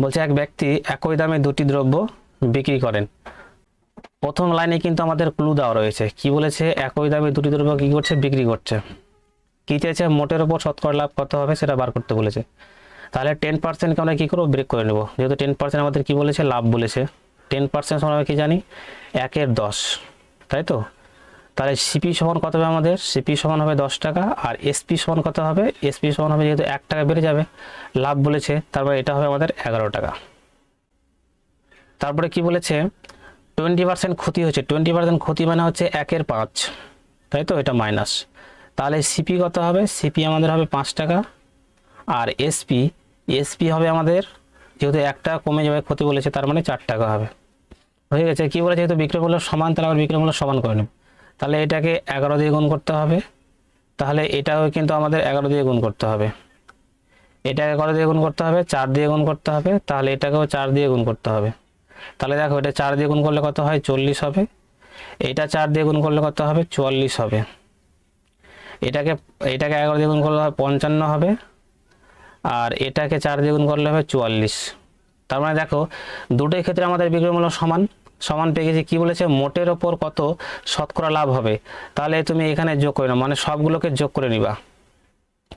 বলছে এক ব্যক্তি একই দামে দুটি দ্রব্য বিক্রি করেন। প্রথম লাইনে কিন্তু আমাদের ক্লু দেওয়া রয়েছে, কি বলেছে? একই দামে দুটি দ্রব্য কি করছে? বিক্রি করছে। কি চাইছে? মোটের উপর শতকরা লাভ কত হবে সেটা বার করতে বলেছে। তাহলে 10%কে আমরা কি করবো? ব্রেক করে নেব। যেহেতু 10% আমাদের কি বলেছে? লাভ বলেছে। 10% সমান আমরা কি জানি? 1/10, তাই তো? তাহলে সিপি সমান কত হবে আমাদের? সিপি সমান হবে 10 টাকা। আর এসপি সমান কত হবে? এসপি সমান হবে, যেহেতু 1 টাকা বেড়ে যাবে, লাভ বলেছে, তারপরে এটা হবে আমাদের 11 টাকা। তারপরে কি বলেছে? 20% ক্ষতি হচ্ছে। 20% ক্ষতি মানে হচ্ছে 1/5, তাই তো? এটা মাইনাস। তাহলে সিপি কত হবে? সিপি আমাদের হবে 5 টাকা। আর এসপি হবে আমাদের, যেহেতু 1 টাকা কমে যাবে ক্ষতি বলেছে, তার মানে 4 টাকা হবে। হয়ে গেছে। কি বলেছে? যেহেতু বিক্রয় মূল্য সমান, তাহলে আবার বিক্রয় মূল্য সমান করে নেব। তাহলে এটাকে 11 দিয়ে গুণ করতে হবে। তাহলে এটাও কিন্তু আমাদের 11 দিয়ে গুণ করতে হবে। এটাকে কত দিয়ে গুণ করতে হবে? 4 দিয়ে গুণ করতে হবে। তাহলে এটাকেও 4 দিয়ে গুণ করতে হবে। তাহলে দেখো, এটা 4 দিয়ে গুণ করলে কত হয়? 40 হবে। এটা 4 দিয়ে গুণ করলে কত হবে? 44 হবে। এটাকে 11 দিয়ে গুণ করলে হয় 55 হবে। আর এটাকে 4 দিয়ে গুণ করলে হবে 44। তার মানে দেখো, দুটোই ক্ষেত্রে আমাদের বিক্রয় মূল্য সমান সমান পেয়ে গেছি। কি বলেছে? মোটের ওপর কত শতকরা লাভ হবে। তাহলে তুমি এখানে যোগ করে নাও, মানে সবগুলোকে যোগ করে নিবা।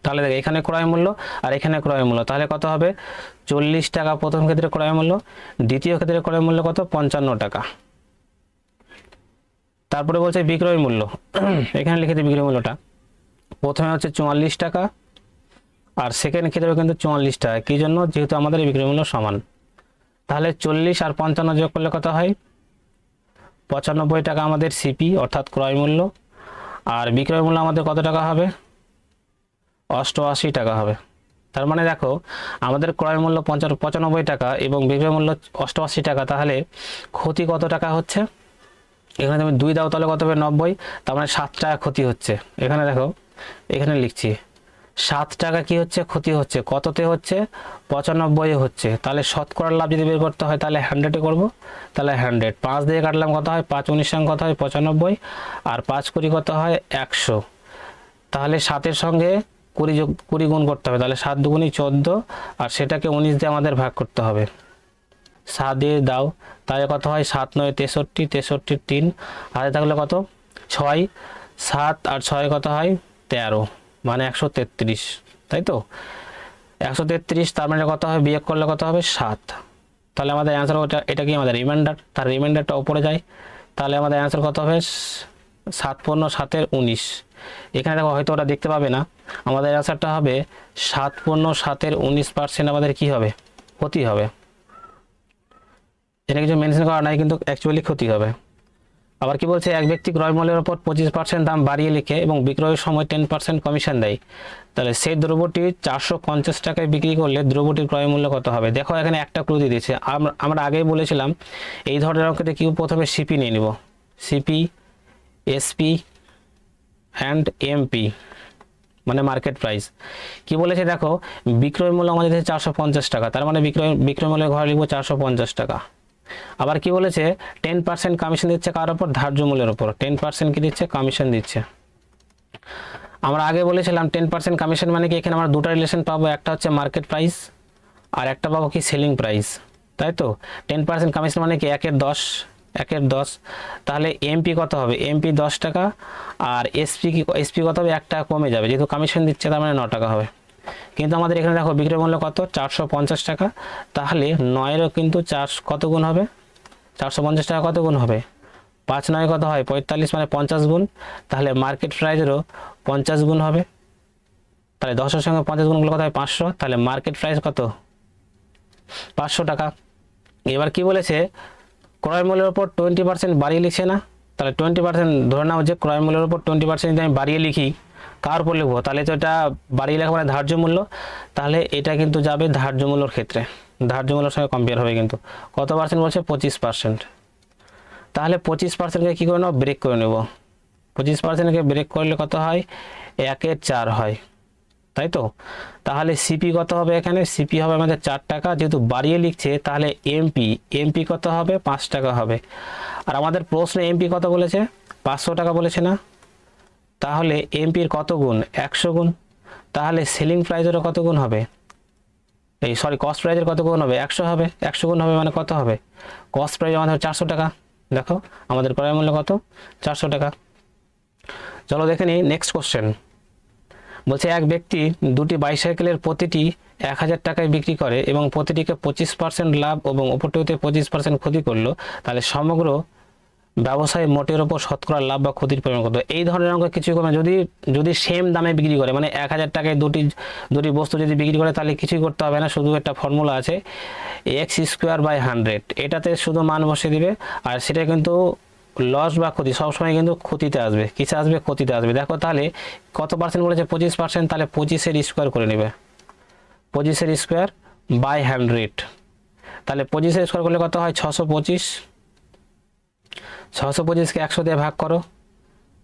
তাহলে দেখো, এখানে ক্রয় মূল্য আর এখানে ক্রয় মূল্য, তাহলে কত হবে? 40 টাকা প্রথম ক্ষেত্রে ক্রয় মূল্য, দ্বিতীয় ক্ষেত্রে ক্রয় মূল্য কত? 55 টাকা। তারপরে বলছে বিক্রয় মূল্য। এখানে লিখে দিই বিক্রয় মূল্যটা। প্রথমে হচ্ছে 44 টাকা, আর সেকেন্ড ক্ষেত্রেও কিন্তু 44 টাকা। কি জন্য? যেহেতু আমাদের বিক্রয় মূল্য সমান। তাহলে 40 আর 55 যোগ করলে কত হয়? 95 টাকা আমাদের সিপি অর্থাৎ ক্রয় মূল্য। আর বিক্রয় মূল্য আমাদের কত টাকা হবে? 88 টাকা হবে। তার মানে দেখো, আমাদের ক্রয় মূল্য 95 টাকা এবং বিক্রয় মূল্য 88 টাকা। তাহলে ক্ষতি কত টাকা হচ্ছে? এখানে তুমি 2 দাও, তাহলে কত হবে? 90। তার মানে 7 টাকা ক্ষতি হচ্ছে। এখানে দেখো, এখানে লিখছি 7 টাকা কি হচ্ছে? ক্ষতি হচ্ছে। কততে হচ্ছে? 95 হচ্ছে। তাহলে শতকরা লাভ যদি বের করতে হয়, তাহলে 100-এ করবো। তাহলে 100, 5 দিয়ে কাটলাম কত হয়? 5 19 কত হয়? 95। আর 5 কুড়ি কত হয়? 100। তাহলে 7-এর সঙ্গে 20 গুণ করতে হবে। তাহলে 7 দুগুণি 14, আর সেটাকে 19 দিয়ে আমাদের ভাগ করতে হবে। 7 দিয়ে দাও, তাহলে কত হয়? 7 9 63, 63 3, হাতে থাকলে কত? 6। 7 আর 6 কত হয়? 13, মানে 133, তাই তো? 133, তার মানে কত হবে? বিয়োগ করলে কত হবে? 7। তাহলে আমাদের অ্যান্সার ওটা, এটা কি আমাদের রিমাইন্ডার, তার রিমাইন্ডারটা উপরে যায়। তাহলে আমাদের অ্যান্সার কত হবে? 7 পূর্ণ 7-এর 19। এখানে দেখো, হয়তো ওটা দেখতে পাবে না, আমাদের অ্যান্সারটা হবে 7 পূর্ণ 7-এর 19% আমাদের কি হবে? ক্ষতি হবে। এটা কিছু মেনশন করা নাই, কিন্তু অ্যাকচুয়ালি ক্ষতি হবে। আবার কি বলছে? এক ব্যক্তি ক্রয় মূল্যের উপর 25% দাম বাড়িয়ে লিখে এবং বিক্রয়ের সময় 10% কমিশন দেয়। তাহলে সেই দ্রব্যটি 450 টাকায় বিক্রি করলে দ্রব্যটির ক্রয় মূল্য কত হবে? দেখো, এখানে একটা ক্লু দিয়ে দিয়েছে। আমরা আগেই বলেছিলাম এই ধরনের অঙ্কতে কি প্রথমে সিপি নিয়ে নিব। সিপি, এসপি অ্যান্ড এমপি, মানে মার্কেট প্রাইস। কি বলেছে? দেখো, বিক্রয় মূল্য আমাদের 450 টাকা, তার মানে বিক্রয় মূল্যের ঘরে লিখবো 450 টাকা। আবার কি বলেছে? 10% কমিশন দিচ্ছে কার উপর? ধার্য মূল্যের উপর। 10% কি দিচ্ছে? কমিশন দিচ্ছে। আমরা আগে বলেছিলাম 10% কমিশন মানে কি, এখানে আমরা দুটো রিলেশন পাবো, একটা হচ্ছে মার্কেট প্রাইস আর একটা পাবো কি? সেলিং প্রাইস, তাই তো? 10% কমিশন মানে কি? 1/10, 1/10। তাহলে এমপি কত হবে? এমপি 10 টাকা। আর এসপি কত হবে? 1 টাকা কমে যাবে, যেহেতু কমিশন দিচ্ছে, তার মানে 9 টাকা হবে। কিন্তু আমাদের এখানে দেখো, বিক্রয় মূল্য কত? 450 টাকা। তাহলে 9-এরও কিন্তু 4 কত গুণ হবে? 450 টাকা কত গুণ হবে? 5 9 কত হয়? 45, মানে 50 গুণ। তাহলে মার্কেট প্রাইসেরও 50 গুণ হবে। তাহলে 10-এর সঙ্গে 50 গুণ করলে কত হয়? 500। তাহলে মার্কেট প্রাইস কত? 500 টাকা। এবার কি বলেছে? ক্রয় মূল্যের উপর 20% বাড়িয়ে লিখছে না? তাহলে 20% ধরে নাও যে ক্রয় মূল্যের উপর 20% যদি আমি বাড়িয়ে লিখি, কার উপর লিখবো? তাহলে তো এটা বাড়িয়ে লেখা মানে ধার্য মূল্য। তাহলে এটা কিন্তু যাবে ধার্য মূল্যর ক্ষেত্রে, ধার্য মূল্যের সঙ্গে কম্পেয়ার হবে। কিন্তু কত পার্সেন্ট বলছে? 25%। তাহলে 25%কে কী করে নেব? ব্রেক করে নেব। 25%কে ব্রেক করলে কত হয়? 1/4 হয়, তাই তো? তাহলে সিপি কত হবে? এখানে সিপি হবে আমাদের 4 টাকা, যেহেতু বাড়িয়ে লিখছে, তাহলে এমপি কত হবে? 5 টাকা হবে। আর আমাদের প্রশ্নে এমপি কত বলেছে? 500 টাকা বলেছে না? তাহলে এমপির কত গুণ? 100 গুণ। তাহলে সেলিং প্রাইসেরও কত গুণ হবে? এই সরি কস্ট প্রাইজের কত গুণ হবে, 100 হবে, 100 গুণ হবে মানে কত হবে, কস্ট প্রাইজ আমাদের 400 টাকা। দেখো আমাদের ক্রয় মূল্য কত, 400 টাকা। চলো দেখে নিই নেক্সট কোশ্চেন। বলছে এক ব্যক্তি দুটি বাইসাইকেলের প্রতিটি 1000 টাকায় বিক্রি করে এবং প্রতিটিকে 25% লাভ এবং অপরটিতে 25% ক্ষতি করলো, তাহলে সমগ্র ব্যবসায় মোটের ওপর শতকরা লাভ বা ক্ষতির পরিমাণ কত। এই ধরনের অঙ্ক কিছুই করবে না। যদি সেম দামে বিক্রি করে, মানে 1000 টাকায় দুটি বস্তু যদি বিক্রি করে, তাহলে কিছুই করতে হবে না, শুধু একটা ফর্মুলা আছে x²/100, এটাতে শুধু মান বসে দিবে। আর সেটা কিন্তু লস বা ক্ষতি সবসময় কিন্তু ক্ষতিতে আসবে, কিসে আসবে, ক্ষতিতে আসবে। দেখো তাহলে কত পার্সেন্ট বলেছে, 25%, তাহলে 25-এর স্কোয়ার করে নেবে, 25-এর স্কোয়ার/100, তাহলে 25-এর স্কোয়ার করলে কত হয়, 625, 625কে 100 দিয়ে ভাগ করো,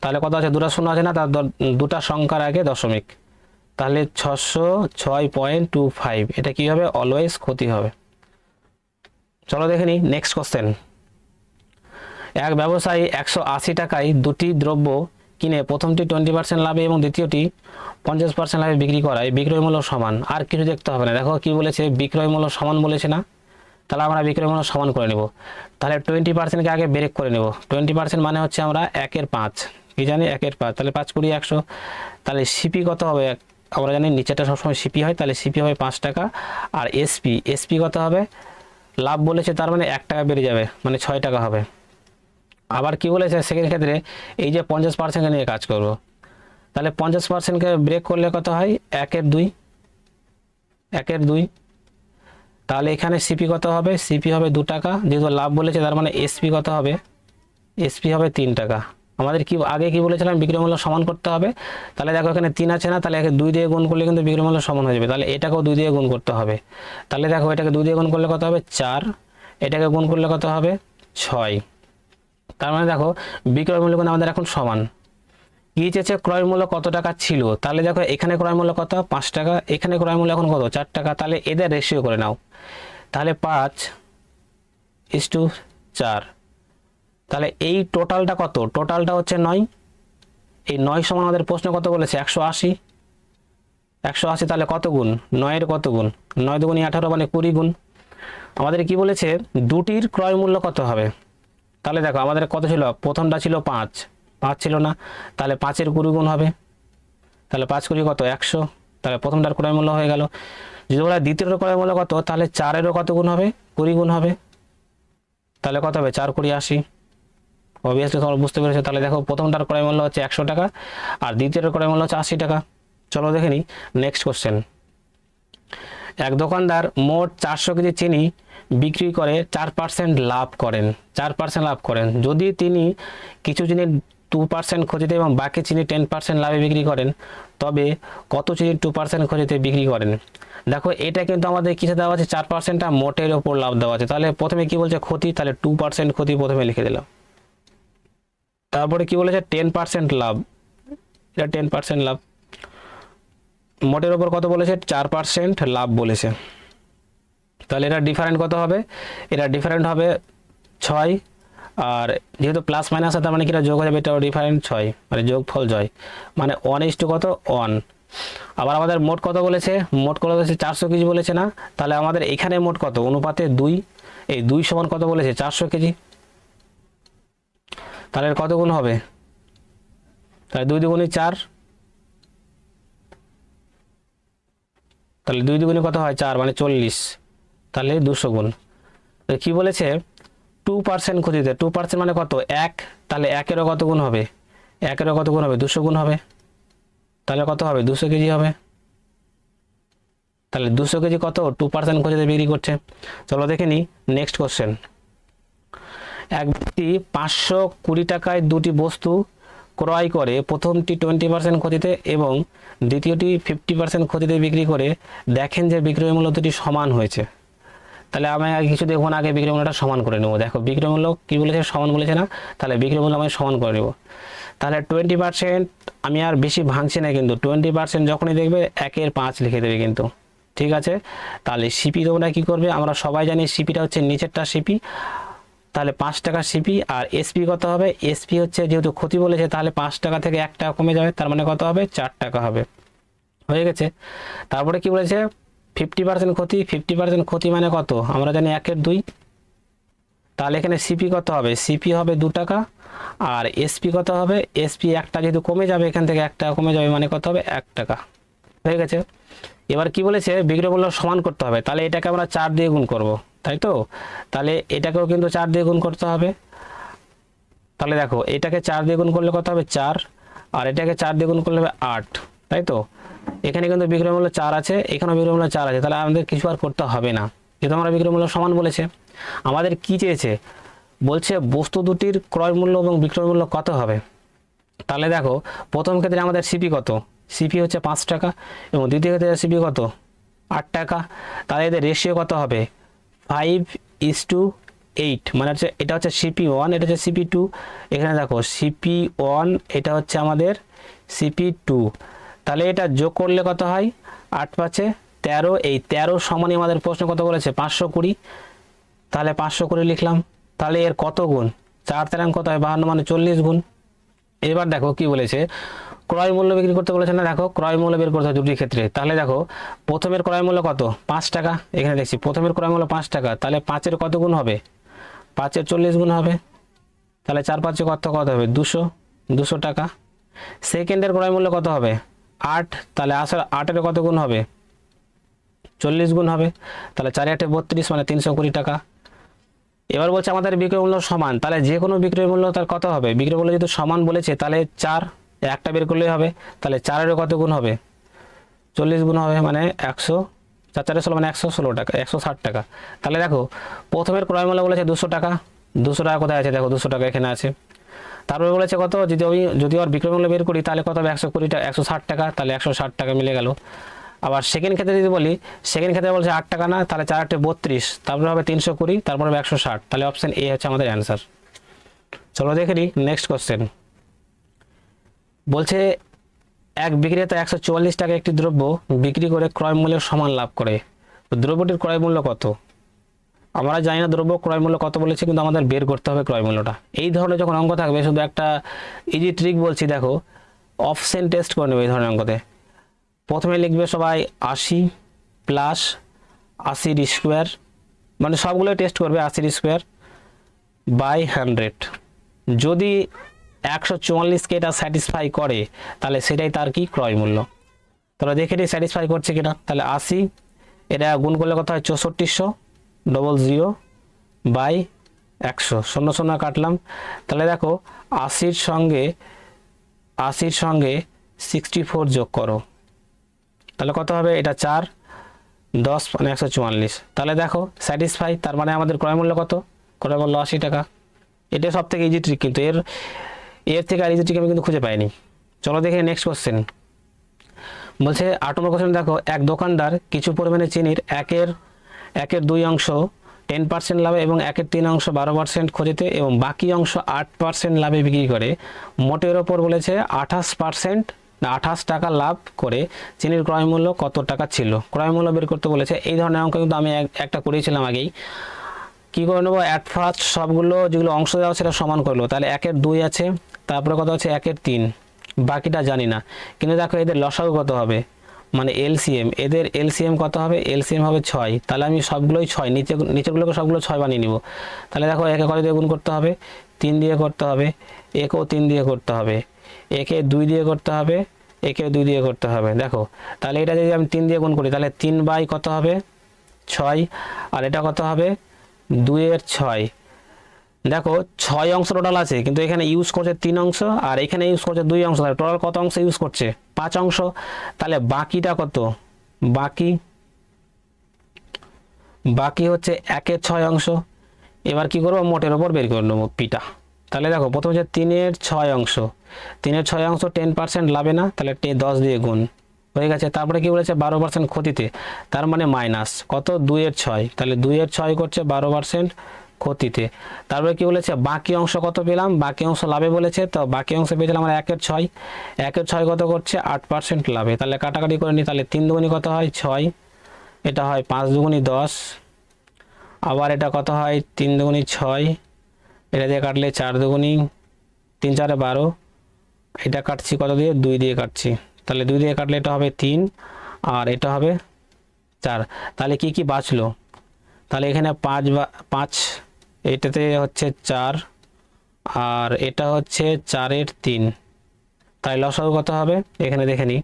তাহলে কত আছে, দুটা শূন্য আছে না, তার দুটা সংখ্যার আগে দশমিক, তাহলে 606.25, এটা কি হবে, অলওয়েজ ক্ষতি হবে। চলো দেখে নিই নেক্সট কোশ্চেন। এক ব্যবসায়ী 180 টাকায় দুটি দ্রব্য কিনে প্রথমটি 20% লাভে এবং দ্বিতীয়টি 50% লাভে বিক্রি করায় বিক্রয় মূল্য সমান। আর কিছু দেখতে হবে না, দেখো কি বলেছে, বিক্রয় মূল্য সমান বলেছে না, তাহলে আমরা বিক্রয় মূল্য সমান করে নেব। তাহলে 20%কে আগে ব্রেক করে নেব। 20% মানে হচ্ছে আমরা 1/5, কি জানি 1/5, তাহলে 5 × 100, তাহলে সিপি কত হবে, আমরা জানি নিচেটা সবসময় সিপি হয়, তাহলে সিপি হবে 5 টাকা। আর এসপি কত হবে, লাভ বলেছে তার মানে 1 টাকা বেড়ে যাবে, মানে 6 টাকা হবে। আবার কি বলেছে, সেকেন্ড ক্ষেত্রে এই যে 50% নিয়ে কাজ করব, তাহলে 50%কে ব্রেক করলে কত হয়, 1/2, 1/2, তাহলে এখানে সিপি কত হবে, সিপি হবে 2 টাকা, যেহেতু লাভ বলেছে তার মানে এসপি কত হবে, এসপি হবে 3 টাকা। আমাদের কি আগে কি বলেছিলাম, বিক্রয় মূল্য সমান করতে হবে, তাহলে দেখো এখানে 3 আছে না, তাহলে একে 2 দিয়ে গুণ করলে কিন্তু বিক্রয় মূল্য সমান হয়ে যাবে, তাহলে এটাকেও 2 দিয়ে গুণ করতে হবে, তাহলে দেখো এটাকে 2 দিয়ে গুণ করলে কত হবে, 4, এটাকে গুণ করলে কত হবে, 6, তার মানে দেখো বিক্রয় মূল্য কিন্তু আমাদের এখন সমান। কি চেয়েছে, ক্রয় মূল্য কত টাকা ছিল, তাহলে দেখো এখানে ক্রয় মূল্য কত, 5 টাকা, এখানে ক্রয় মূল্য এখন কত, 4 টাকা, তাহলে এদের রেশিও করে নাও, তাহলে 5:4, তাহলে এই টোটালটা কত, টোটালটা হচ্ছে 9, এই 9 সমান আমাদের প্রশ্ন কত বলেছে, 180, 180, তাহলে কত গুণ, 9-এর কত গুণ, 9 × 2 = 18, মানে 20 গুণ। আমাদের কি বলেছে, দুটির ক্রয় মূল্য কত হবে, তাহলে দেখো আমাদের কত ছিল, প্রথমটা ছিল 5 ছিল না, তাহলে 5-এর 20 গুণ হবে, তাহলে 5 × 20 কত, 100, তাহলে প্রথমটার ক্রয় মূল্য হয়ে গেল। যদি বলা দ্বিতীয়টার ক্রয় মূল্য কত, তাহলে 4-এরও কত গুণ হবে, 20 গুণ হবে, তাহলে কত হবে, 4 × 20 = 80। অবভিয়াসলি তোমরা বুঝতে পেরেছো। তাহলে দেখো প্রথমটার ক্রয় মূল্য হচ্ছে 100 টাকা আর দ্বিতীয়টার ক্রয় মূল্য হচ্ছে 80 টাকা। চলো দেখে নিই নেক্সট কোশ্চেন। এক দোকানদার মোট 400 কেজি চিনি বিক্রি করে 4% লাভ করেন, 4% লাভ করেন। যদি তিনি কিছু চিনি 2% ক্ষতিতে এবং বাকি চিনি 10% লাভে বিক্রি করেন, তবে কত চিনি 2% ক্ষতিতে বিক্রি করেন? দেখো এটা কিন্তু আমাদের কিসে দেওয়া আছে, 4%টা মোটের ওপর লাভ দেওয়া আছে। তাহলে প্রথমে কি বলছে, ক্ষতি, তাহলে 2% ক্ষতি প্রথমে লিখে দিলাম। তারপরে কি বলেছে, 10% লাভ, এটা 10% লাভ। মোটের ওপর কত বলেছে, 4% লাভ বলেছে। তাহলে এটা ডিফারেন্ট কত হবে, এটা ডিফারেন্ট হবে 6, আর যেহেতু প্লাস মাইনাস আছে তার মানে কি এটা যোগ হয়ে যাবে, এটাও ডিফারেন্ট 6, মানে যোগফল জয়, মানে 1 কত 1। আবার আমাদের মোট কত বলেছে, মোট কত বলেছে 400 কেজি বলেছে না, তাহলে আমাদের এখানে মোট কত, অনুপাতে 2, এই 2 সমান কত বলেছে, 400 কেজি। তাহলে কত গুণ হবে, তাহলে 2 × 2 = 4, তাহলে 2 × 2 = কত হয়, 4, মানে 40, তাহলে 200 গুণ। কি বলেছে, 2% ক্ষতিতে, 2% মানে কত, 1, তাহলে 1-এরও কত গুণ হবে, 1-এরও কত গুণ হবে, 200 গুণ হবে, তাহলে কত হবে, 200 কেজি হবে। তাহলে 200 কেজি কত, 2% ক্ষতিতে বিক্রি করছে। চলো দেখে নিই নেক্সট কোশ্চেন। এক ব্যক্তি 520 টাকায় দুটি বস্তু ক্রয় করে, প্রথমটি 20% ক্ষতিতে এবং দ্বিতীয়টি 50% ক্ষতিতে বিক্রি করে, দেখেন যে বিক্রয় মূল্য দুটি সমান হয়েছে। তাহলে আমি আগে কিছু দেখুন, আগে বিক্রয় মূল্যটা সমান করে নেব। দেখো বিক্রয় মূল্য কি বলেছে, সমান বলেছে না, তাহলে বিক্রয় মূল্য আমি সমান করে নেব। তাহলে 20%, আমি আর বেশি ভাঙছি না কিন্তু, 20% যখনই দেখবে 1/5 লিখে দেবে কিন্তু, ঠিক আছে। তাহলে সিপি তোমরা কি করবে, আমরা সবাই জানি সিপিটা হচ্ছে নিচেরটা সিপি, তাহলে 5 টাকা সিপি। আর এসপি কত হবে, এসপি হচ্ছে যেহেতু ক্ষতি বলেছে, তাহলে 5 টাকা থেকে 1 টাকা কমে যাবে, তার মানে কত হবে, 4 টাকা হবে, হয়ে গেছে। তারপরে কি বলেছে, 50% ক্ষতি, 50% ক্ষতি মানে কত আমরা জানি 1/2। তাহলে এখানে সিপি কত হবে, সিপি হবে 2 টাকা, আর এসপি কত হবে, এসপি 1 টাকা যেহেতু কমে যাবে, এখান থেকে 1 টাকা কমে যাবে মানে কত হবে 1 টাকা। হয়ে গেছে। এবার কি বলেছে বিক্রয় মূল্য সমান করতে হবে, তাহলে এটাকে আমরা 4 দিয়ে গুণ করব, তাই তো। তাহলে এটাকেও কিন্তু 4 দিয়ে গুণ করতে হবে। তাহলে দেখো এটাকে 4 দিয়ে গুণ করলে কত হবে 4, আর এটাকে 4 দিয়ে গুণ করলে হবে 8, তাই তো। এখানে কিন্তু বিক্রয় মূল্য 4 আছে, এখানেও বিক্রয় মূল্য 4 আছে, তাহলে আমাদের কিছু আর করতে হবে না, যেহেতু আমরা বিক্রয় মূল্য সমান বলেছে। আমাদের কি চেয়েছে, বলছে বস্তু দুটির ক্রয় মূল্য এবং বিক্রয় মূল্য কত হবে। তাহলে দেখো প্রথম ক্ষেত্রে আমাদের সিপি কত, সিপি হচ্ছে 5 টাকা, এবং দ্বিতীয় ক্ষেত্রে সিপি কত 8 টাকা। তাহলে এদের রেশিও কত হবে 5:8, মানে হচ্ছে এটা হচ্ছে CP1, এটা হচ্ছে CP2। এখানে দেখো CP1 এটা হচ্ছে আমাদের CP2, তাহলে এটা যোগ করলে কত হয় 8 5 13, এই 13 সমানই আমাদের প্রশ্ন কত বলেছে 520। তাহলে 520 লিখলাম। তাহলে এর কত গুণ, 4 3 কত হয় 52, মানে 40 গুণ। এবার দেখো কি বলেছে, ক্রয় মূল্য বিক্রি করতে বলেছে না, দেখো ক্রয় মূল্য বের করতে হয় দুটি ক্ষেত্রে। তাহলে দেখো প্রথমের ক্রয় মূল্য কত 5 টাকা, এখানে দেখছি প্রথমের ক্রয় মূল্য 5 টাকা, তাহলে 5-এর কত গুণ হবে 5-এর 40 গুণ হবে, তাহলে 4 5 কত হবে 200 টাকা। সেকেন্ডের ক্রয় মূল্য কত হবে 8, তাহলে আসলে 8-এর কত গুণ হবে 40 গুণ হবে, তাহলে 4 8 32, মানে 320 টাকা। এবার বলছে আমাদের বিক্রয় মূল্য সমান, তাহলে যে কোনো বিক্রয় মূল্য তার কত হবে, বিক্রয় মূল্য যেহেতু সমান বলেছে তাহলে 4, একটা বের করলেই হবে, তাহলে 4-এর কত গুণ হবে 40 গুণ হবে, মানে 100, 4 4 16 মানে 116 টাকা, 160 টাকা। তাহলে দেখো প্রথমের ক্রয় মূল্য বলেছে 200 টাকা, 200 টাকা কোথায় আছে, দেখো 200 টাকা এখানে আছে। তারপরে বলেছে কত, যদি ওর বিক্রয় মূল্য বের করি তাহলে কত হবে 120 টাকা, 160 টাকা, তাহলে 160 টাকা মিলে গেল। আবার সেকেন্ড ক্ষেত্রে যদি বলি, সেকেন্ড ক্ষেত্রে বলছে 8 টাকা না, তাহলে 4 8 32, তারপরে হবে 320, তারপরে হবে 160, তাহলে অপশন এ হচ্ছে আমাদের অ্যান্সার। চলো দেখে নিই নেক্সট কোশ্চেন। বলছে এক বিক্রেতা 144 টাকা একটি দ্রব্য বিক্রি করে ক্রয় মূল্যের সমান লাভ করে, দ্রব্যটির ক্রয় মূল্য কত। আমরা জানি না দ্রব্য ক্রয় মূল্য কত বলেছে, কিন্তু আমাদের বের করতে হবে ক্রয় মূল্যটা। এই ধরনের যখন অঙ্ক থাকবে, শুধু একটা ইজি ট্রিক বলছি, দেখো অপশন টেস্ট করে নেবে এই ধরনের অঙ্কতে। প্রথমে লিখবে সবাই 80 প্লাস 80 স্কোয়ার, মানে সবগুলো টেস্ট করবে 80 স্কোয়ার বাই 100। যদি 144কে এটা স্যাটিসফাই করে তাহলে সেটাই তার কি ক্রয় মূল্য। তাহলে দেখে নিই স্যাটিসফাই করছে কিনা। তাহলে 80 এটা গুণ করলে কত হয় 6400 বাই 100, 0 0 কাটলাম। তাহলে দেখো 80-র সঙ্গে 64 যোগ করো, তাহলে কত হবে, এটা 4 10 মানে 144। তাহলে দেখো স্যাটিসফাই, তার মানে আমাদের ক্রয় মূল্য কত, ক্রয় মূল্য 80 টাকা। এটা সব থেকে ইজি ট্রিক, কিন্তু এর থেকে আর ইজি ট্রিক আমি কিন্তু খুঁজে পাইনি। চলো দেখে নেক্সট কোশ্চেন। বলছে 8 নম্বর কোশ্চেন দেখো, এক দোকানদার কিছু পরিমাণে চিনির একের 2 অংশ 10% লাভে এবং 1/3 অংশ 12% খোঁজেতে এবং বাকি অংশ 8% লাভে বিক্রি করে, মোটের ওপর বলেছে 28 টাকা লাভ করে চিনির ক্রয় মূল্য কত টাকা ছিল। ক্রয় মূল্য বের করতে বলেছে। এই ধরনের অঙ্ক কিন্তু আমি একটা করেছিলাম আগেই। কি করে নেবো, অ্যাট ফার্স্ট সবগুলো যেগুলো অংশ দেওয়া সেটা সমান করলো। তাহলে 1/2 আছে, তারপরে কত আছে 1/3, বাকিটা জানি না। কিন্তু দেখো এদের লসাগু কত হবে, মানে এলসিএম, এদের এলসিএম কত হবে, এলসিএম হবে 6। তাহলে আমি সবগুলোই 6, নিচেরগুলোকে সবগুলো 6 বানিয়ে নিব। তাহলে দেখো একে কত দিয়ে গুণ করতে হবে, 3 দিয়ে করতে হবে, একেও 3 দিয়ে করতে হবে, একে 2 দিয়ে করতে হবে, একে 2 দিয়ে করতে হবে। দেখো তাহলে এটা যদি আমি 3 দিয়ে গুণ করি তাহলে 3 বাই কত হবে 6, আর এটা কত হবে 2-এর 6। দেখো 6 অংশ টোটাল আছে, কিন্তু এখানে ইউজ করছে 3 অংশ আর এখানে ইউজ করছে 2 অংশ, তাহলে টোটাল কত অংশ ইউজ করছে 5 অংশ। তাহলে বাকিটা কত, বাকি হচ্ছে 1/6 অংশ। এবার কি করবো, মোটের ওপর বের করে নেবো পিটা। তাহলে দেখো প্রথমে হচ্ছে 3-এর 6 অংশ, 3-এর 6 অংশ 10% লাভে না, তাহলে 10 দিয়ে গুণ হয়ে গেছে। তারপরে কি বলেছে 12% ক্ষতিতে, তার মানে মাইনাস কত 2-এর 6, তাহলে 2-এর 6 করছে 12% ক্ষতিতে। তারপরে কি বলেছে বাকি অংশ কত পেলাম, বাকি অংশ লাভে বলেছে, তো বাকি অংশ পেয়েছিলাম আমরা 1/6, 1/6 কত করছে 8% লাভে। তাহলে কাটাকাটি করে নিই, তাহলে 3 দুগুণী কত হয় 6, এটা হয় 5 দুগুণী 10, আবার এটা কত হয় 3 দুগুণী 6, এটা দিয়ে কাটলে 4 দুগুণী 3 4 12, এটা কাটছি কত দিয়ে 2 দিয়ে কাটছি, তাহলে 2 দিয়ে কাটলে এটা হবে 3 আর এটা হবে 4, তাহলে কি কি বাঁচলো? তাহলে এখানে 5 এটাতে হচ্ছে 4 আর এটা হচ্ছে 4-এর 3, তাই লসাগু কত হবে? এখানে দেখে নিই,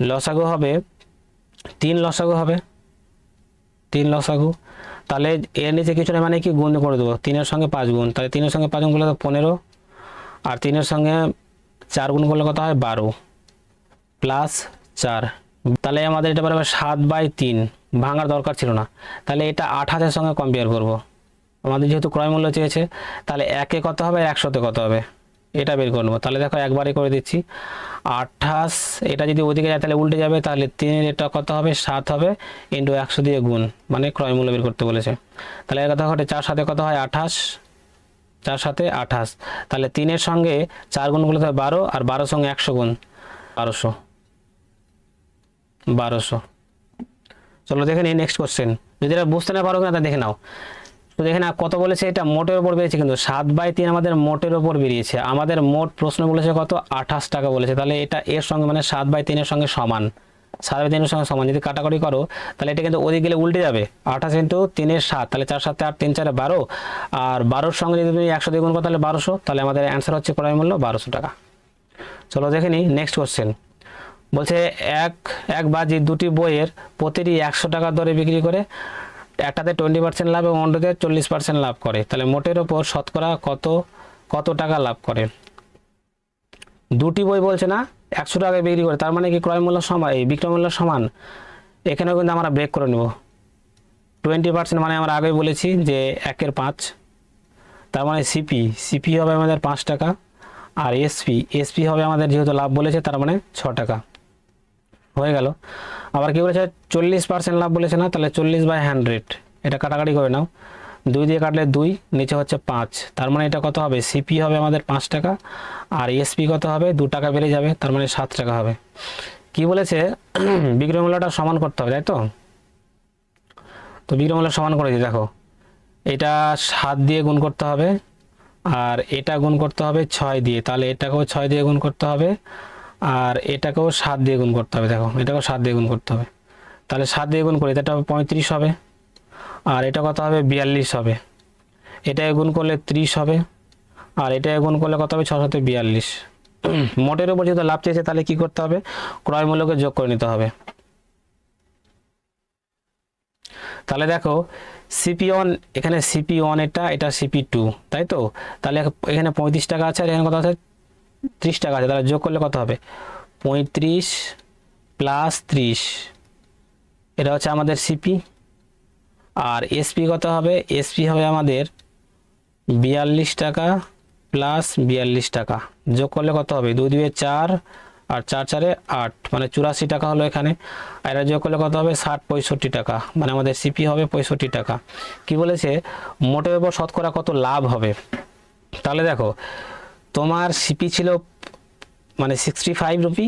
লসাগু হবে 3 লসাগু হবে, 3 লসাগু। তাহলে এর নিচে কিছু না, মানে কি গুণ করে দেবো, 3-এর সঙ্গে 5 গুণ, তাহলে 3-এর সঙ্গে 5 গুণ করলে তো 15, আর 3-এর সঙ্গে 4 গুণ করলে কত হয়? 12 প্লাস 4। তাহলে আমাদের এটা পারবে 7/3, ভাঙার দরকার ছিল না। তাহলে এটা 28-এর সঙ্গে কম্পেয়ার করব, আমাদের যেহেতু ক্রয় মূল্য চেয়েছে। তাহলে 1-এ কত হবে, 100-তে কত হবে, এটা বের করে নেবো। তাহলে দেখো একবারই করে দিচ্ছি, 28, এটা যদি ওদিকে যায় তাহলে উল্টে যাবে, তাহলে 3-এর এটা কত হবে, 7 হবে, ইন্টু 100 দিয়ে গুণ, মানে ক্রয় মূল্য বের করতে বলেছে। তাহলে এর কথা ঘটে 4-7 কত হয়, 28, 4-7 28। তাহলে 3-এর সঙ্গে 4 গুণ করলে তো 12, আর 12 সঙ্গে 100 গুণ, 1200। চলো দেখে নিই নেক্সট কোশ্চেন, যদি এটা বুঝতে না পারো কিনা তা দেখে নাও। তো দেখে না কত বলেছে, এটা মোটের ওপর বেরিয়েছে, কিন্তু 7/3 আমাদের মোটের ওপর বেরিয়েছে। আমাদের মোট প্রশ্ন বলেছে কত, 28 টাকা বলেছে। তাহলে এটা এর সঙ্গে মানে 7/3-এর সঙ্গে সমান, 7/3-এর সঙ্গে সমান। যদি কাটাকাটি করো তাহলে এটা কিন্তু ওদিকে গেলে উল্টে যাবে, 28 ইন্টু 3-এর 7, তাহলে 4-7 8, 3-4 12, আর 12-র সঙ্গে যদি তুমি 100 দিয়ে গুণ করো তাহলে 1200, তাহলে আমাদের অ্যান্সার হচ্ছে ক্রয় মূল্য 1200 টাকা। চলো দেখে নিই নেক্সট কোশ্চেন, বলছে এক বাজি দুটি বইয়ের প্রতিটি 100 টাকা দরে বিক্রি করে, একটাতে 20% লাভ এবং অন্যতে 40% লাভ করে, তাহলে মোটের ওপর শতকরা কত টাকা লাভ করে? দুটি বই বলছে না 100 টাকায় বিক্রি করে, তার মানে কি ক্রয় মূল্য সমান, এই বিক্রয় মূল্য সমান। এখানেও কিন্তু আমরা ব্রেক করে নেব, 20% মানে আমরা আগেই বলেছি যে 1-এর 5, তার মানে সিপি হবে আমাদের 5 টাকা, আর এসপি হবে আমাদের যেহেতু লাভ বলেছে তার মানে 6 টাকা হয়ে গেল। আবার কি বলেছে 40% লাভ বলেছে না, তাহলে 40/100, এটা কাটাকাটি করে নাও, 2 দিয়ে কাটলে 2, নিচে হচ্ছে 5, তার মানে এটা কত হবে, সিপি হবে আমাদের 5 টাকা, আর এসপি কত হবে, 2 টাকা বেড়ে যাবে, তার মানে 7 টাকা হবে। কি বলেছে বিক্রয় মূল্যটা সমান করতে হবে, তাই তো? তো বিক্রয় মূল্য সমান করেছি, দেখো এটা 7 দিয়ে গুণ করতে হবে, আর এটা গুণ করতে হবে 6 দিয়ে, তাহলে এটাকেও 6 দিয়ে গুণ করতে হবে, আর এটাকেও 7 দিয়ে গুণ করতে হবে, দেখো এটাকেও 7 দিয়ে গুণ করতে হবে, তাহলে 7 দিয়ে গুণ করে এটা 35 হবে, আর এটা কত হবে, 42 হবে, এটা গুণ করলে 30 হবে, আর এটা গুণ করলে কত হবে, 6 × 42। মোটের উপর যেহেতু লাভ চেয়েছে তাহলে কি করতে হবে, ক্রয় মূল্যকে যোগ করে নিতে হবে। তাহলে দেখো CP1, এখানে CP1 এটা CP2, তাই তো? তাহলে এখানে 35 টাকা আছে, আর এখানে কত আছে, 30 টাকা আছে, তাহলে যোগ করলে কত হবে, 35 + 30, এটা হচ্ছে আমাদের সিপি। আর এসপি কত হবে, এসপি হবে আমাদের 42 টাকা প্লাস 42 টাকা, যোগ করলে কত হবে, 2 × 2 = 4, আর 4 × 4 = 8, মানে 84 টাকা হলো এখানে। আর এটা যোগ করলে কত হবে, 65 টাকা, মানে আমাদের সিপি হবে 65 টাকা। কি বলেছে মোটের উপর শতকরা কত লাভ হবে? তাহলে দেখো তোমার সিপি ছিল মানে 65 রুপি,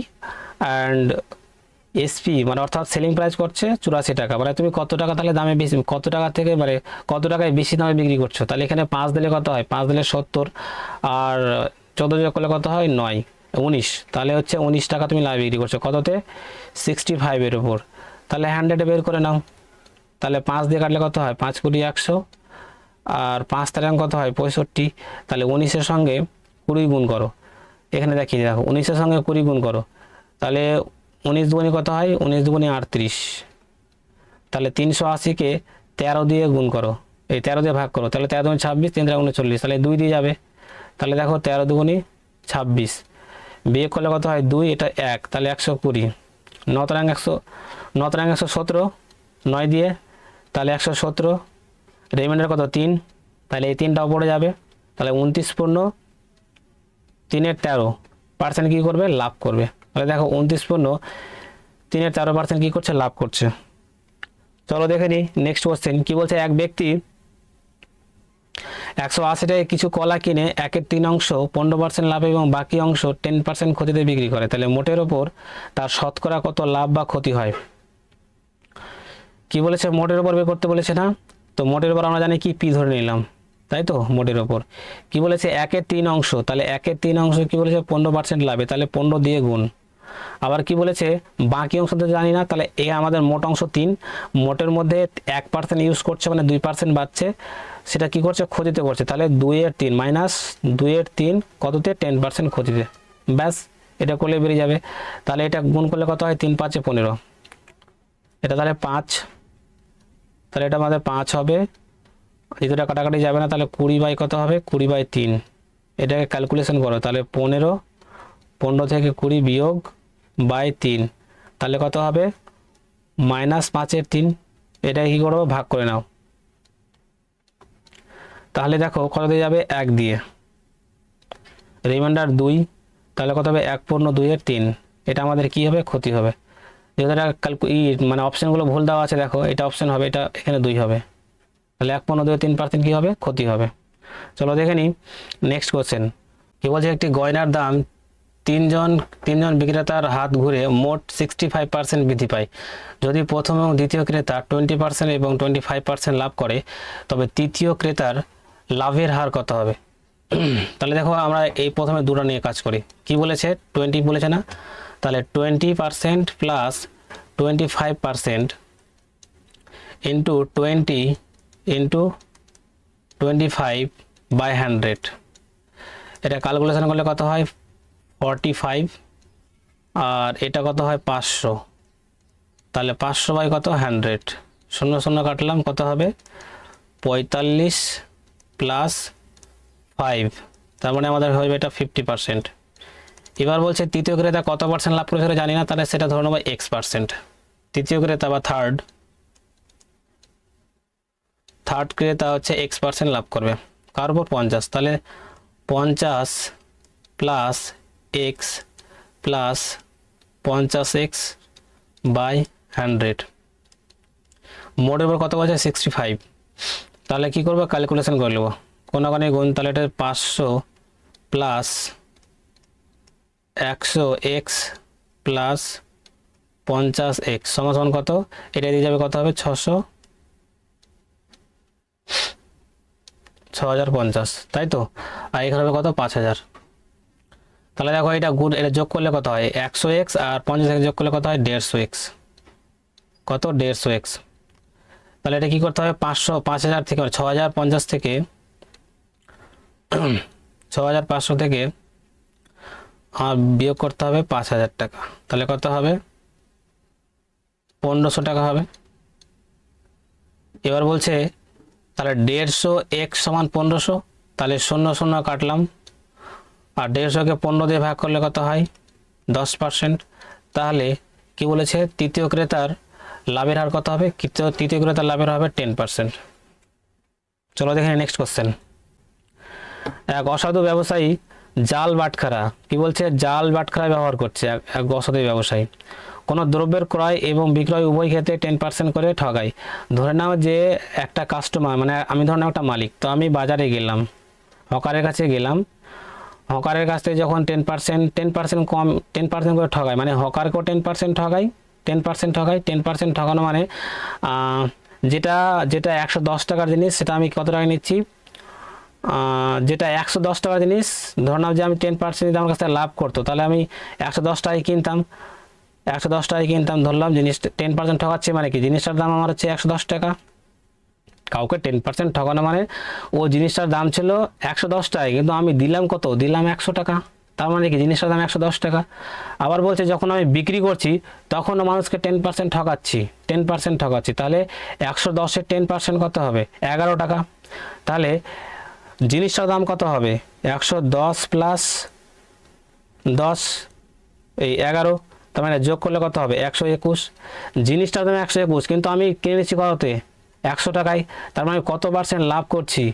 অ্যান্ড এসপি মানে অর্থাৎ সেলিং প্রাইস করছে 84 টাকা, মানে তুমি কত টাকা তাহলে দামে বেশি, কত টাকা থেকে মানে কত টাকায় বেশি দামে বিক্রি করছো। তাহলে এখানে 5 দিলে কত হয়, 5 দিলে 70, আর 14 যোগ করলে কত হয়, 9 19, তাহলে হচ্ছে 19 টাকা তুমি লাভ বিক্রি করছো, কততে, 65-এর উপর। তাহলে 100 বের করে নাও, তাহলে 5 দিয়ে কাটলে কত হয়, 5 × 100, আর 5 তারিখ কত হয়, 65, তাহলে 19-এর সঙ্গে 20 গুণ করো, এখানে দেখিয়ে দেখো 19-এর সঙ্গে 20 গুণ করো, তাহলে 19 দুগুণে কত হয়, 19 দুগুণে 38, তাহলে 380-কে 13 দিয়ে গুণ করো, এই 13 দিয়ে ভাগ করো, তাহলে 13 দুগুণে 26, 3 × 39, তাহলে 2 দিয়ে যাবে, তাহলে দেখো 13 দুগুণে 26, বিয়োগ করলে কত হয়, 2, এটা 1, তাহলে 120, 9 × 100, 9 × 117, 9 দিয়ে, তাহলে 117, রিমাইন্ডার কত, 3, তাহলে এই 3টাও পড়ে যাবে, তাহলে 29 পূর্ণ 3-এর 13% কী করবে, লাভ করবে। তাহলে দেখো 29 পূর্ণ 3-এর 13% কী করছে, লাভ করছে। চলো দেখে নিই নেক্সট কোশ্চেন, কি বলছে, এক ব্যক্তি 180 টাকায় কিছু কলা কিনে 1-এর 3 অংশ 15% লাভ এবং বাকি অংশ 10% ক্ষতিতে বিক্রি করে, তাহলে মোটের ওপর তার শতকরা কত লাভ বা ক্ষতি হয়? কি বলেছে, মোটের ওপর বের করতে বলেছে না, তো মোটের ওপর আমরা জানি কি, পি ধরে নিলাম, তাই তো? মোটের ওপর কি বলেছে, 1-এর 3 অংশ, তাহলে 1-এর 3 অংশ কি বলেছে, 15% লাভে, তাহলে 15 দিয়ে গুণ, আবার কি বলেছে বাকি অংশ তো জানি না, তাহলে এ আমাদের মোট অংশ 3, মোটের মধ্যে 1% ইউজ করছে মানে 2% বাড়ছে, সেটা কি করছে ক্ষতিতে করছে, তাহলে 2/3 মাইনাস 2/3 কততে 10% ক্ষতিতে, ব্যাস এটা করলে বেরিয়ে যাবে। তাহলে এটা গুণ করলে কত হয় 3 5 15, এটা তাহলে 5, তাহলে এটা আমাদের 5 হবে, যেটা কাটাকাটি যাবে না, তাহলে 20 কত হবে 20/3, এটাকে ক্যালকুলেশন করো, তাহলে 15 থেকে 20 বিয়োগ বাই 3, তাহলে কত হবে -5/3, এটা কি করবো ভাগ করে নাও, তাহলে দেখো কত দিয়ে যাবে 1 দিয়ে, রিমাইন্ডার 2, তাহলে কত হবে 1/2/3, এটা আমাদের কি হবে ক্ষতি হবে, যেহেতু এটা মানে অপশানগুলো ভুল দেওয়া আছে, দেখো এটা অপশান হবে, এটা এখানে 2 হবে, তাহলে 1/2/3% কি হবে ক্ষতি হবে। চলো দেখে নিই নেক্সট কোশ্চেন কি বলছে, একটি গয়নার দাম তিনজন বিক্রেতার হাত ঘুরে মোট 65% বৃদ্ধি পায়। যদি প্রথম এবং দ্বিতীয় ক্রেতা 20% এবং 25% লাভ করে, তবে তৃতীয় ক্রেতার লাভের হার কত হবে? তাহলে দেখো আমরা এই প্রথমে দুটো নিয়ে কাজ করি, কি বলেছে 20 বলেছে না, তাহলে 20% প্লাস 25% ইন্টু 20 ইন্টু 25/100, এটা ক্যালকুলেশন করলে কত হয় 45, আর এটা কত হয় 500, তাহলে 500 বাই কত 100, 0 0 কাটলাম কত হবে 45 প্লাস 5, তার মানে আমাদের হবে এটা 50%। এবার বলছে তৃতীয় ক্রেতা কত পার্সেন্ট লাভ করেছিল জানি না, তাহলে সেটা ধরে নেবো x%, তৃতীয় ক্রেতা বা থার্ড ক্রেতা হচ্ছে x% লাভ করবে, কার উপর 50, তাহলে 50 plus x plus 50x by 100, মোটের উপর কত বলছে 65, তাহলে কি করবো ক্যালকুলেশন করে নেবো কোনখানে গুণ, তাহলে এটা 500 প্লাস 100x প্লাস 50x সমান কত, এটা দিয়ে যাবে কত হবে 6050, তাই তো, আর এখানে হবে কত 5000, তাহলে দেখো এটা গুণ, এটা যোগ করলে কত হয় 100x আর 50x যোগ করলে কত হয় 150x, কত 150x, তাহলে এটা কি করতে হবে 5000 থেকে 6050 থেকে 6500 থেকে বিয়োগ করতে হবে 5000 টাকা, তাহলে কত হবে 1500 টাকা হবে। এবার বলছে তাহলে 150x সমান 1500, তাহলে 0 0 কাটলাম, আর 150কে 15 দিয়ে ভাগ করলে কত হয় 10%, তাহলে কি বলেছে তৃতীয় ক্রেতার লাভের হার কত হবে, তৃতীয় ক্রেতার লাভের হবে 10%। চলো দেখে নেক্সট কোশ্চেন, এক অসাধু ব্যবসায়ী জাল বাটখারা, কি বলছে জাল বাটখারা ব্যবহার করছে এক অসাধু ব্যবসায়ী, কোনো দ্রব্যের ক্রয় এবং বিক্রয় উভয় ক্ষেত্রে 10% করে ঠগায়। ধরে নাও যে একটা কাস্টমার, মানে আমি ধরে নাও একটা মালিক, তো আমি বাজারে গেলাম, হকারের কাছে গেলাম, হকারের কাছ থেকে যখন 10% কম 10% করে ঠগায়, মানে হকারকেও 10% ঠগায়, 10% ঠগানো মানে যেটা 110 টাকার জিনিস সেটা আমি কত টাকা নিচ্ছি, যেটা 110 টাকার জিনিস ধরে নাও যে আমি 10% যদি আমার কাছ থেকে লাভ করতো, তাহলে আমি 110 টাকায় কিনতাম, 110 টাকায় কিনতাম, ধরলাম জিনিস 10% ঠকাচ্ছে, মানে কি জিনিসটার দাম আমার হচ্ছে 110 টাকা, কাউকে 10% ঠকানো মানে ও জিনিসটার দাম ছিল 110 টাকায়, কিন্তু আমি দিলাম কত, দিলাম 100 টাকা, তার মানে কি জিনিসটার দাম 110 টাকা। আবার বলছে যখন আমি বিক্রি করছি তখনও মানুষকে 10% ঠকাচ্ছি, 10% ঠকাচ্ছি, তাহলে 110-এর 10% কত হবে 11 টাকা, তাহলে জিনিসটার দাম কত হবে 110 প্লাস 10 এই 11, তার মানে যোগ করলে কত হবে 121, জিনিসটার দাম 121, কিন্তু আমি কিনে নিচ্ছি কততে 100 টাকায়, তার মানে কত পার্সেন্ট লাভ করছি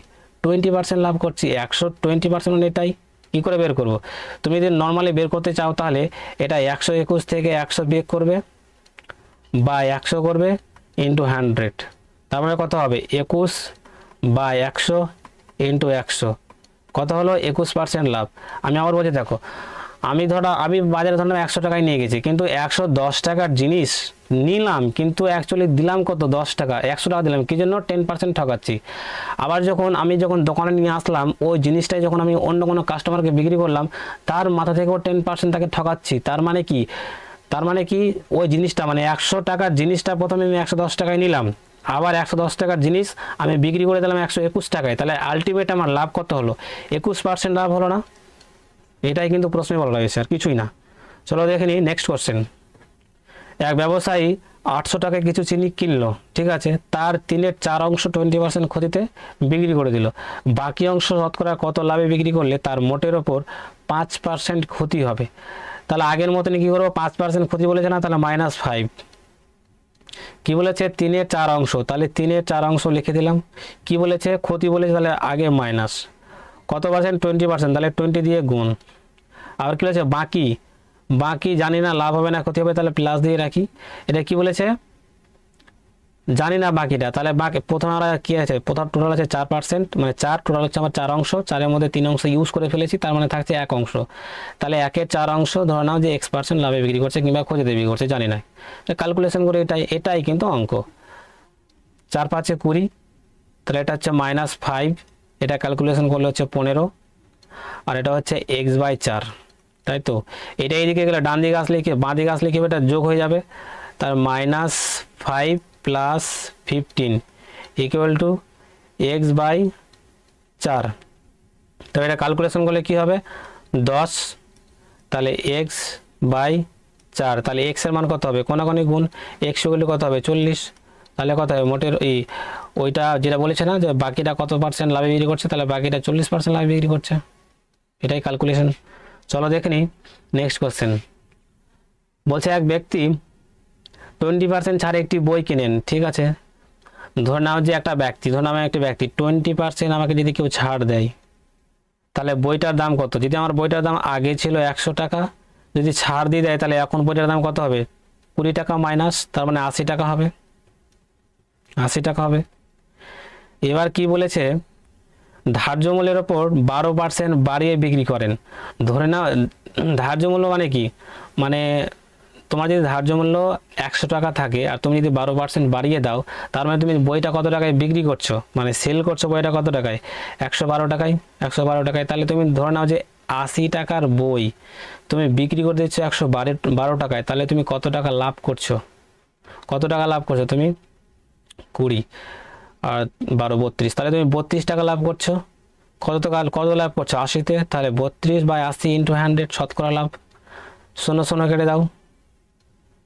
20% লাভ করছি, 120% মানে এটাই কী করে বের করব, তুমি যদি নর্মালি বের করতে চাও তাহলে এটা 121 থেকে 100 বিয়োগ করবে বা 100 করবে ইন্টু 100, তার মানে কত হবে 21 বা 100 ইন্টু 100, কত হলো 21% লাভ। আমি আবার বলছি দেখো আমি বাজারে ধরলাম 100 টাকায় নিয়ে গেছি, কিন্তু 110 টাকার জিনিস নিলাম, কিন্তু অ্যাকচুয়ালি দিলাম কত, 10 টাকা, 100 টাকা দিলাম, কি জন্য? 10% ঠকাচ্ছি। আবার আমি যখন দোকানে নিয়ে আসলাম, ওই জিনিসটাই যখন আমি অন্য কোনো কাস্টমারকে বিক্রি করলাম, তার মাথা থেকেও 10% তাকে ঠকাচ্ছি। তার মানে কি ওই জিনিসটা, মানে 100 টাকার জিনিসটা প্রথমে আমি 110 টাকায় নিলাম, আবার 110 টাকার জিনিস আমি বিক্রি করে দিলাম 121 টাকায়, তাহলে আলটিমেট আমার লাভ কত হলো? 21% লাভ হলো না? এটাই কিন্তু প্রশ্নে বলা রয়েছে, আর কিছুই না। চলো দেখে নিই নেক্সট কোশ্চেন। এক ব্যবসায়ী 800 টাকায় কিছু চিনি কিনলো, ঠিক আছে, তার 3/4 অংশ 20% ক্ষতিতে বিক্রি করে দিল। বাকি অংশ শতকরা কত লাভে বিক্রি করলে তার মোটের ওপর 5% ক্ষতি হবে? তাহলে আগের মতনই কী করবো, 5% ক্ষতি বলেছে না, তাহলে -5। কি বলেছে? 3/4 অংশ, তাহলে 3/4 অংশ লিখে দিলাম। কি বলেছে? ক্ষতি বলেছে, তাহলে আগে মাইনাস কত পার্সেন্ট? 20%, তাহলে 20 দিয়ে গুণ। আবার কি বলেছে? বাকি জানি না লাভ হবে না ক্ষতি হবে, তাহলে প্লাস দিয়ে রাখি। এটা কি বলেছে? জানি না বাকিটা, তাহলে বাকি প্রথমে আমরা কী আছে, প্রথম টোটাল আছে 4%, মানে 4 টোটাল হচ্ছে আমার 4 অংশ, 4-এর মধ্যে 3 অংশ ইউজ করে ফেলেছি, তার মানে থাকছে 1 অংশ। তাহলে 1/4 অংশ ধরে নাও যে X% লাভে বিক্রি করছে কিংবা ক্ষতিতে বিক্রি করছে, জানি না, ক্যালকুলেশন করে এটাই কিন্তু অঙ্ক। 4×5 = 20, তাহলে এটা হচ্ছে -5, এটা ক্যালকুলেশন করলে হচ্ছে 15, আর এটা হচ্ছে x/4, তাই তো। এটা এইদিকে গেলে ডান দিকে আসলে কি, বাঁ দিকে আসলে কি এটা যোগ হয়ে যাবে, তার -5 + 15 = x/4। তো এটা ক্যালকুলেশন করলে কি হবে? 10, তাহলে x/4, তাহলে x এর মান কত হবে? কোনাকুনি গুণ, x করলে কত হবে? 40, তাহলে কত হবে মোটের ওইটা যেটা বলেছে না যে বাকিটা কত পার্সেন্ট লাভে বিক্রি করছে, তাহলে বাকিটা 40% লাভে বিক্রি করছে, এটাই ক্যালকুলেশন। চলো দেখে নিই নেক্সট কোশ্চেন। বলছে এক ব্যক্তি 20% ছাড়ে একটি বই কিনেন, ঠিক আছে। ধরে নাও যে একটা ব্যক্তি 20% আমাকে যদি কেউ ছাড় দেয়, তাহলে বইটার দাম কত? যদি আমার বইটার দাম আগে ছিল 100 টাকা, যদি ছাড় দিয়ে দেয়, তাহলে এখন বইটার দাম কত হবে? 20 টাকা মাইনাস, তার মানে 80 টাকা হবে। 80 টাকা হবে। এবার কি বলেছে? ধার্য মূল্যের ওপর 12% বাড়িয়ে বিক্রি করেন। ধরে নাও ধার্য মূল্য মানে কি, মানে তোমার যদি ধার্য মূল্য 100 টাকা থাকে আর তুমি যদি 12% বাড়িয়ে দাও, তার মানে তুমি বইটা কত টাকায় বিক্রি করছো, মানে সেল করছো বইটা কত টাকায়? 112 টাকায়। 112 টাকায়, তাহলে তুমি ধরে নাও যে 80 টাকার বই তুমি বিক্রি করে দিচ্ছ 112 টাকায়, তাহলে তুমি কত টাকা লাভ করছো? কত টাকা লাভ করছো তুমি? 20 আর 12 32, তাহলে তুমি 32 টাকা লাভ করছো। কত লাভ করছো? 80-তে, তাহলে 32/80 × 100 শতকরা লাভ। 0 কেটে দাও,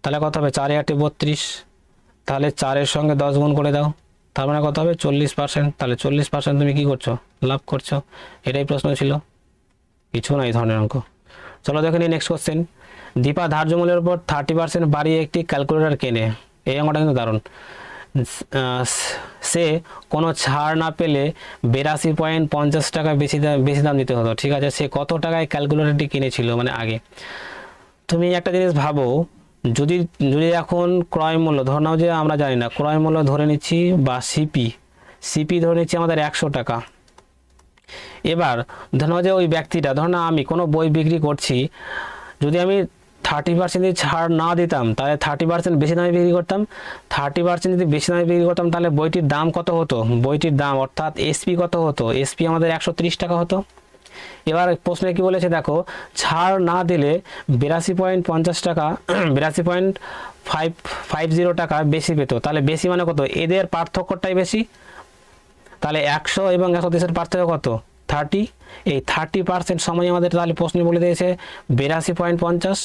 তাহলে কত হবে? 4×8 = 32, তাহলে 4-এর সঙ্গে 10 গুণ করে দাও, তার মানে কত হবে? 40%। তাহলে 40% তুমি কি করছো? লাভ করছো। এটাই প্রশ্ন ছিল, কিছু না এই ধরনের অঙ্ক। চলো দেখে নিই নেক্সট কোশ্চেন। দীপা ধার্য মূল্যের উপর 30% বাড়িয়ে একটি ক্যালকুলেটর কেনে। এই অঙ্কটা কিন্তু দারুণ। সে কোনো ছাড় না পেলে 82.50 টাকা বেশি দাম দিতে হতো, ঠিক আছে। সে কত টাকায় ক্যালকুলেটরটি কিনেছিল, মানে আগে। তুমি একটা জিনিস ভাবো, যদি এখন ক্রয় মূল্য ধরে নাও যে আমরা জানি না, ক্রয় মূল্য ধরে নিচ্ছি বা সিপি ধরে নিচ্ছি আমাদের 100 টাকা। এবার ধরে নাও যে ওই ব্যক্তিটা, ধর না আমি কোনো বই বিক্রি করছি, যদি আমি 30% যদি ছাড় না দিতাম, তাহলে 30% বেশি দামে বিক্রি করতাম। 30% যদি বেশি দামে বিক্রি করতাম, তাহলে বইটির দাম কত হতো? বইটির দাম অর্থাৎ এসপি কত হতো? এসপি আমাদের 130 টাকা হতো। এবার প্রশ্নে কি বলেছে দেখো, ছাড় না দিলে 82.50 টাকা 82.50 টাকা বেশি পেত। তাহলে বেশি মানে কত? এদের পার্থক্যটাই বেশি। তাহলে 100 এবং 130-এর পার্থক্য কত? 30। এই 30% সময় আমাদের তাহলে প্রশ্নে বলে দিয়েছে 82.50।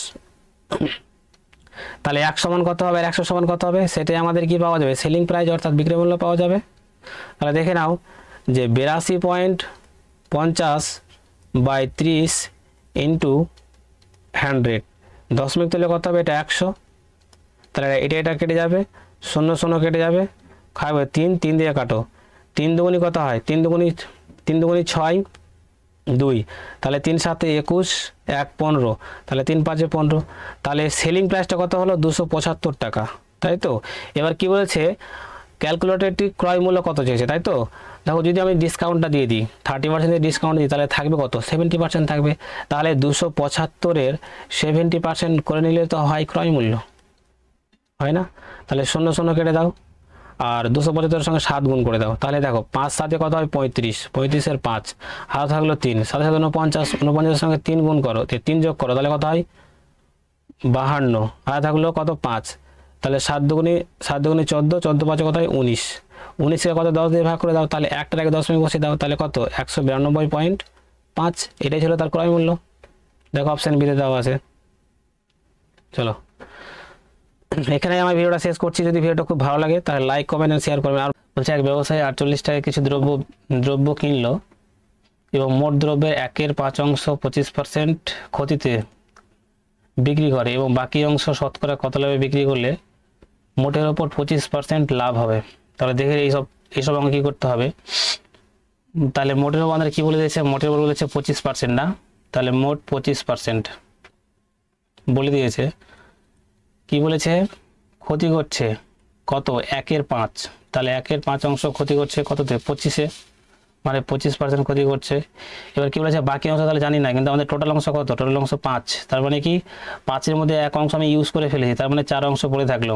তাহলে 1 সমান কত হবে আর 100 সমান কত হবে? সেটাই আমাদের কি পাওয়া যাবে? সেলিং প্রাইস অর্থাৎ বিক্রয় মূল্য পাওয়া যাবে। তাহলে দেখে নাও যে 82.50/30 × 100, দশমিক তুলে কত হবে? এটা 100। তাহলে এটা কেটে যাবে, 0 কেটে যাবে, খাবে 3 দিয়ে কাটো, 3 দুগুণি কত হয়? 3 দুগুণি 6, 2, তাহলে 3 × 7 = 21, 1 15, তাহলে 3 × 5 = 15। তাহলে সেলিং প্রাইসটা কত হলো? 275 টাকা, তাই তো। এবার কি বলেছে? ক্যালকুলেটরটি ক্রয় মূল্য কত চেয়েছে, তাই তো? দেখো যদি আমি ডিসকাউন্টটা দিয়ে দিই, 30% ডিসকাউন্ট দিই, তাহলে থাকবে কত? 70% থাকবে। তাহলে 275-এর 70% করে নিলে তো হয় ক্রয় মূল্য, হয় না? তাহলে 0 0 কেটে দাও, আর 275-এর সঙ্গে 7 গুণ করে দাও। তাহলে দেখো 5 7-এ কত হয়? 35, 35-এর 5, হাতে থাকলো 3, 7 7 49, 49-এর সঙ্গে 3 গুণ করো, 3 যোগ করো, তাহলে কত হয়? 52, হাতে থাকলো কত? 5, তাহলে 7 দুগুণে 14, 14 5 কত হয়? 19, 19-কে কত? 10 দিয়ে ভাগ করে দাও, তাহলে একটার আগে দশমিক বসিয়ে দাও, তাহলে কত? 192.5, এটাই ছিল তার ক্রয় মূল্য। দেখো অপশন বিতে দেওয়া আছে। চলো এখানে আমার ভিডিওটা শেষ করছি। যদি ভিডিওটা খুব ভালো লাগে তাহলে লাইক কমেন্ট শেয়ার করবেন। আর বলছে এক ব্যবসায়ী 48 টাকায় কিছু দ্রব্য কিনলো এবং মোট দ্রব্যের 1/5 25% ক্ষতিতে বিক্রি করে এবং বাকি অংশ শতকরা কত লাভে বিক্রি করলে মোটের ওপর 25% লাভ হবে। তাহলে দেখে এইসব অঙ্ক কী করতে হবে? তাহলে মোটের ওপর আমাদের কী বলে দিয়েছে? মোটের ওপর বলেছে 25% না, তাহলে মোট 25% বলে দিয়েছে। কি বলেছে? ক্ষতি করছে কত? 1/5, তাহলে 1/5 অংশ ক্ষতি করছে কততে? 25-এ, মানে 25% ক্ষতি করছে। এবার কি বলেছে? বাকি অংশ তাহলে জানি না, কিন্তু আমাদের টোটাল অংশ কত? টোটাল অংশ 5, তার মানে কি 5-এর মধ্যে 1 অংশ আমি ইউজ করে ফেলেছি, তার মানে 4 অংশ পড়ে থাকলো।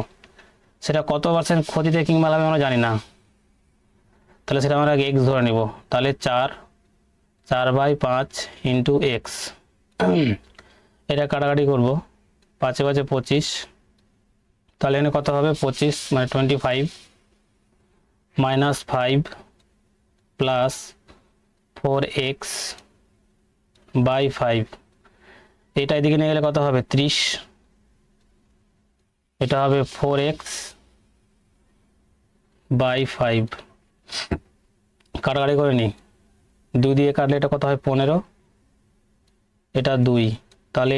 সেটা কত পার্সেন্ট ক্ষতিতে কিংবা লাভে আমরা জানি না, তাহলে সেটা আমরা এক্স ধরে নিব। তাহলে 4/5 ইন্টু এক্স, এটা কাটাকাটি করবো, 5 5 25, তাহলে এখানে কত হবে? 25 মানে 25 মাইনাস 5 প্লাস 4x বাই 5, এটা এদিকে নিয়ে গেলে কত হবে? 30, এটা হবে 4x বাই 5, কাটাকাটি করে নিই, 2 দিয়ে কাটলে এটা কত হয়? 15, এটা 2, তাহলে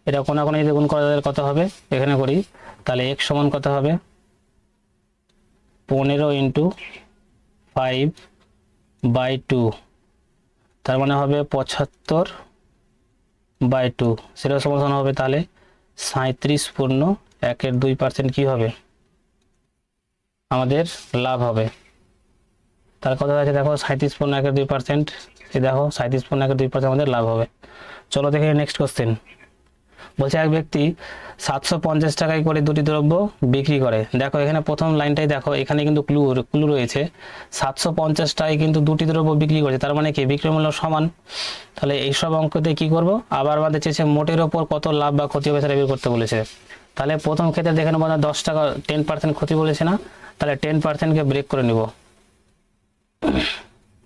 এটা কোনাকুনি যদি গুণ করা যায় কত হবে? এখানে করি, তাহলে x সমান কত হবে? 15 ইন্টু 5/2, তার মানে হবে 75/2, সেটা সমান হবে তাহলে 37.1/2% কি হবে? আমাদের লাভ হবে। তার কথা আছে দেখো 37.1/2%, এই দেখো 37.1/2% আমাদের লাভ হবে। চলো দেখে নেক্সট কোশ্চেন। বলছে এক ব্যক্তি 750 টাকায় করে দুটি দ্রব্য বিক্রি করে। দেখো এখানে প্রথম লাইনটাই দেখো, এখানে কিন্তু ক্লু রয়েছে। 750 টাকায় কিন্তু দুটি দ্রব্য বিক্রি করেছে, তার মানে কি বিক্রয় মূল্য সমান। তাহলে এইসব অঙ্কতে কি করব? আবার আমাদের চেয়েছে মোটের ওপর কত লাভ বা ক্ষতি হবে সেটা বের করতে বলেছে। তাহলে প্রথম ক্ষেত্রে দেখে নেবো 10 টাকা 10% ক্ষতি বলেছে না, তাহলে 10%কে ব্রেক করে নিব।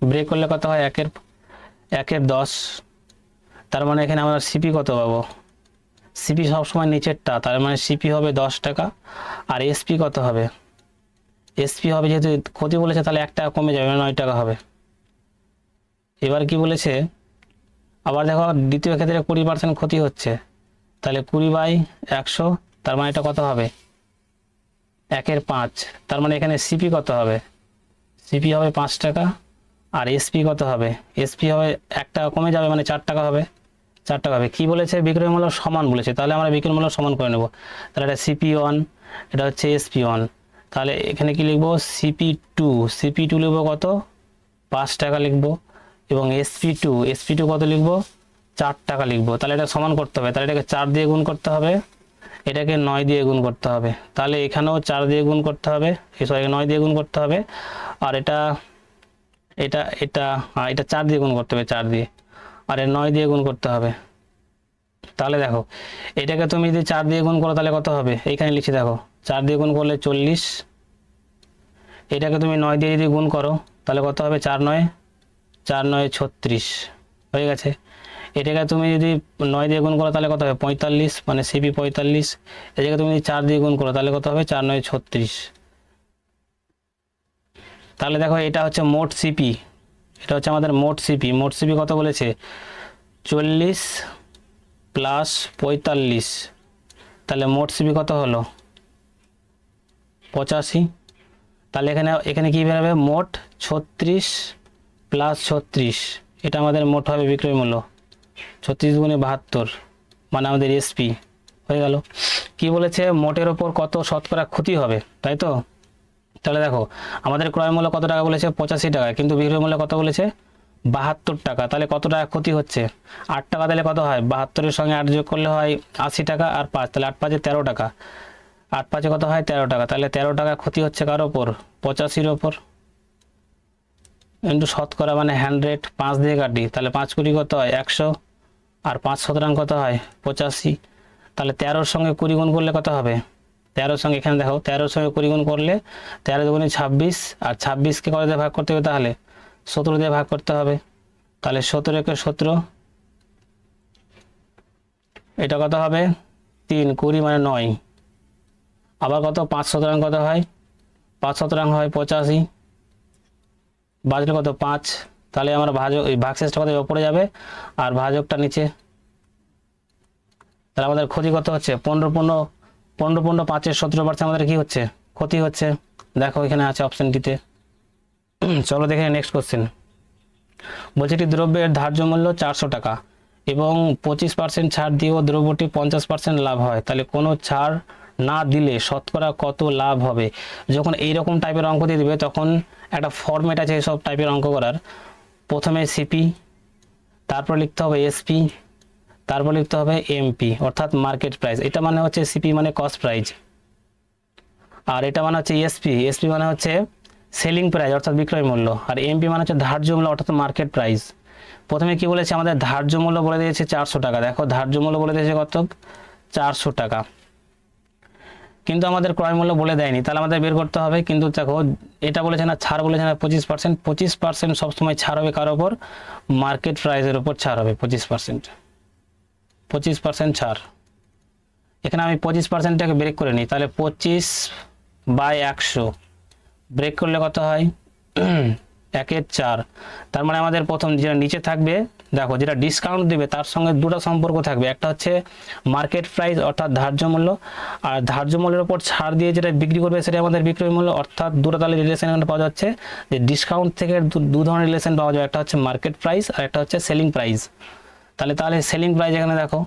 ব্রেক করলে কত হয়? 1/10, তার মানে এখানে আমরা সিপি কত পাবো? সিপি সবসময় নিচেরটা, তার মানে সিপি হবে 10 টাকা। আর এসপি কত হবে? এসপি হবে, যেহেতু ক্ষতি বলেছে তাহলে 1 টাকা কমে যাবে, 9 টাকা হবে। এবার কি বলেছে? আবার দেখো দ্বিতীয় ক্ষেত্রে 20% ক্ষতি হচ্ছে, তাহলে 20/100, তার মানে এটা কত হবে? 1/5, তার মানে এখানে সিপি কত হবে? সিপি হবে 5 টাকা। আর এসপি কত হবে? এসপি হবে 1 টাকা কমে যাবে, মানে 4 টাকা হবে। 4 টাকা হবে। কি বলেছে? বিক্রয় মূল্য সমান বলেছে, তাহলে আমরা বিক্রয় মূল্য সমান করে নেব। তাহলে এটা CP1, এটা হচ্ছে SP1, তাহলে এখানে কি লিখবো? CP2 লিখবো কত? 5 টাকা লিখবো। এবং SP2 কত লিখবো? 4 টাকা লিখবো। তাহলে এটা সমান করতে হবে, তাহলে এটাকে 4 দিয়ে গুণ করতে হবে, এটাকে 9 দিয়ে গুণ করতে হবে। তাহলে এখানেও 4 দিয়ে গুণ করতে হবে, সরি 9 দিয়ে গুণ করতে হবে। আর এটা 4 দিয়ে গুণ করতে হবে, 4 দিয়ে, আর 9 দিয়ে গুণ করতে হবে। তাহলে দেখো এটাকে তুমি যদি 4 দিয়ে গুণ করো তাহলে কত হবে? এইখানে লিখছি দেখো, 4 দিয়ে গুণ করলে 40, এটাকে তুমি 9 দিয়ে যদি গুণ করো তাহলে কত হবে? 4 9 36 হয়ে গেছে। এটাকে তুমি যদি 9 দিয়ে গুণ করো তাহলে কত হবে? 45, মানে সিপি 45। এটাকে তুমি যদি 4 দিয়ে গুণ করো তাহলে কত হবে? 4 9 36। তাহলে দেখো এটা হচ্ছে মোট সিপি, এটা হচ্ছে আমাদের মোট সিপি কত বলেছে? 40 প্লাস 45, তাহলে মোট সিপি কত হলো? 85। তাহলে এখানে কি বেরোবে? মোট 36 প্লাস 36, এটা আমাদের মোট হবে বিক্রয় মূল্য। 36 গুণে 72, মানে আমাদের এসপি হয়ে গেল। কি বলেছে? মোটের ওপর কত শতকরা ক্ষতি হবে, তাই তো? তাহলে দেখো আমাদের ক্রয় মূল্য কত টাকা বলেছে 85 টাকা, কিন্তু বিক্রয় মূল্য কত বলেছে 72 টাকা। তাহলে কত টাকা ক্ষতি হচ্ছে 8 টাকা। তাহলে কত হয় 72-এর সঙ্গে 8 যোগ করলে হয় 80 টাকা আর 5, তাহলে 8 5 13 টাকা, 8 5 কত হয় 13 টাকা। তাহলে 13 টাকা ক্ষতি হচ্ছে কার ওপর 85-এর ওপর, ইন্টু শতকরা মানে 100, 5 দিয়ে কাটি, তাহলে 5 কুড়ি কত হয় 100 আর 5 শতকরা কত হয় 85। তাহলে 13-র সঙ্গে 20 গুণ করলে কত হবে 13-র সঙ্গে, এখানে দেখো 13-র সঙ্গে 20 গুণ করলে 13 দুগুণে 26, আর 26কে কত দিয়ে ভাগ করতে হবে তাহলে 17 দিয়ে ভাগ করতে হবে। তাহলে 17 × 17, এটা কত হবে 3, 20 মানে 9, আবার কত 5 শতকরা কত হয় 5 শতকরা হয় 85, বাজলে কত 5। তাহলে আমরা ভাজক এই ভাগশেষটা কত উপরে যাবে আর ভাজকটা নিচে। তাহলে আমাদের ক্ষতি কত হচ্ছে 15 5-এর 17% আমাদের কি হচ্ছে ক্ষতি হচ্ছে। দেখো এখানে আছে অপশনটিতে। চলো দেখে নেক্সট কোশ্চেন। বলছে একটি দ্রব্যের ধার্য মূল্য 400 টাকা এবং 25% ছাড় দিয়েও দ্রব্যটি 50% লাভ হয়, তাহলে কোনো ছাড় না দিলে শতকরা কত লাভ হবে। যখন এইরকম টাইপের অঙ্ক দিয়ে দিবে তখন একটা ফরম্যাট আছে এইসব টাইপের অঙ্ক করার। প্রথমে সিপি, তারপর লিখতে হবে এসপি, তারপর লিখতে হবে এমপি অর্থাৎ মার্কেট প্রাইস। এটা মানে হচ্ছে সিপি মানে কস্ট প্রাইস, আর এটা মানে হচ্ছে এসপি, এসপি মানে হচ্ছে সেলিং প্রাইস অর্থাৎ বিক্রয় মূল্য, আর এমপি মানে হচ্ছে ধার্য মূল্য অর্থাৎ মার্কেট প্রাইস। প্রথমে কি বলেছে আমাদের ধার্য মূল্য বলে দিয়েছে 400 টাকা। দেখো ধার্য মূল্য বলে দিয়েছে কত 400 টাকা, কিন্তু আমাদের ক্রয় মূল্য বলে দেয়নি। তাহলে আমাদের বের করতে হবে। কিন্তু দেখো এটা বলেছে না ছাড় বলেছে না 25%, 25% সবসময় ছাড় হবে কার ওপর মার্কেট প্রাইসের উপর ছাড় হবে 25% ছাড়। এখানে আমি 25%টাকে ব্রেক করে নিই, তাহলে 25/100 ব্রেক করলে কত হয় 1/4। তার মানে আমাদের প্রথম যেটা নিচে থাকবে দেখো যেটা ডিসকাউন্ট দেবে তার সঙ্গে দুটো সম্পর্ক থাকবে, একটা হচ্ছে মার্কেট প্রাইস অর্থাৎ ধার্য মূল্য, আর ধার্য মূল্যের উপর ছাড় দিয়ে যেটা বিক্রি করবে সেটা আমাদের বিক্রয় মূল্য, অর্থাৎ দুটো তাহলে রিলেশন এখানে পাওয়া যাচ্ছে যে ডিসকাউন্ট থেকে দু ধরনের রিলেশন পাওয়া যাবে, একটা হচ্ছে মার্কেট প্রাইস আর একটা হচ্ছে সেলিং প্রাইস। তাহলে সেলিং প্রাইস এখানে দেখো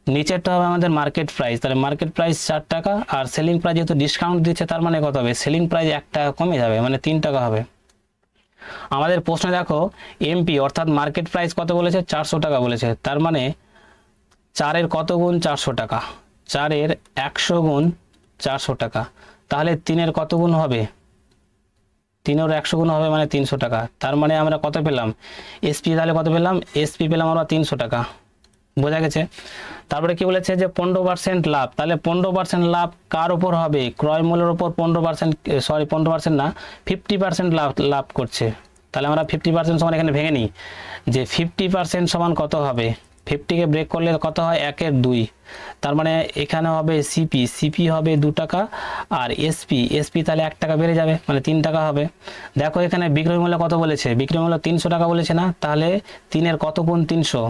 নিচেরটা হবে আমাদের মার্কেট প্রাইস, তাহলে মার্কেট প্রাইস 4 টাকা আর সেলিং প্রাইস যেহেতু ডিসকাউন্ট দিচ্ছে তার মানে কত হবে সেলিং প্রাইস 1 টাকা কমে যাবে মানে 3 টাকা হবে। আমাদের প্রশ্নে দেখো এমপি অর্থাৎ মার্কেট প্রাইস কত বলেছে 400 টাকা বলেছে, তার মানে 4-এর কত গুণ 400 টাকা, 4-এর 100 গুণ 400 টাকা, তাহলে 3-এর কত গুণ হবে 3-এর 100 গুণ হবে মানে 300 টাকা। তার মানে আমরা কত পেলাম এসপি, তাহলে কত পেলাম এসপি পেলাম আমরা 300 টাকা, বোঝা গেছে। তারপরে কি বলেছে যে 15% লাভ, তাহলে 15% লাভ কার উপর হবে ক্রয় মূল্যের উপর 15%, সরি 15% না 50% লাভ করছে। তাহলে আমরা 50% সমান এখানে ভেঙে নিই যে 50% সমান কত হবে, 50-কে ব্রেক করলে কত হয় 1/2, তার মানে এখানে হবে সিপি হবে 2 টাকা আর এসপি তাহলে 1 টাকা বেড়ে যাবে মানে 3 টাকা হবে। দেখো এখানে বিক্রয় মূল্য কত বলেছে বিক্রয় মূল্য 300 টাকা বলেছে না, তাহলে 3-এর কত গুণ 300,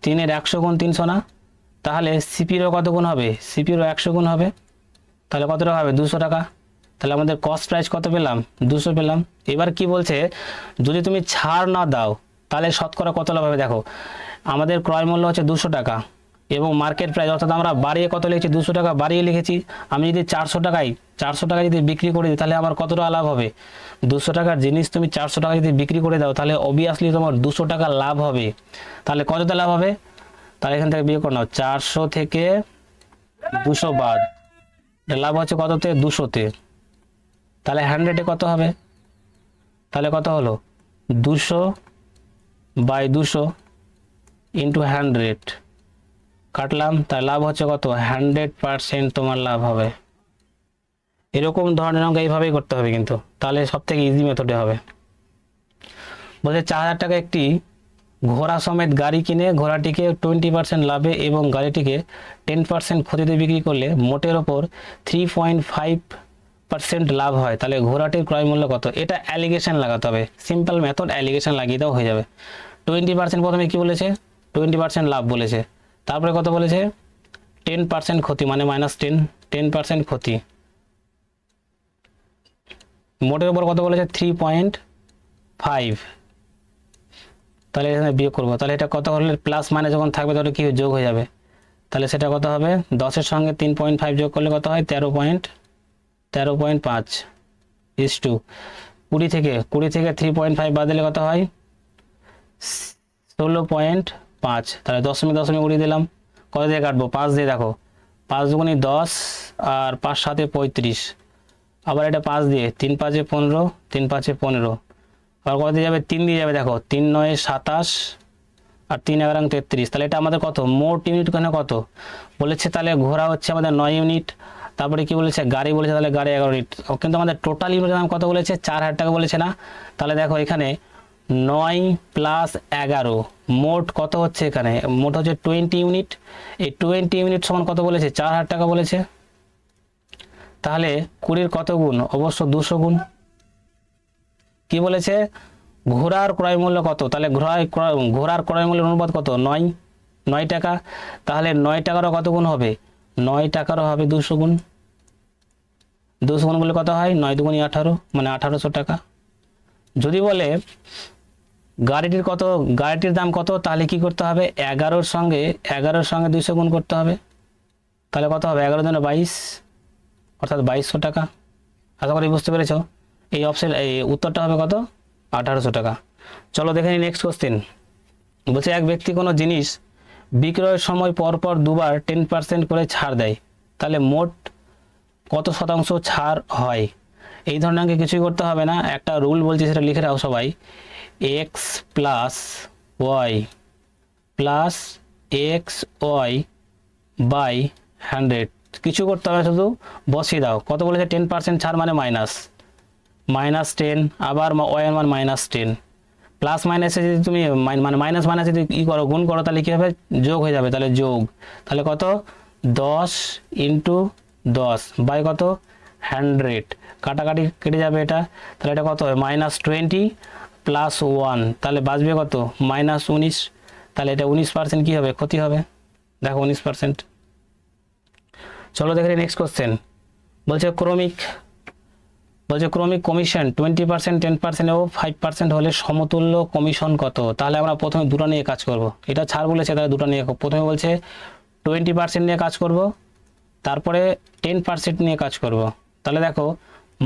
3-এর 100 গুণ 300 না, তাহলে সিপিরও কত গুণ হবে সিপিরও 100 গুণ হবে, তাহলে কত টাকা হবে 200 টাকা। তাহলে আমাদের কস্ট প্রাইস কত পেলাম 200 পেলাম। এবার কি বলছে যদি তুমি ছাড় না দাও তাহলে শতকরা কত লাভ হবে। দেখো আমাদের ক্রয় মূল্য হচ্ছে 200 টাকা এবং মার্কেট প্রাইস অর্থাৎ আমরা বাড়িয়ে কত লিখেছি 200 টাকা বাড়িয়ে লিখেছি, আমি যদি 400 টাকায় যদি বিক্রি করে দিই তাহলে আমার কত টাকা লাভ হবে 200 টাকার জিনিস তুমি 400 টাকা যদি বিক্রি করে দাও তাহলে অবভিয়াসলি তোমার 200 টাকা লাভ হবে। তাহলে কতটা লাভ হবে, তাহলে এখান থেকে বিয়ে করে নাও 400 থেকে 200 বাদ, লাভ হচ্ছে কততে 200-তে, তাহলে 100-এ কত হবে, তাহলে কত হলো 200/200 ইন্টু 100 কাটলাম, তার লাভ হচ্ছে কত 100% তোমার লাভ হবে। এরকম ধরনের অঙ্ক এইভাবেই করতে হবে কিন্তু, তাহলে সব থেকে ইজি মেথডে হবে। বলছে 4000 টাকা একটি ঘোড়া সমেত গাড়ি কিনে ঘোড়াটিকে 20% লাভে এবং গাড়িটিকে 10% ক্ষতিতে বিক্রি করলে মোটের ওপর 3.5% লাভ হয়, তাহলে ঘোড়াটির ক্রয় মূল্য কত। এটা অ্যালিগেশন লাগাতে হবে, সিম্পল মেথড অ্যালিগেশন লাগিয়ে দাও হয়ে যাবে। 20% প্রথমে কি বলেছে 20% লাভ বলেছে, তারপরে কত বলেছে 10% ক্ষতি মানে -10% ক্ষতি, মোটের উপর কত বলেছে 3.5, তাহলে এখানে বিয়োগ করবো, তাহলে এটা কত হলে প্লাস মানে যখন থাকবে তখন কি যোগ হয়ে যাবে, তাহলে সেটা কত হবে 10-এর সঙ্গে 3.5 যোগ করলে কত হয় 13.5 ইস টু 20 থেকে 3.5 বাদ দিলে কত হয় 16.5। তাহলে দশমিক দশমিক উড়িয়ে দিলাম, কত দিয়ে কাটবো 5 দিয়ে, দেখো 5 দুগুণে 10 আর 5 7 35, আবার এটা 5 দিয়ে 3 5 15, 3 5 15, আবার কত দিয়ে যাবে 3 দিয়ে যাবে, দেখো 3 9 27 আর 3 11 33। তাহলে এটা আমাদের কত মোট ইউনিট কেন কত বলেছে, তাহলে ঘোড়া হচ্ছে আমাদের 9 ইউনিট, তারপরে কি বলেছে গাড়ি বলেছে, তাহলে গাড়ি 11 ইউনিট, কিন্তু আমাদের টোটাল ইউনিটের দাম কত বলেছে 4000 টাকা বলেছে না। তাহলে দেখো এখানে 9 প্লাস 11 মোট কত হচ্ছে, এখানে মোট হচ্ছে 20 ইউনিট। এই 20 ইউনিট সমান কত বলেছে 4000 টাকা বলেছে। তাহলে 20 কত গুণ, অবশ্য 200 গুণ। কি বলেছে ঘোড়ার ক্রয় মূল্য কত, তাহলে ঘোড়ার ক্রয় মূল্যের অনুপাত কত 9 টাকা। তাহলে 9 টাকারও কত গুণ হবে 9 টাকারও হবে 200 গুণ। 200 গুণ বলে কত হয় 9 দুগুণে 18, মানে 1800 টাকা। যদি বলে গাড়িটির দাম কত, তাহলে কি করতে হবে 11-র সঙ্গে 200 গুণ করতে হবে। তাহলে কত হবে 11 দুগুণে 22, অর্থাৎ 2200 টাকা। আশা করি বুঝতে পেরেছ। এই উত্তরটা হবে কত 1800 টাকা। চলো দেখে নিই নেক্সট কোশ্চেন। বলছে এক ব্যক্তি কোনো জিনিস বিক্রয়ের সময় পরপর দুবার 10% করে ছাড় দেয়, তাহলে মোট কত শতাংশ ছাড় হয়। এই ধরনের অঙ্কে কিছুই করতে হবে না, একটা রুল বলছি সেটা লিখে রাখো সবাই। X plus y plus x y by 100, কিছু করতে হবে, শুধু বসিয়ে দাও। কত বলেছে 10% ছাড় মানে -10, আবার ওয়াই এর মান -10, প্লাস মাইনাসে যদি তুমি মানে মাইনাস যদি ই করো গুণ করো, তাহলে কী হবে যোগ হয়ে যাবে, তাহলে যোগ। তাহলে কত 10 × 10 বাই কত 100, কাটাকাটি কেটে যাবে এটা। তাহলে এটা কত হবে -20 প্লাস 1, তাহলে বাঁচবে কত -19। তাহলে এটা 19% কী হবে ক্ষতি হবে, দেখো 19%। চলো দেখে নেক্সট কোশ্চেন। বলছে ক্রমিক কমিশন 20%, 10% এবং 5% হলে সমতুল্য কমিশন কত। তাহলে আমরা প্রথমে দুটো নিয়ে কাজ করব, এটা ছাড় বলেছে তাহলে দুটো নিয়ে। প্রথমে বলছে 20% নিয়ে কাজ করব, তারপরে 10% নিয়ে কাজ করব। তাহলে দেখো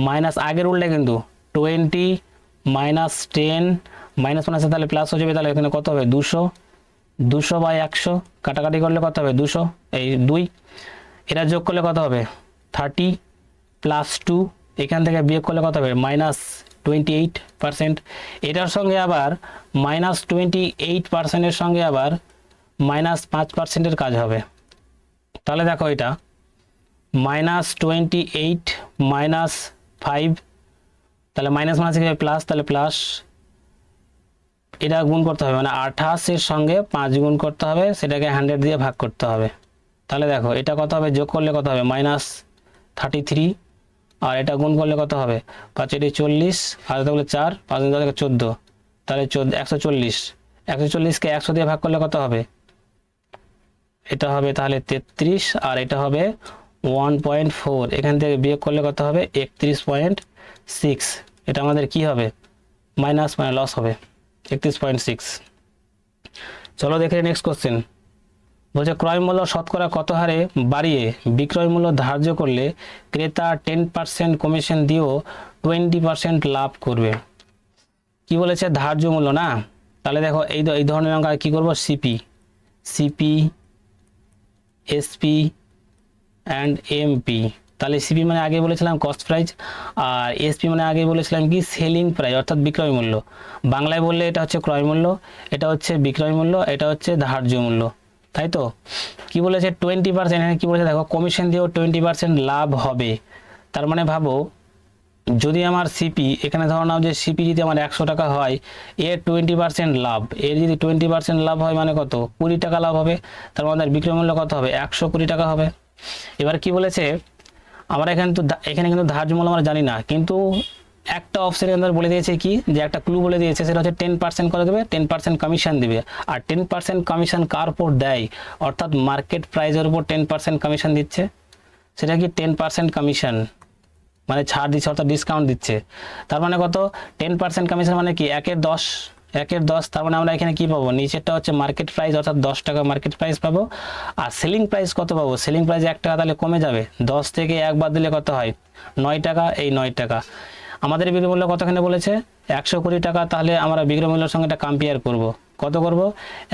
মাইনাস আগের রুলটা কিন্তু 20 - 10 মাইনাস আছে, তাহলে প্লাস হয়ে যাবে। তাহলে এখানে কত হবে 200 বাই 100, কাটাকাটি করলে কত হবে 200, এই 2, এটা যোগ করলে কত হবে 30 প্লাস 2, এখান থেকে বিয়োগ করলে কত হবে -28%। এটার সঙ্গে আবার -28%-এর সঙ্গে আবার -5%-এর কাজ হবে। তাহলে দেখো এটা -28 -5, তাহলে মাইনাস মানে থেকে প্লাস, তাহলে প্লাস, এটা গুণ করতে হবে, মানে 28-এর সঙ্গে 5 গুণ করতে হবে, সেটাকে 100 দিয়ে ভাগ করতে হবে। তাহলে দেখো এটা কত হবে, যোগ করলে কত হবে -33, আর এটা গুণ করলে কত হবে 5 × 40, আর এটা হলো 4, 5 × 10 = 14, তাহলে 140, 140-কে 100 দিয়ে ভাগ করলে কত হবে, এটা হবে তাহলে 33, আর এটা হবে 1.4, এখান থেকে বিয়োগ করলে কত হবে 31.6, এটা আমাদের কি হবে মাইনাস, মানে লস হবে 31.6। চলো দেখে নেক্সট কোশ্চেন। বলছে ক্রয় মূল্য শতকরা কত হারে বাড়িয়ে বিক্রয় মূল্য ধার্য করলে ক্রেতা 10% কমিশন দিয়েও 20% লাভ করবে। কি বলেছে ধার্য মূল্য না, তাহলে দেখো এই ধরনের অঙ্ক কি করব, সিপি এসপি অ্যান্ড এমপি। তাহলে সিপি মানে আগে বলেছিলাম কস্ট প্রাইস, আর এসপি মানে আগে বলেছিলাম কি সেলিং প্রাইস, অর্থাৎ বিক্রয় মূল্য। বাংলায় বললে এটা হচ্ছে ক্রয় মূল্য, এটা হচ্ছে বিক্রয় মূল্য, এটা হচ্ছে ধার্য মূল্য, তাই তো। কি বলেছে 20%, এখানে কি বলেছে দেখো কমিশন দিয়েও 20% লাভ হবে। তার মানে ভাবো যদি আমার সিপি, এখানে ধরো নাও যে সিপি যদি আমার 100 টাকা হয়, এর 20% লাভ, এর যদি 20% লাভ হয় মানে কত 20 টাকা লাভ হবে। তার মানে বিক্রয় মূল্য কত হবে 120 টাকা হবে। এবার কি বলেছে আমরা এখানে কিন্তু ধার্য মূল্য আমরা জানি না, কিন্তু একটা অপশনের আন্দার বলে দিয়েছে কি, যে একটা ক্লু বলে দিয়েছে, সেটা হচ্ছে 10% করে দেবে, 10% কমিশন দিবে। আর 10% কমিশন কার উপর দেয়, অর্থাৎ মার্কেট প্রাইসের উপর 10% কমিশন দিচ্ছে, সেটা কি 10% কমিশন মানে ছাড় দিচ্ছে, অর্থাৎ ডিসকাউন্ট দিচ্ছে। তার মানে কত 10% কমিশন মানে কি 1 এর 10, 1 এর 10, তার মানে আমরা এখানে কি পাবো, নিচেরটা হচ্ছে মার্কেট প্রাইস অর্থাৎ 10 টাকা মার্কেট প্রাইস পাবো। আর সেলিং প্রাইস কত পাবো, সেলিং প্রাইস 1 টাকা, তাহলে কমে যাবে, 10 থেকে 1 বাদ দিলে কত হয়, 9 টাকা, এই 9 টাকা। আমাদের বিক্রয় মূল্য কতখানে বলেছে, 120 টাকা, তাহলে আমরা বিক্রয় মূল্যের সঙ্গে এটা কম্পেয়ার করব, কত করব,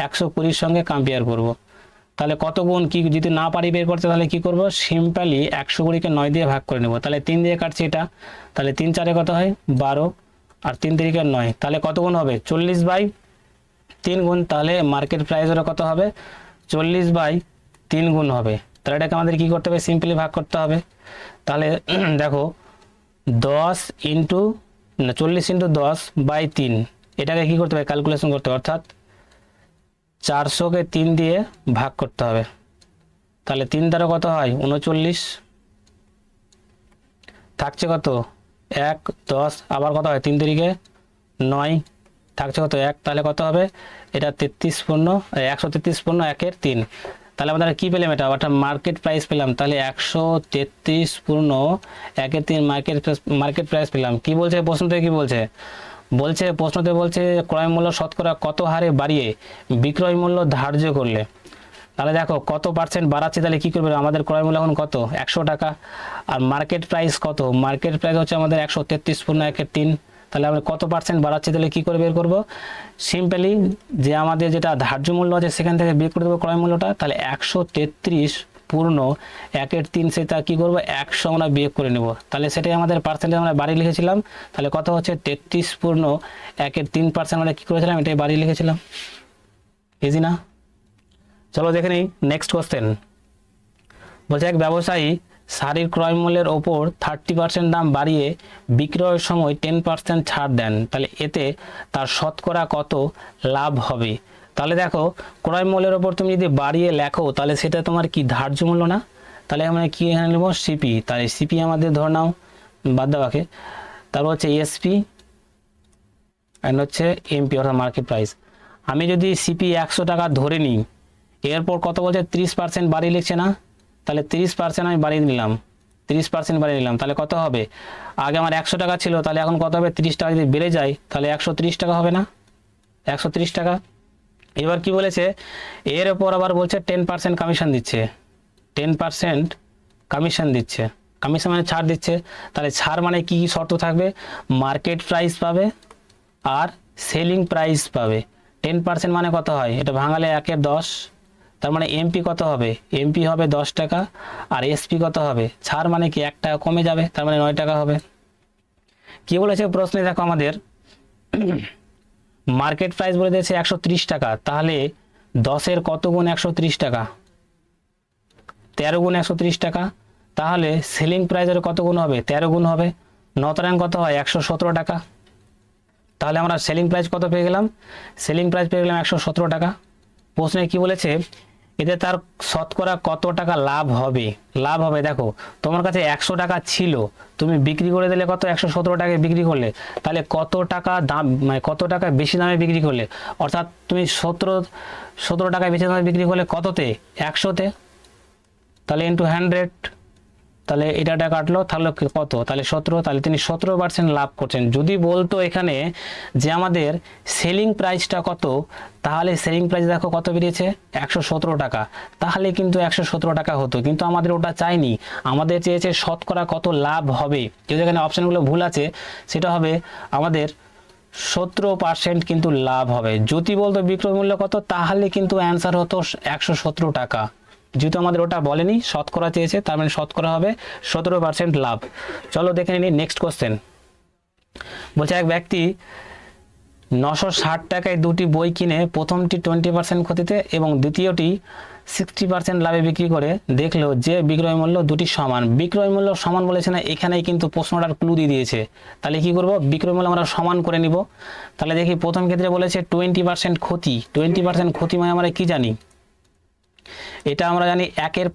120 সঙ্গে কম্পেয়ার করব। তাহলে কত গুণ, কি যদি না পারি বের করতে তাহলে কি করব, সিম্পলি 120কে 9 দিয়ে ভাগ করে নেব, তাহলে 3 দিয়ে কাটছি এটা, তাহলে 3 4 কত হয় 12, আর 3 3 9, তাহলে কত গুণ হবে, 40/3 গুণ, তাহলে মার্কেট প্রাইসের কত হবে, 40/3 গুণ হবে। তাহলে এটাকে আমাদের কি করতে হবে, সিম্পলি ভাগ করতে হবে। তাহলে দেখো 10 ইন্টু 40 ইন্টু 10/3, এটাকে কি করতে হবে, ক্যালকুলেশন করতে হবে, অর্থাৎ 400কে 3 দিয়ে ভাগ করতে হবে। তাহলে 3 দ্বারা কত হয় 39, থাকছে কত 1 10, আবার কত হয় 3 3 9, থাকছে কত 1, তাহলে কত হবে এটা 33 পূর্ণ 133 পূর্ণ 1 এর 3। তাহলে আমরা কি পেলাম, এটা অর্থাৎ মার্কেট প্রাইস পেলাম। তাহলে 133 পূর্ণ 1 এর 3 মার্কেট প্রাইস পেলাম। কি বলছে প্রশ্নতে, কি বলছে, প্রশ্নতে বলছে ক্রয় মূল্য শতকরা কত হারে বাড়িয়ে বিক্রয় মূল্য ধার্য করলে। তাহলে দেখো কত পার্সেন্ট বাড়াচ্ছে, তাহলে কি করবে, আমাদের ক্রয় মূল্য এখন কত 100 টাকা, আর মার্কেট প্রাইস কত, মার্কেট প্রাইস হচ্ছে আমাদের 133 পূর্ণ 1 এর 3। তাহলে আমরা কত পার্সেন্ট বাড়াচ্ছি, তাহলে কি করে বের করবো, সিম্পলি যে আমাদের যেটা ধার্য মূল্য আছে সেখান থেকে বের করে দেবো ক্রয় মূল্যটা। তাহলে 133 পূর্ণ 1 এর 3, সেটা কি করবো 100 আমরা বিয়োগ করে নেব। তাহলে সেটাই আমাদের পার্সেন্টেজ আমরা বাড়ি লিখেছিলাম। তাহলে কত হচ্ছে 33 পূর্ণ 1 এর 3% আমরা কি করেছিলাম, এটাই বাড়ি লিখেছিলাম। ইজি না? চলো দেখে নিই নেক্সট কোশ্চেন। বলছে এক ব্যবসায়ী শাড়ির ক্রয় মূল্যের ওপর 30% দাম বাড়িয়ে বিক্রয়ের সময় 10% ছাড় দেন, তাহলে এতে তার শতকরা কত লাভ হবে। তাহলে দেখো ক্রয় মূল্যের ওপর তুমি যদি বাড়িয়ে লেখো তাহলে সেটা তোমার কি ধার্য মূল্য না, তাহলে আমরা কি এখানে নেবো সিপি, তাহলে সিপি আমাদের ধর নাও বাদ দেওয়াকে, তারপর হচ্ছে এসপি অ্যান্ড হচ্ছে এমপি অর্থাৎ মার্কেট প্রাইস। আমি যদি সিপি 100 টাকা ধরে নিই, এরপর কত বলছে 30% বাড়িয়ে লিখছে না, তাহলে 30% আমি বাড়িয়ে নিলাম, 30% বাড়িয়ে নিলাম, তাহলে কত হবে, আগে আমার 100 টাকা ছিল, তাহলে এখন কত হবে, 30 টাকা যদি বেড়ে যায় তাহলে 130 টাকা হবে না, 130 টাকা। এবার কি বলেছে, এর ওপর আবার বলছে 10% কমিশন দিচ্ছে, 10% কমিশন দিচ্ছে, কমিশন মানে ছাড় দিচ্ছে। তাহলে ছাড় মানে কি কি শর্ত থাকবে, মার্কেট প্রাইস পাবে আর সেলিং প্রাইস পাবে। 10% মানে কত হয়, এটা ভাঙালে 1 এর 10, তার মানে এমপি কত হবে, এমপি হবে 10 টাকা, আর এসপি কত হবে, ছাড় মানে কি 1 টাকা কমে যাবে, তার মানে 9 টাকা হবে। কি বলেছে প্রশ্নে দেখো আমাদের মার্কেট প্রাইস বলে দিয়েছে 130 টাকা, তাহলে 10 এর কত গুণ 130 টাকা, 13 গুণ 130 টাকা, তাহলে সেলিং প্রাইসের কত গুণ হবে, 13 গুণ হবে, 9 কত হয় 117 টাকা। তাহলে আমরা সেলিং প্রাইস কত পেয়ে গেলাম, সেলিং প্রাইস পেয়ে গেলাম 117 টাকা। প্রশ্নে কি বলেছে, এতে তার শতকরা কত টাকা লাভ হবে, লাভ হবে দেখো তোমার কাছে 100 টাকা ছিল, তুমি বিক্রি করে দিলে কত 117 টাকায় বিক্রি করলে, তাহলে কত টাকা দাম, মানে কত টাকা বেশি দামে বিক্রি করলে, অর্থাৎ তুমি 17 টাকায় বেশি দামে বিক্রি করলে কততে, 100তে, তাহলে ইন্টু 100, তাহলে এটা কাটলো তাহলে কত, তাহলে 17, তাহলে তিনি 17% লাভ করছেন। যদি বলতো এখানে যে আমাদের সেলিং প্রাইসটা কত, তাহলে সেলিং প্রাইস দেখো কত বেরিয়েছে 117 টাকা, তাহলে কিন্তু 117 টাকা হতো, কিন্তু আমাদের ওটা চাইনি, আমাদের চেয়েছে শতকরা কত লাভ হবে। যদি এখানে অপশানগুলো ভুল আছে সেটা হবে আমাদের 17% কিন্তু লাভ হবে। যদি বলতো বিক্রয় মূল্য কত, তাহলে কিন্তু অ্যান্সার হতো 117 টাকা। যেহেতু আমাদের ওটা বলেনি, শতকরা চেয়েছে, তার মানে শতকরা হবে 17% লাভ। চলো দেখে নিই নেক্সট কোশ্চেন। বলছে এক ব্যক্তি 960 টাকায় দুটি বই কিনে প্রথমটি 20% ক্ষতিতে এবং দ্বিতীয়টি 60% লাভে বিক্রি করে দেখলো যে বিক্রয় মূল্য দুটি সমান। বিক্রয় মূল্য সমান বলেছে না, এখানেই কিন্তু প্রশ্নটার ক্লু দিয়ে দিয়েছে। তাহলে কি করব, বিক্রয় মূল্য আমরা সমান করে নিব। তাহলে দেখি প্রথম ক্ষেত্রে বলেছে 20% ক্ষতি, 20% ক্ষতি মানে আমরা কি জানি, এটা আমরা জানি 1 এর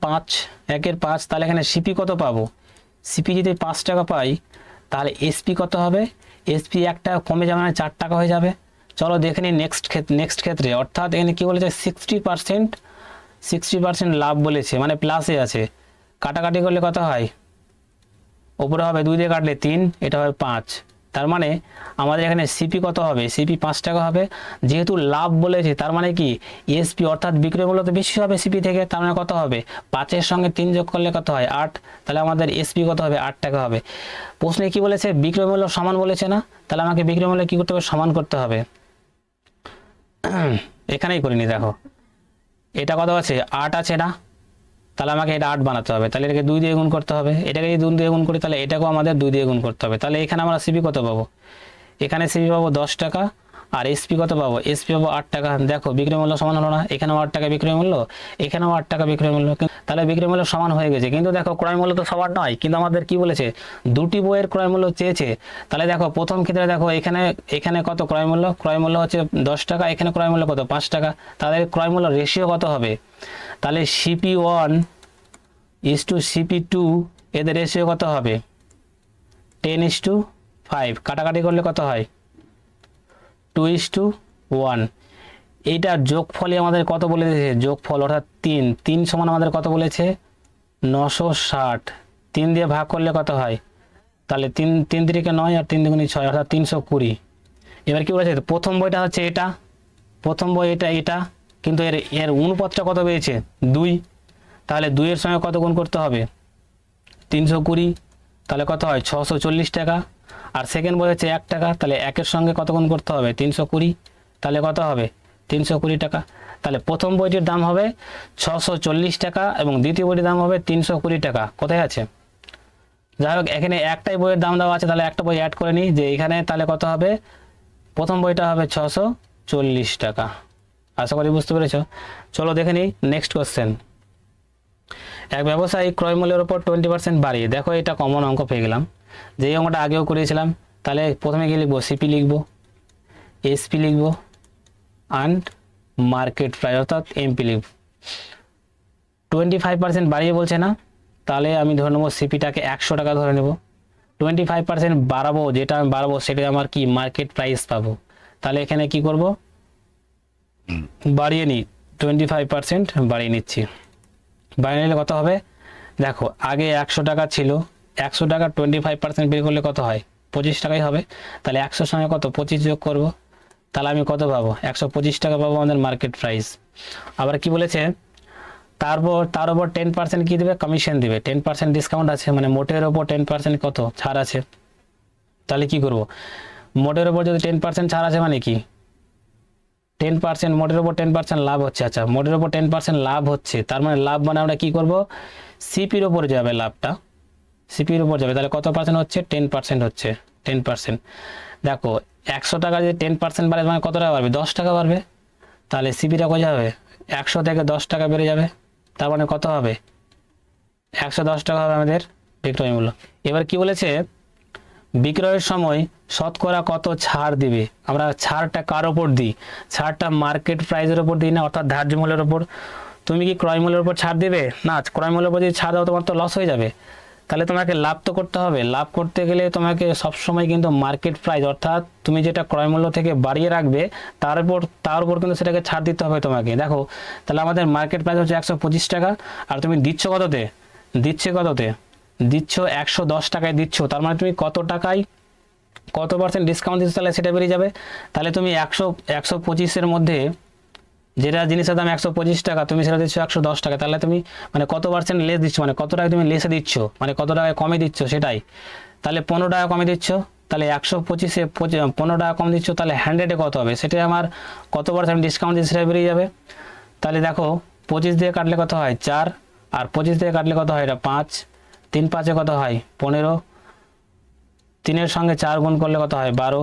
5, তাহলে এখানে সিপি কত পাবো, সিপি যদি 5 টাকা পাই তাহলে এসপি কত হবে, এসপি 1 টাকা কমে যাবে মানে 4 টাকা হয়ে যাবে। চলো দেখে নিই নেক্সট ক্ষেত্রে, অর্থাৎ এখানে কি বলেছে 60% লাভ বলেছে, মানে প্লাসে আছে, কাটাকাটি করলে কত হয়, উপরে হবে 2 দিয়ে কাটলে 3, এটা হবে 5, তার মানে আমাদের এখানে সিপি কত হবে, সিপি 5 টাকা হবে। যেহেতু লাভ বলেছে তার মানে কি এসপি অর্থাৎ বিক্রয় মূল্য তো বেশি হবে সিপি থেকে, তার মানে কত হবে 5-এর সঙ্গে 3 যোগ করলে কত হয় 8, তাহলে আমাদের এসপি কত হবে 8 টাকা হবে। প্রশ্নে কি বলেছে বিক্রয় মূল্য সমান বলেছে না, তাহলে আমাকে বিক্রয় মূল্য কি করতে হবে সমান করতে হবে। এখানেই করিনি, দেখো এটা কত আছে 8 আছে না, তাহলে আমাকে এটা 8 বানাতে হবে, তাহলে এটাকে 2 দিয়ে গুণ করতে হবে। এটাকে যদি 2 দিয়ে গুণ করি তাহলে এটাকেও আমাদের 2 দিয়ে গুণ করতে হবে। তাহলে এখানে আমরা সিপি কত পাবো, এখানে সিপি পাবো 10 টাকা, আর এসপি কত পাবো, এসপি পাবো 8 টাকা। দেখো বিক্রয় মূল্য সমান হলো না, এখানেও 8 টাকা বিক্রয় মূল্য, এখানেও 8 টাকা বিক্রয় মূল্য, তাহলে বিক্রয় মূল্য সমান হয়ে গেছে। কিন্তু দেখো ক্রয় মূল্য তো সবার নয়, কিন্তু আমাদের কি বলেছে দুটি বইয়ের ক্রয় মূল্য চেয়েছে। তাহলে দেখো প্রথম ক্ষেত্রে দেখো এখানে এখানে কত ক্রয় মূল্য, ক্রয় মূল্য হচ্ছে 10 টাকা, এখানে ক্রয় মূল্য কত 5 টাকা, তাদের ক্রয় মূল্য রেশিও কত হবে, তাহলে CP1 is to CP2 এদের রেশিও কত হবে 10:5, কাটাকাটি করলে কত হয় 2:1। এইটার যোগফলই আমাদের কত বলে দিয়েছে, যোগফল অর্থাৎ 3 সমান আমাদের কত বলেছে 960, 3 দিয়ে ভাগ করলে কত হয়, তাহলে 3 3 9 আর 3 2 6 অর্থাৎ 320। এবার কি বলেছে প্রথম বইটা হচ্ছে এটা, প্রথম বই এটা কিন্তু এর অনুপাতটা কত পেয়েছে 2, তাহলে 2 এর সঙ্গে কত গুণ করতে হবে 320, তাহলে কত হয় 640 টাকা। আর সেকেন্ড বই হচ্ছে 1 টাকা, তাহলে 1-এর সঙ্গে কত গুণ করতে হবে 320, তাহলে কত হবে 320 টাকা। তাহলে প্রথম বইটির দাম হবে 640 টাকা এবং দ্বিতীয় বইটির দাম হবে 320 টাকা। কোথায় আছে, যাই হোক এখানে একটাই বইয়ের দাম দেওয়া আছে, তাহলে একটা বই অ্যাড করে নিই যে এখানে, তাহলে কত হবে প্রথম বইটা হবে 640 টাকা। আশা করি বুঝতে পেরেছো। চলো দেখে নিই নেক্সট কোশ্চেন। এক ব্যবসায়ী ক্রয় মূল্যের উপর 20% বাড়িয়ে, দেখো এটা কমন অঙ্ক পেয়ে গেলাম, যেই অঙ্কটা আগেও করেছিলাম। তাহলে প্রথমে কি লিখবো সিপি লিখবো, এসপি লিখবো অ্যান্ড মার্কেট প্রাইস অর্থাৎ এমপি লিখবো। 25% বাড়িয়ে বলছে না, তাহলে আমি ধরে নেবো সিপিটাকে 100 টাকা ধরে নেব। 25% বাড়াবো, যেটা আমি বাড়াবো সেটা আমার কি মার্কেট প্রাইস পাবো। তাহলে এখানে কি করব বাড়িয়ে নিই, 25% বাড়িয়ে নিচ্ছি। বাড়িয়ে নিলে কত হবে, দেখো আগে 100 টাকা ছিল, 100 টাকা 25% বের করলে কত হয় 25 টাকাই হবে। তাহলে 100 সঙ্গে কত 25 যোগ করব, তাহলে আমি কত পাবো 125 টাকা পাবো আমাদের মার্কেট প্রাইস। আবার কি বলেছে তার উপর 10% কি দেবে কমিশন দিবে, 10% ডিসকাউন্ট আছে, মানে মোটের ওপর 10% কত ছাড় আছে। তাহলে কি করব, মোটের ওপর যদি 10% ছাড় আছে মানে কি 10% মোটের ওপর 10% লাভ হচ্ছে। আচ্ছা মোটের ওপর 10% লাভ হচ্ছে, তার মানে লাভ মানে আমরা কি করব সিপির উপরে যাবে, লাভটা সিপির উপর যাবে। তাহলে কত পার্সেন্ট হচ্ছে 10% হচ্ছে 10%। দেখো 100 টাকা যদি 10% বাড়ে মানে কত টাকা বাড়বে 10 টাকা বাড়বে, তাহলে সিপিটা কত যাবে 100 থেকে 10 টাকা বেড়ে যাবে, তার মানে কত হবে 110 টাকা হবে আমাদের বিক্রয় মূল্য। এবার কি বলেছে বিক্রয়ের সময় শতকরা কত ছাড় দিবে, আমরা ছাড়টা কার ওপর দিই, ছাড়টা মার্কেট প্রাইসের ওপর দিই না, অর্থাৎ ধার্য মূল্যের ওপর। তুমি কি ক্রয় মূল্যের উপর ছাড় দিবে না, ক্রয় মূল্যের উপর যদি ছাড় দাও তোমার তো লস হয়ে যাবে। তাহলে তোমাকে লাভ তো করতে হবে, লাভ করতে গেলে তোমাকে সবসময় কিন্তু মার্কেট প্রাইস অর্থাৎ তুমি যেটা ক্রয় মূল্য থেকে বাড়িয়ে রাখবে তার উপর কিন্তু সেটাকে ছাড় দিতে হবে তোমাকে। দেখো তাহলে আমাদের মার্কেট প্রাইস হচ্ছে 125 টাকা, আর তুমি দিচ্ছ কততে, দিচ্ছ 110 টাকায় দিচ্ছ, তার মানে তুমি কত টাকায় কত পার্সেন্ট ডিসকাউন্ট দিচ্ছ তাহলে সেটা বেরিয়ে যাবে। তাহলে তুমি 125-এর মধ্যে যেটা জিনিসের দাম 125 টাকা তুমি সেটা দিচ্ছ 110 টাকা, তাহলে তুমি মানে কত পার্সেন্ট লেস দিচ্ছ, মানে কত টাকা তুমি লেসে দিচ্ছ, মানে কত টাকায় কমে দিচ্ছ সেটাই। তাহলে 15 টাকা কমে দিচ্ছ, তাহলে 125-এ 15 টাকা কম দিচ্ছ, তাহলে 100-এ কত হবে সেটাই আমার কত পার্সেন্ট ডিসকাউন্ট দিচ্ছে সেটা বেরিয়ে যাবে। তাহলে দেখো 25 দিয়ে কাটলে কত হয় 4, আর 25 দিয়ে কাটলে কত হয় এটা 5, 3 5-এ কত হয় 15, 3-এর সঙ্গে 4 গুণ করলে কত হয় 12,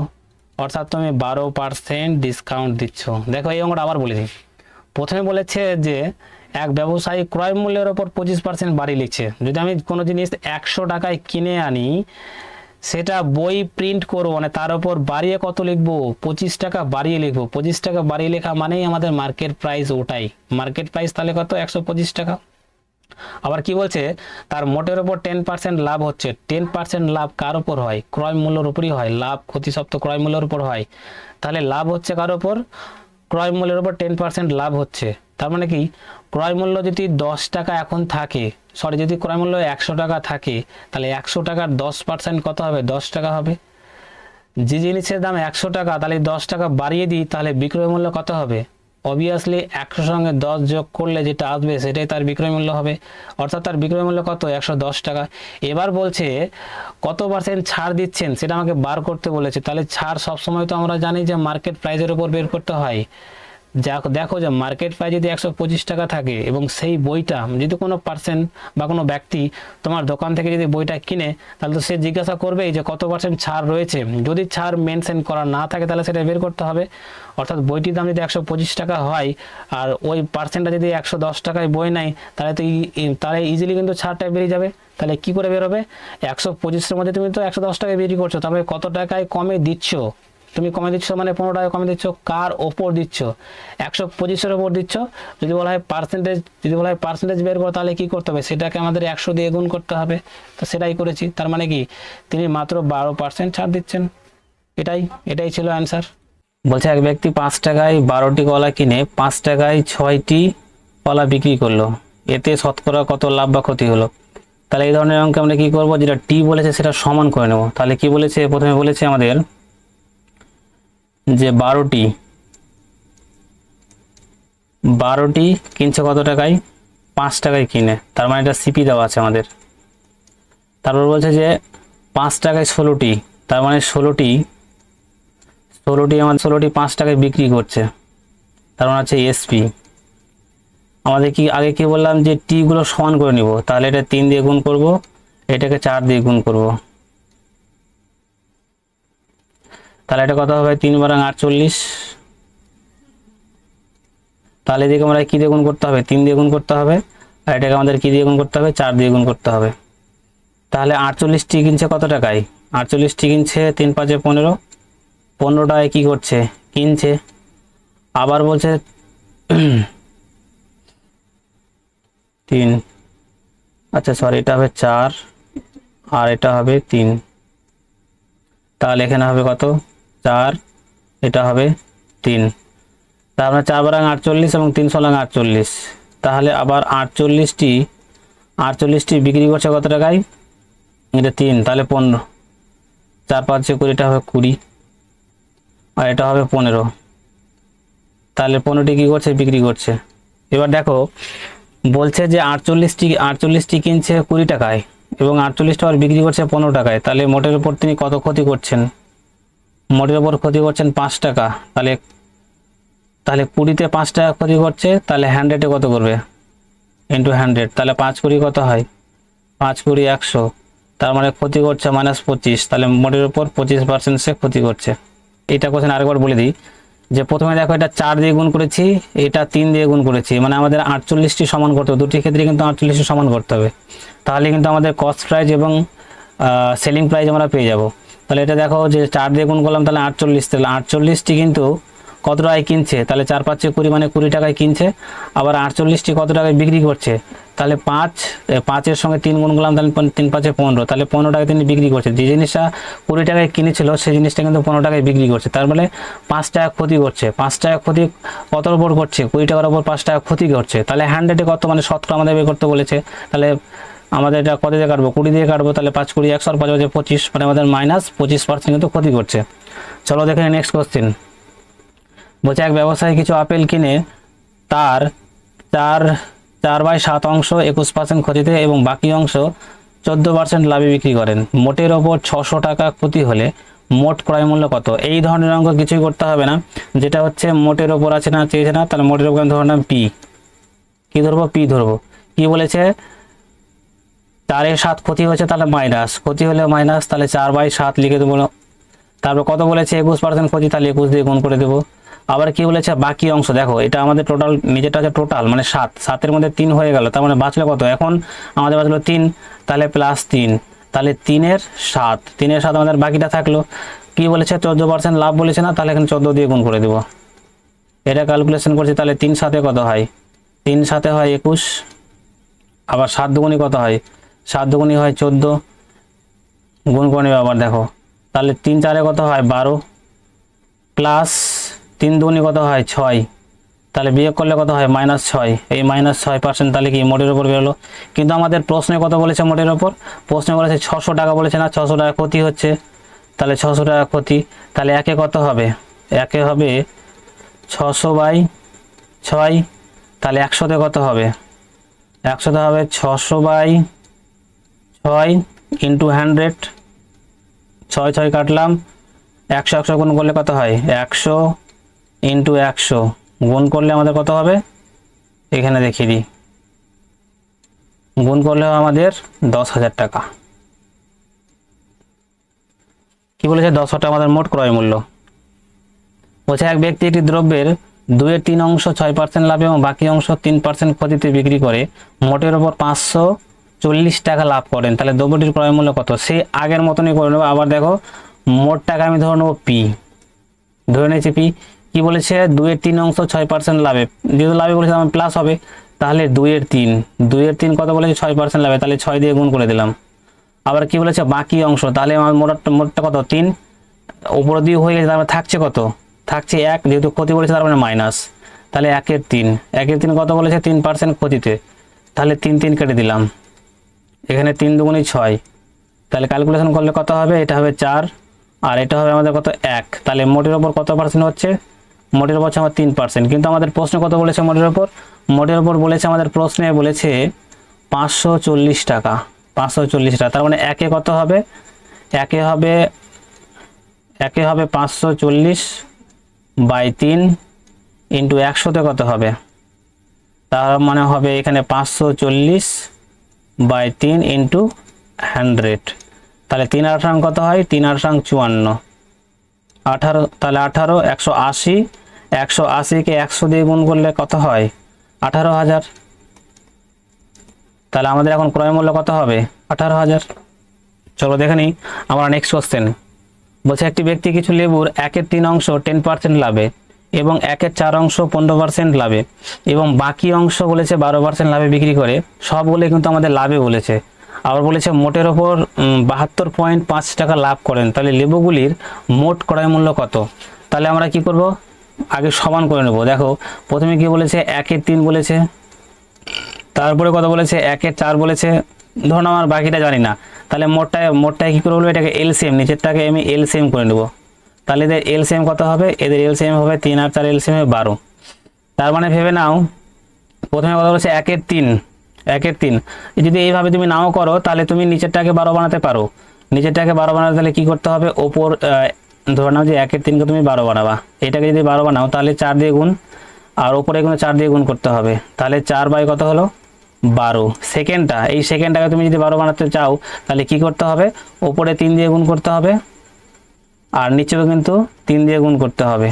অর্থাৎ তুমি 12% ডিসকাউন্ট দিচ্ছ। দেখো এই অঙ্কটা আবার বলে দিই। প্রথমে বলেছে যে এক ব্যবসায়ী ক্রয় মূল্যের ওপর 25% বাড়ি লিখছে। যদি আমি কোনো জিনিস 100 টাকায় কিনে আনি, সেটা বই প্রিন্ট করবো, মানে তার উপর বাড়িয়ে কত লিখবো 25 টাকা বাড়িয়ে লিখবো। 25 টাকা বাড়িয়ে লেখা মানেই আমাদের মার্কেট প্রাইস, ওটাই মার্কেট প্রাইস। তাহলে কত 125 টাকা। আবার কি বলছে তার মোটের উপর 10% লাভ হচ্ছে। 10% লাভ কার উপর হয়, ক্রয় মূল্যের উপরই হয়, লাভ ক্ষতি সব তো ক্রয় মূল্যের উপর হয়। তাহলে লাভ হচ্ছে কার উপর, ক্রয় মূল্যের উপর 10% লাভ হচ্ছে। তার মানে কি ক্রয় মূল্য যদি 10 টাকা এখন থাকে, যদি ক্রয় মূল্য 100 টাকা থাকে, তাহলে 100 টাকার 10% কত হবে 10 টাকা হবে। যে জিনিসের দাম 100 টাকা, তাহলে 10 টাকা বাড়িয়ে দিই, তাহলে বিক্রয় মূল্য কত হবে? অবভিয়াসলি 100 সঙ্গে 10 যোগ করলে যেটা আসবে সেটাই তার বিক্রয় মূল্য হবে, অর্থাৎ তার বিক্রয় মূল্য কত? 110 টাকা। এবার বলছে কত পার্সেন্ট ছাড় দিচ্ছেন সেটা আমাকে বার করতে বলেছে। তাহলে ছাড় সবসময় তো আমরা জানি যে মার্কেট প্রাইসের উপর বের করতে হয়। দেখো যে মার্কেট প্রাইস যদি 125 টাকা থাকে এবং সেই বইটা যদি কোনো পার্সেন্ট বা কোনো ব্যক্তি তোমার দোকান থেকে যদি বইটা কিনে, তাহলে তো সে জিজ্ঞাসা করবে যে কত পার্সেন্ট ছাড় রয়েছে। যদি ছাড় মেনশন করা না থাকে তাহলে সেটা বের করতে হবে। অর্থাৎ বইটির দাম যদি 125 টাকা হয় আর ওই পার্সেন্টটা যদি 110 টাকায় বই নেয়, তাহলে তো তাহলে ইজিলি কিন্তু ছাড়টা বেরিয়ে যাবে। তাহলে কি করে বেরোবে? 125-এর মধ্যে তুমি তো 110 টাকায় বিক্রি করছো, তবে কত টাকায় কমে দিচ্ছ? তুমি কমে দিচ্ছ মানে 15 টাকা কমে দিচ্ছ। কার ওপর দিচ্ছ? 125-এর ওপর দিচ্ছ। যদি বলা হয় পার্সেন্টেজ বের করো, তাহলে কি করতে হবে? সেটাকে আমাদের 100 দিয়ে গুণ করতে হবে। তো সেটাই করেছি। তার মানে কি তিনি মাত্র 12% ছাড় দিচ্ছেন। এটাই ছিল অ্যান্সার। বলছে এক ব্যক্তি 5 টাকায় 12টি কলা কিনে 5 টাকায় 6টি কলা বিক্রি করলো, এতে শতকরা কত লাভ বা ক্ষতি হলো? তাহলে এই ধরনের অঙ্কে আমরা কি করব? যেটা টি বলেছে সেটা সমান করে নেব। তাহলে কি বলেছে? প্রথমে বলেছে আমাদের যে 12টি কিনছে কত টাকায়? 5 টাকায় কিনে, তার মানে এটা সিপি দেওয়া আছে আমাদের। তারপর বলছে যে 5 টাকায় 16টি, তার মানে 16টি আমাদের 16টি 5 টাকায় বিক্রি করছে, তার মানে হচ্ছে এসপি। আমাদের কি আগে কি বললাম যে টি গুলো সমান করে নিব। তাহলে এটা 3 দিয়ে গুণ করব, এটাকে 4 দিয়ে গুণ করব, তাহলে এটা কত হবে? 3 বারাং 48। তাহলে এদিকে আমরা কি দিয়ে গুণ করতে হবে? 3 দিয়ে গুণ করতে হবে। আর এটাকে আমাদের কি দিয়ে গুণ করতে হবে? 4 দিয়ে গুণ করতে হবে। তাহলে 48টি কিনছে কত টাকায়? 48টি কিনছে 3 5 15, 15 টাকায় কি করছে? কিনছে। আবার বলছে 3, আচ্ছা সরি, এটা হবে 4 আর এটা হবে 3। তাহলে এখানে হবে কত? 4, এটা হবে 3। তাহলে 4 বারাং 48 এবং 3 16 48। তাহলে আবার 48টি বিক্রি করছে কত টাকায়? এটা 3, তাহলে 15। 4 5 20, হবে 20 আর এটা হবে 15। তাহলে 15টি কি করছে? বিক্রি করছে। এবার দেখো বলছে যে 48টি কিনছে 20 টাকায় এবং 48টা আর বিক্রি করছে 15 টাকায়। তাহলে মোটের উপর তিনি কত ক্ষতি করছেন? মোটের উপর ক্ষতি করছেন 5 টাকা। তাহলে 20-তে 5 টাকা ক্ষতি করছে, তাহলে 100-এ কত করবে? ইন্টু 100। তাহলে 5 20 কত হয়? 5 20 100। তার মানে ক্ষতি করছে -25। তাহলে মোটের উপর 25% সে ক্ষতি করছে। এইটা কোশ্চেন আরেকবার বলে দিই যে প্রথমে দেখো এটা 4 দিয়ে গুণ করেছি, এটা 3 দিয়ে গুণ করেছি, মানে আমাদের 48টি সমান করতে হবে। দুটি ক্ষেত্রে কিন্তু 48টি সমান করতে হবে, তাহলে কিন্তু আমাদের কস্ট প্রাইস এবং সেলিং প্রাইস আমরা পেয়ে যাব। তাহলে এটা দেখো যে 4 দিয়ে গুণ করলাম, তাহলে 48। তাহলে 48টি কিন্তু কত টাকায় কিনছে? তাহলে 4 5 20, মানে 20 টাকায় কিনছে। আবার 48টি কত টাকায় বিক্রি করছে? তাহলে 5-এর সঙ্গে 3 গুণ করলাম, তাহলে 3 5 15। তাহলে 15 টাকায় তিনি বিক্রি করছে। যে জিনিসটা 20 টাকায় কিনেছিল সেই জিনিসটা কিন্তু 15 টাকায় বিক্রি করছে। তার মানে 5 টাকা ক্ষতি করছে। 5 টাকা ক্ষতি কতর উপর করছে? 20 টাকার উপর 5 টাকা ক্ষতি করছে। তাহলে 100-এ কত, মানে শতকরা আমাদের বের করতে বলেছে। তাহলে আমাদের এটা কত দিয়ে কাটবো? 20 দিয়ে কাটবো। তাহলে 5 20 100 আর 5 25, মানে আমাদের -25% কিন্তু ক্ষতি করছে। চলো দেখে নেক্সট কোশ্চেন। বলছে এক ব্যবসায়ী কিছু আপেল কিনে তার 4/7 অংশ 21% ক্ষতিতে এবং বাকি অংশ 14% লাভে বিক্রি করেন। মোটের ওপর 600 টাকা ক্ষতি হলে মোট ক্রয় মূল্য কত? এই ধরনের অঙ্ক কিছুই করতে হবে না। যেটা হচ্ছে মোটের ওপর আছে না, চেয়েছে না, তাহলে মোটের ওপর ধরলাম পি। কি ধরবো? পি ধরবো। কি বলেছে? 4/7 ক্ষতি হয়েছে, তাহলে মাইনাস, ক্ষতি হলে মাইনাস, তাহলে 4/7 লিখে দেবো। তারপর কত বলেছে? 21% ক্ষতি, তাহলে 21 দিয়ে গুণ করে দেবো। আবার কি বলেছে? বাকি অংশ। দেখো এটা আমাদের টোটাল, নিজেরটা হচ্ছে টোটাল, মানে 7, 7-এর মধ্যে 3 হয়ে গেল, তার মানে বাঁচলো কত? এখন আমাদের বাঁচলো 3, তাহলে +3, তাহলে 3-এর 7, 3-এর 7 আমাদের বাকিটা থাকলো। কি বলেছে? 14% লাভ বলেছে না, তাহলে এখানে 14 দিয়ে গুণ করে দেবো। এটা ক্যালকুলেশন করছি, তাহলে 3 7-এ কত হয়? 3 7-এ হয় 21। আবার 7 দুগুণে কত হয়? 7 দুগুণে হয় 14। গুণ করে নেবে আবার, দেখো তাহলে 3 4-এ কত হয়? 12 প্লাস 3 দুগুণে কত হয়? 6। তাহলে বিয়োগ করলে কত হয়? -6। এই -6%, তাহলে কি মোটের উপর বেরোলো। কিন্তু আমাদের প্রশ্নে কত বলেছে? মোটের উপর প্রশ্নে বলেছে 600 টাকা বলেছে না, 600 টাকা ক্ষতি হচ্ছে। তাহলে 600 টাকা ক্ষতি। তাহলে একে কত হবে, একে হবে 600/6, তাহলে 100তে কত হবে, 100তে হবে 600/6 ইন্টু 100, 6 কাটলাম, 100 গুণ করলে কত হয়, 100 ইন্টু 100 গুণ করলে আমাদের কত হবে, এখানে দেখিয়ে দিই, গুণ করলে আমাদের 10,000 টাকা। কি বলেছে, 10,000 টাকা আমাদের মোট ক্রয় মূল্য। বলছে এক ব্যক্তি একটি দ্রব্যের 2/3 অংশ 6% লাভ এবং বাকি অংশ 3% ক্ষতিতে বিক্রি করে মোটের ওপর 540 টাকা লাভ করেন, তাহলে দ্রব্যটির ক্রয় মূল্য কত, সে আগের মতনই করে নেবো। আবার দেখো মোট টাকা আমি ধরে নেবো পি, ধরে নিয়েছি পি। কি বলেছে, 2/3 অংশ 6% লাভে, যেহেতু লাভে বলেছে আমার প্লাস হবে, তাহলে 2/3 কত বলেছে, 6% লাভে, তাহলে 6 দিয়ে গুণ করে দিলাম। আবার কি বলেছে, বাকি অংশ, তাহলে আমার মোটটা কত, 3, উপর দিয়ে হয়ে গেছে, তারপরে থাকছে কত, থাকছে 1, যেহেতু ক্ষতি বলেছে তার মানে মাইনাস, তাহলে 1/3 কত বলেছে, 3% ক্ষতিতে, তাহলে 3 কেটে দিলাম, এখানে 3 দুগুণে 6, তাহলে ক্যালকুলেশন করলে কত হবে, এটা হবে 4 আর এটা হবে আমাদের কত 1, তাহলে মোটের ওপর কত পার্সেন্ট হচ্ছে, মোটের ওপর হচ্ছে আমার 3%। কিন্তু আমাদের প্রশ্ন কত বলেছে, মোটের ওপর বলেছে, আমাদের প্রশ্নে বলেছে 540 টাকা, 540 টাকা, তার মানে একে কত হবে, একে হবে 540/3 ইন্টু 100তে কত হবে, তার মানে হবে এখানে 540/3 ইন্টু 100, তাহলে 3 আর সাং কত হয়, 3 আর সাং 54, 18, তাহলে 18, 180, 180কে 100 দিয়ে গুণ করলে কত হয়, 18,000, তাহলে আমাদের এখন ক্রয় মূল্য কত হবে, 18,000। চলো দেখে নিই আমরা নেক্সট কোশ্চেন। বলছে একটি ব্যক্তি কিছু লেবুর 1/3 অংশ 10% লাভে এবং 1/4 অংশ 15% লাভে এবং বাকি অংশ বলেছে 12% লাভে বিক্রি করে, সবগুলো কিন্তু আমাদের লাভে বলেছে। আবার বলেছে মোটের ওপর 72.5 টাকা লাভ করেন, তাহলে লেবুগুলির মোট ক্রয় মূল্য কত। তাহলে আমরা কি করব, আগে সমান করে নেব। দেখো প্রথমে কি বলেছে, 1/3 বলেছে, তারপরে কত বলেছে, 1/4 বলেছে, ধরুন আমার বাকিটা জানি না, তাহলে মোটটায় কি করে বলবো, এটাকে এলসিএম, নিচেরটাকে আমি এলসিএম করে নেব। তাহলে এদের এলসিএম কত হবে, এদের এলসিএম হবে 3 আর 4 এলসিএম হবে 12। তার মানে ভেবে নাও, প্রথমে কথা বলেছে 1/3, যদি এইভাবে তুমি নাও করো তাহলে তুমি নিচেরটাকে 12 বানাতে পারো, নিচেরটাকে 12 বানাতে তাহলে কি করতে হবে, ওপর ধরে নাও যে 1/3কে তুমি 12 বানাবা, এটাকে যদি 12 বানাও তাহলে 4 দিয়ে গুণ, আর ওপরে এগুলো 4 দিয়ে গুণ করতে হবে, তাহলে 4 কত হলো 12। সেকেন্ডটা, এই সেকেন্ডটাকে তুমি যদি 12 বানাতে চাও তাহলে কি করতে হবে, ওপরে 3 দিয়ে গুণ করতে হবে আর নিচেও কিন্তু 3 দিয়ে গুণ করতে হবে,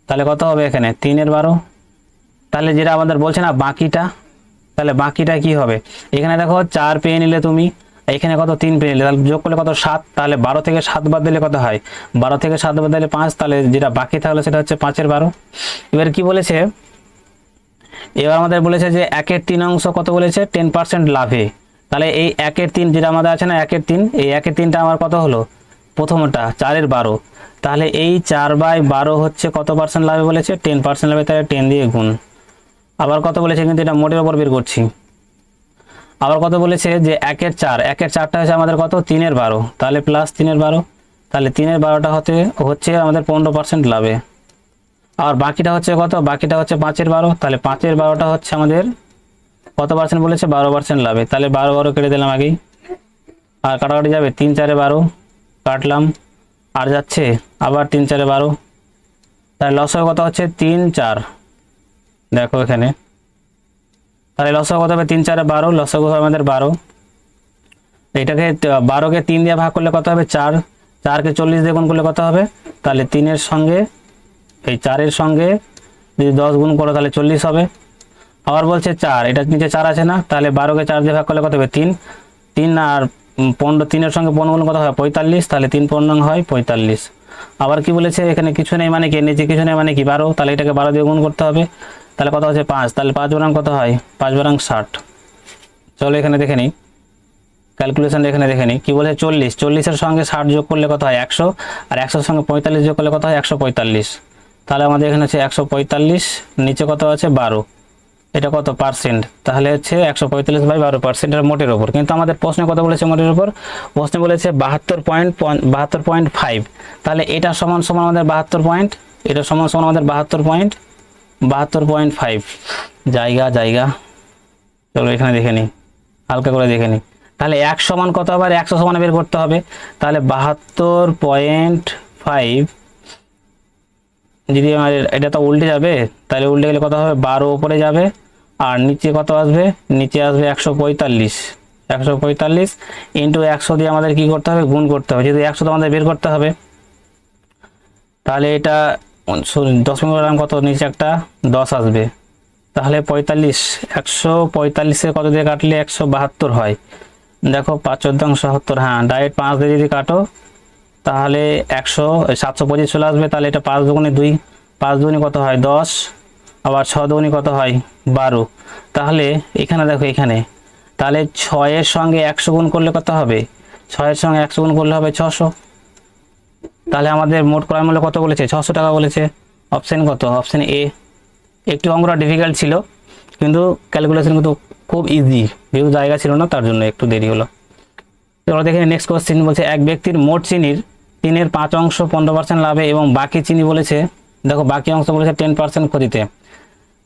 তাহলে কত হবে এখানে 3/12। তাহলে যেটা আমাদের বলছে না বাকিটা, তাহলে বাকিটা কি হবে, এখানে দেখো 4 পেয়ে নিলে তুমি, এখানে কত 3 পেয়ে নিলে, তাহলে যোগ করলে কত 7, তাহলে 12 থেকে 7 বাদ দিলে কত হয়, 12 থেকে 7 বাদ দিলে 5, তাহলে যেটা বাকি থাকলো সেটা হচ্ছে 5/12। এবার কি বলেছে, এবার আমাদের বলেছে যে 1/3 অংশ কত বলেছে, 10% লাভে, তাহলে এই 1/3 যেটা আমাদের আছে না 1/3, এই 1/3টা আমার কত হলো, প্রথমটা 4/12, তাহলে এই 4/12 হচ্ছে কত পার্সেন্ট লাভে বলেছে, 10% লাভে, তাহলে 10 দিয়ে গুণ। আবার কত বলেছে, কিন্তু এটা মোটের ওপর বের করছি। আবার কত বলেছে যে 1/4টা হচ্ছে আমাদের কত 3/12, তাহলে প্লাস 3/12, তাহলে 3/12টা হচ্ছে আমাদের 15% লাভে। আর বাকিটা হচ্ছে কত, বাকিটা হচ্ছে 5/12, তাহলে 5/12টা হচ্ছে আমাদের কত পার্সেন্ট বলেছে, 12% লাভে, তাহলে 12 কেটে দিলাম আগেই, আর কাটাকাটি যাবে, 3 4 12 কাটলাম, আর যাচ্ছে আবার 3 4 12, তাহলে লসও কত হচ্ছে 3 4, দেখো এখানে, তাহলে লসও কত হবে 3 4 12, লসও হবে আমাদের 12, এটাকে 12কে 3 দিয়ে ভাগ করলে কত হবে 4, 4কে 40 দিয়ে গুণ করলে কত হবে, তাহলে 3-এর সঙ্গে এই 4-এর সঙ্গে যদি 10 গুণ করো তাহলে 40 হবে। আবার বলছে 4, এটা নিচে 4 আছে না, তাহলে 12কে 4 দিয়ে ভাগ করলে কত হবে 3, 3 আর 15, 3-এর সঙ্গে 15 গুণ কত হয় 45, তাহলে 3 15 হয় 45। আবার কি বলেছে, এখানে কিছু নেই মানে কি, নিচে কিছু নেই মানে কি 12, তাহলে এটাকে 12 দিয়ে গুণ করতে হবে, তাহলে কত হচ্ছে 5, তাহলে 5 বরং কত হয়, 5 বরং 60। চলো এখানে দেখে নিই ক্যালকুলেশন, এখানে দেখে নিই কি বলেছে, 40-এর সঙ্গে 60 যোগ করলে কত হয় 100, আর 100-এর সঙ্গে 45 যোগ করলে কত হয় 145, তাহলে আমাদের এখানে আছে 145, নিচে কত আছে 12, এটা কত পার্সেন্ট, তাহলে হচ্ছে 145/12% এর মোটের ওপর। কিন্তু আমাদের প্রশ্নে কত বলেছে মোটের ওপর, প্রশ্নে বলেছে 72.5। তাহলে এটা সমান সমান আমাদের 72 পয়েন্ট, এটা সমান সমান আমাদের 72.5 জায়গা। চলো এখানে দেখে নিই, হালকা করে দেখে নিই। তাহলে 1 সমান কত হবে, আর 100 সমান বের করতে হবে। তাহলে 72.5 যদি আমার এটা তো উল্টে যাবে, তাহলে উল্টে গেলে কত হবে, 12 উপরে যাবে, আর নিচে কত আসবে, নিচে আসবে 145 ইন্টু 100 দিয়ে আমাদের কি করতে হবে, গুণ করতে হবে। যেহেতু 100 তো আমাদের বের করতে হবে, তাহলে এটা 10 কত, নিচে একটা 10 আসবে, তাহলে 45, 145 কত দিয়ে কাটলে 172 হয়। দেখো 5/14 হ্যাঁ, ডাইরেক্ট 5 দিয়ে যদি কাটো তাহলে 725 চলে আসবে। তাহলে এটা 5 দুগুণে 2, 5 দুগুণে কত হয় 10, আবার 6 দুগুণে কত হয় 12। তাহলে এখানে দেখো, এখানে তাহলে 6 এর সঙ্গে 100 গুণ করলে কত হবে, 6 এর সঙ্গে 100 গুণ করলে হবে 600। তাহলে আমাদের মোট ক্রয় মূল্য কত বলেছে, 600 টাকা বলেছে। অপশন কত, অপশন এ। একটু অঙ্কটা ডিফিকাল্ট ছিল, কিন্তু ক্যালকুলেশন কিন্তু খুব ইজি, যেহেতু জায়গা ছিল না তার জন্য একটু দেরি হলো। চলো দেখে নেক্সট কোশ্চেন বলছে, এক ব্যক্তির মোট চিনির 3/5 15% লাভে এবং বাকি চিনি বলেছে, দেখো বাকি অংশ বলেছে 10% ক্ষতিতে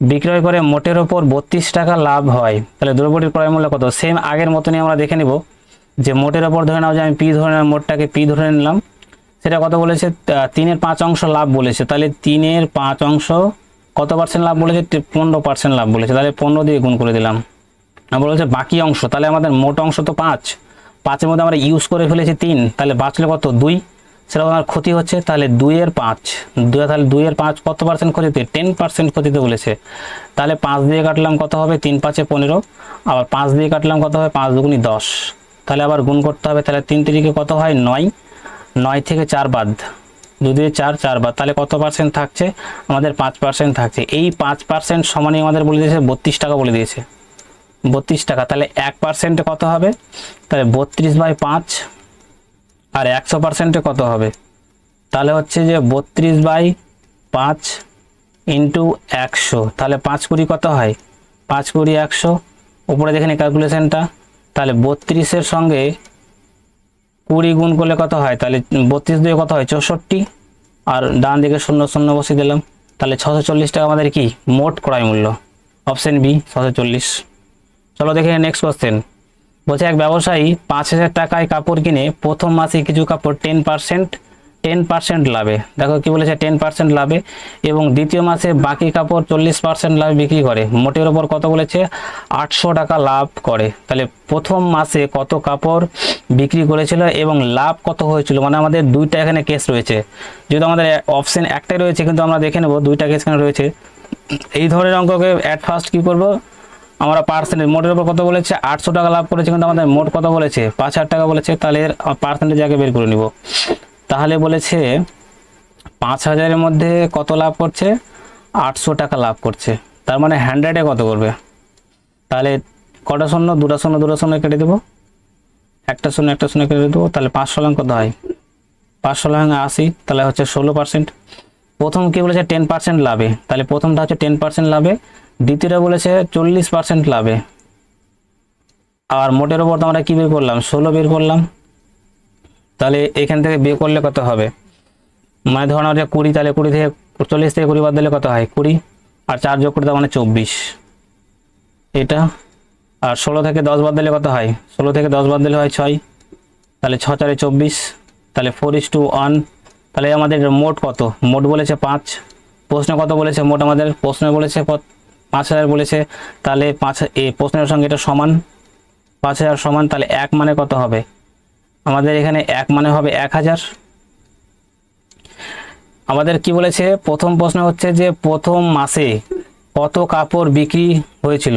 বিক্রয় করে মোটের ওপর 32 টাকা লাভ হয়। তাহলে দ্রব্যটির ক্রয় মূল্য কত, সেম আগের মতনই আমরা দেখে নিব। যে মোটের ওপর ধরে নাও যে আমি পি ধরে নিলাম, মোটটাকে পি ধরে নিলাম, সেটা কত বলেছে, 3/5 লাভ বলেছে। তাহলে 3/5 কত পার্সেন্ট লাভ বলেছে, 15% লাভ বলেছে। তাহলে 15 দিয়ে গুণ করে দিলাম। আবার বলেছে বাকি অংশ, তাহলে আমাদের মোট অংশ তো 5-5-এর মধ্যে আমরা ইউজ করে ফেলেছি 3, তাহলে বাঁচলে কত 2, সেটা আমার ক্ষতি হচ্ছে। তাহলে 2/5, তাহলে 2/5 কত পার্সেন্ট ক্ষতিতে, 10% ক্ষতিতে বলেছে। তাহলে 5 দিয়ে কাটলাম কত হবে, 3×5 = 15, আবার 5 দিয়ে কাটলাম কত হবে, 5 দুগুণে 10। তাহলে আবার গুণ করতে হবে। তাহলে 3 3 কত হয় 9, 9 থেকে 4 বাদ, 2 দিয়ে 4 বাদ, তাহলে কত পার্সেন্ট থাকছে আমাদের, 5% থাকছে। এই 5% সমানই আমাদের বলে দিয়েছে 32 টাকা বলে দিয়েছে, 32 টাকা। তাহলে 1% কত হবে, তাহলে 32/5, আর 100% কত হবে, তাহলে হচ্ছে যে 32/5 ইন্টু 100। তাহলে 5 কুড়ি কত হয়, 5 কুড়ি 100, উপরে দেখেন ক্যালকুলেশনটা। তাহলে 32-এর সঙ্গে 20 গুণ করলে কত হয়, তাহলে 32 দিয়ে কত হয় 64, আর ডান দিকে 0 0 বসিয়ে দিলাম। তাহলে 640 টাকা আমাদের কি মোট ক্রয় মূল্য, অপশন বি 640। চলো দেখে নেক্সট কোশ্চেন বলছে, এক ব্যবসায়ী 5000 টাকায় কাপড় কিনে প্রথম মাসে কিছু কাপড় 10% লাভে, দেখো কি বলেছে 10% লাভে, এবং দ্বিতীয় মাসে বাকি কাপড় 40% লাভে বিক্রি করে মোটের ওপর কত বলেছে, 800 টাকা লাভ করে। তাহলে প্রথম মাসে কত কাপড় বিক্রি করেছিল এবং লাভ কত হয়েছিল, মানে আমাদের দুইটা এখানে কেস রয়েছে। যেহেতু আমাদের অপশন একটাই রয়েছে, কিন্তু আমরা দেখে নেব দুইটা কেস এখানে রয়েছে। এই ধরনের অঙ্ককে অ্যাট ফার্স্ট কি করব, আমরা পার্সেন্টেজ, মোটের উপর কত বলেছে 800 টাকা লাভ করেছে, কিন্তু আমাদের মোট কত বলেছে 5000 টাকা বলেছে। তাহলে এর পার্সেন্টেজ আগে বের করে নিব। তাহলে বলেছে 5000-এর মধ্যে কত লাভ করছে, 800 টাকা লাভ করছে। তার মানে 100-এ কত করবে, তাহলে কটা শূন্য, দুটা শূন্য কেটে দেবো, একটা শূন্য কেটে দেবো। তাহলে 500 লং কত হয়, 500 লং 80, তাহলে হচ্ছে 16%। প্রথম কি বলেছে 10% লাভে, তাহলে প্রথমটা হচ্ছে 10% লাভে, দ্বিতীয়টা বলেছে 40% লাভে। আর মোটের ওপর আমরা কি বের করলাম, 16 বের করলাম। তাহলে এখান থেকে বের করলে কত হবে, মানে ধরুন যে 20, তাহলে 20 থেকে 40 থেকে 20 বাদ দিলে কত হয় 20, আর 4 যোগ করে দেওয়া মানে 24 এটা। আর 16 থেকে 10 বাদ দিলে কত হয়, 16 থেকে 10 বাদ দিলে হয় 6, তাহলে 6 4 24, তাহলে 4:1। তাহলে আমাদের মোট কত, মোট বলেছে 5, প্রশ্ন কত বলেছে মোট, আমাদের প্রশ্ন বলেছে 5000 বলেছে। তাহলে 5 এই প্রশ্নের সঙ্গে এটা সমান, 5000 সমান, তাহলে 1 মানে কত হবে আমাদের, এখানে 1 মানে হবে 1000। আমাদের কি বলেছে, প্রথম প্রশ্ন হচ্ছে যে প্রথম মাসে কত কাপড় বিক্রি হয়েছিল,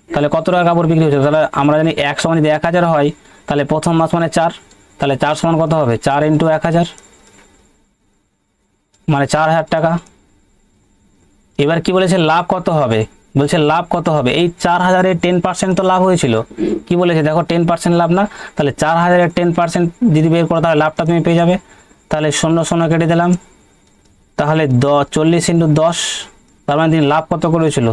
তাহলে কত টাকা কাপড় বিক্রি হয়েছিল। তাহলে আমরা জানি 1 সমান যদি 1000 হয়, তাহলে প্রথম মাস মানে 4, তাহলে 4 সমান কত হবে, 4 × 1000 মানে 4000 টাকা। এবার কি বলেছে লাভ কত হবে, বলছে লাভ কত হবে, এই 4000-এর 10% তো লাভ হয়েছিল। কি বলেছে দেখো 10% লাভ না, তাহলে 4000-এর 10% যদি বের করো তাহলে লাভটা তুমি পেয়ে যাবে। তাহলে 0 0 কেটে দিলাম, তাহলে 40 × 10, তার মানে তিনি লাভ কত করেছিল,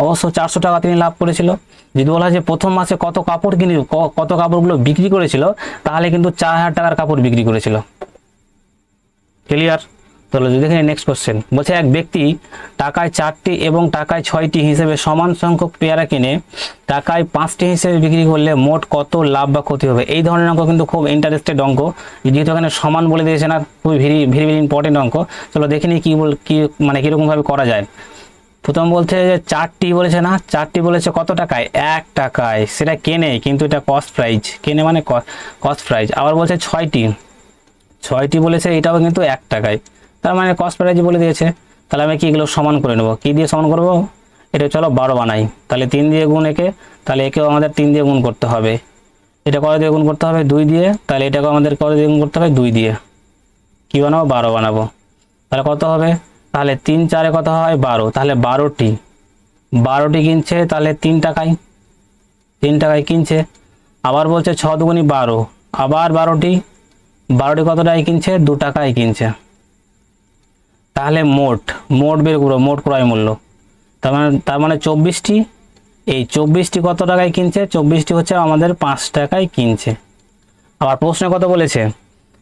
অবশ্য 400 টাকা তিনি লাভ করেছিল। যদি বলা হয় যে প্রথম মাসে কত কাপড়গুলো বিক্রি করেছিল, তাহলে কিন্তু 4000 টাকার কাপড় বিক্রি করেছিল। ক্লিয়ার? চলো দেখে নেক্সট কোশ্চেন। বলছে এক ব্যক্তি টাকায় 4টি এবং টাকায় 6টি হিসেবে সমান সংখ্যক পেয়ারা কিনে টাকায় 5টি হিসেবে বিক্রি করলে মোট কত লাভ বা ক্ষতি হবে। এই ধরনের অঙ্ক কিন্তু খুব ইন্টারেস্টেড অঙ্ক, যেহেতু এখানে সমান বলে দিয়েছে না, খুবই ভেরি ইম্পর্টেন্ট অঙ্ক। চলো দেখে নিই মানে কীরকমভাবে করা যায়। প্রথম বলছে যে 4টি বলেছে না, 4টি বলেছে কত টাকায়, 1 টাকায়, সেটা কেনে, কিন্তু এটা কস্ট প্রাইস, কেনে মানে কস্ট প্রাইস। আবার বলছে 6টি বলেছে, এটাও কিন্তু 1 টাকায়, তার মানে কস্ট প্রাইস বলে দিয়েছে। তাহলে আমি কি এগুলো সমান করে নেব, কি দিয়ে সমান করব, এটা চলো 12 বানাই। তাহলে 3 দিয়ে গুণ একে, তাহলে একেও আমাদের 3 দিয়ে গুণ করতে হবে। এটা কত দিয়ে গুণ করতে হবে, 2 দিয়ে, তাহলে এটাকেও আমাদের কত দিয়ে গুণ করতে হবে, 2 দিয়ে। কি বানাবো, 12 বানাবো। তাহলে কত হবে, তাহলে 3 4 কত হয় 12, তাহলে 12টি কিনছে, তাহলে 3 টাকায় কিনছে। আবার বলছে 6 দুগুণী 12, আবার 12টি কত টাকায় কিনছে, 2 টাকায় কিনছে। তাহলে মোট বের করবো, মোট ক্রয় মূল্য, তার মানে 24টি, এই 24টি কত টাকায় কিনছে, 24টি হচ্ছে আমাদের 5 টাকায় কিনছে। আবার প্রশ্ন কত বলেছে,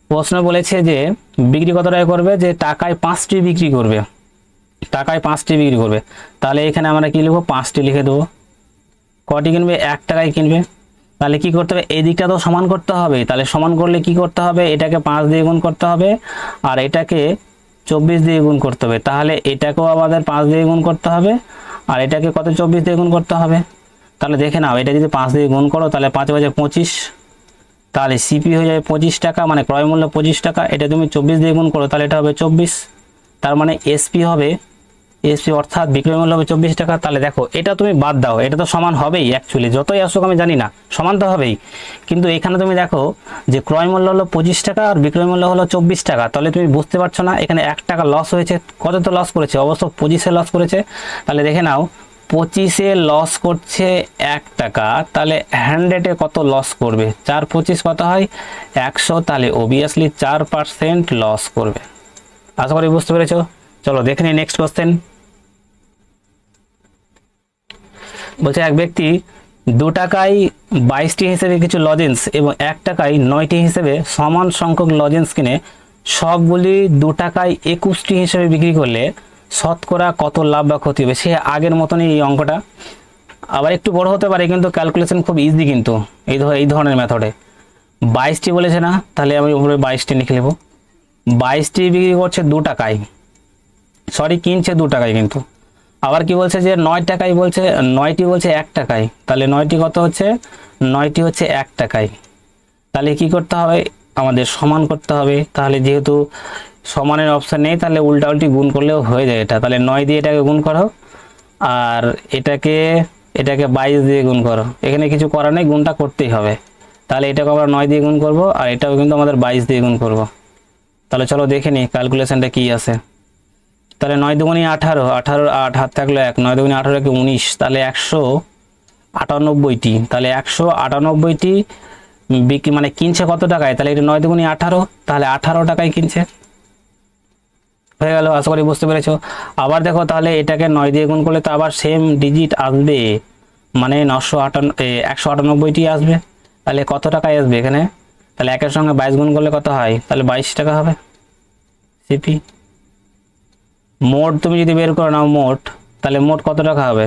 প্রশ্ন বলেছে যে বিক্রি কত টাকায় করবে, যে টাকায় 5টি বিক্রি করবে, তাহলে এখানে আমরা কি লিখবো, 5টি লিখে দেবো। কটি কিনবে, 1 টাকায় কিনবে। তাহলে কি করতে হবে, এই দিকটা তো সমান করতে হবে, তাহলে সমান করলে কি করতে হবে, এটাকে 5 দিয়ে গুণ করতে হবে, আর এটাকে 24 দিয়ে গুণ করতে হবে। তাহলে এটাকেও আমাদের 5 দিয়ে গুণ করতে হবে, আর এটাকে কত 24 দিয়ে গুণ করতে হবে। তাহলে দেখে নাও, এটা যদি 5 দিয়ে গুণ করো, তাহলে 5 বাজে 25, তাহলে সিপি হয়ে যাবে 25 টাকা, মানে ক্রয় মূল্য 25 টাকা। এটা তুমি 24 দিয়ে গুণ করো, তাহলে এটা হবে 24, তার মানে এসপি অর্থাৎ বিক্রয় মূল্য হবে 24 টাকা। তাহলে দেখো, এটা তুমি বাদ দাও, এটা তো সমান হবেই, অ্যাকচুয়ালি যতই আসুক আমি জানি না, সমান তো হবেই। কিন্তু এখানে তুমি দেখো যে ক্রয় মূল্য হলো 25 টাকা আর বিক্রয় মূল্য হলো 24 টাকা, তাহলে তুমি বুঝতে পারছো না এখানে 1 টাকা লস হয়েছে। কত তো লস করেছে, অবশ্য 25-এ লস করেছে। তাহলে দেখে নাও, 25-এ লস করছে 1 টাকা, তাহলে 100-এ কত লস করবে, 4 25 কত হয় 100, তাহলে অবভিয়াসলি 4% লস করবে। আশা করি বুঝতে পেরেছো। চলো দেখে নিই নেক্সট কোশ্চেন। বলছে এক ব্যক্তি 2 টাকায় 22টি হিসেবে কিছু লজেন্স এবং 1 টাকায় 9টি হিসেবে সমান সংখ্যক লজেন্স কিনে সবগুলি 2 টাকায় 21টি হিসেবে বিক্রি করলে শতকরা কত লাভ বা ক্ষতি হবে। সে আগের মতনই এই অঙ্কটা, আবার একটু বড় হতে পারে, কিন্তু ক্যালকুলেশন খুব ইজি, কিন্তু এই ধরনের মেথডে। 22টি বলেছে না, তাহলে আমি উপরে 22টি লিখে নেব। 22টি বিক্রি করছে 2 টাকায়, কিনছে 2 টাকায়, কিন্তু আবার কি বলছে যে 9 টাকায় বলছে, 9টি বলছে 1 টাকায়, তাহলে 9টি কত হচ্ছে, 9টি হচ্ছে 1 টাকায়। তাহলে কি করতে হবে, আমাদের সমান করতে হবে। তাহলে যেহেতু সমানের অপশান নেই, তাহলে উল্টাউল্টি গুণ করলেও হয়ে যায় এটা। তাহলে 9 দিয়ে এটাকে গুণ করো, আর এটাকে 22 দিয়ে গুণ করো, এখানে কিছু করার নেই, গুণটা করতেই হবে। তাহলে এটাকে আমরা 9 দিয়ে গুণ করব, আর এটাও কিন্তু আমাদের 22 দিয়ে গুণ করব। তাহলে চলো দেখে নিই ক্যালকুলেশনটা কি আছে। তাহলে 9 দুগুণী 18, 18 8 হাত থাকলো 1, 9 দুগুণী 18 কে 19, তাহলে 198টি। তাহলে 198টি বিক্রি মানে কিনছে কত টাকায়, তাহলে এটা 9 দুগুণী 18, তাহলে 18 টাকায় কিনছে। হয়ে গেল, আশা করি বুঝতে পেরেছো। আবার দেখো, তাহলে এটাকে 9 দিয়ে গুণ করলে তো আবার সেম ডিজিট আসবে, মানে 198টি আসবে। তাহলে কত টাকায় আসবে এখানে, তাহলে 1-এর সঙ্গে 22 গুণ করলে কত হয়, তাহলে 22 টাকা হবে সিপি। মোট তুমি যদি বের করে নাও মোট, তাহলে মোট কত টাকা হবে,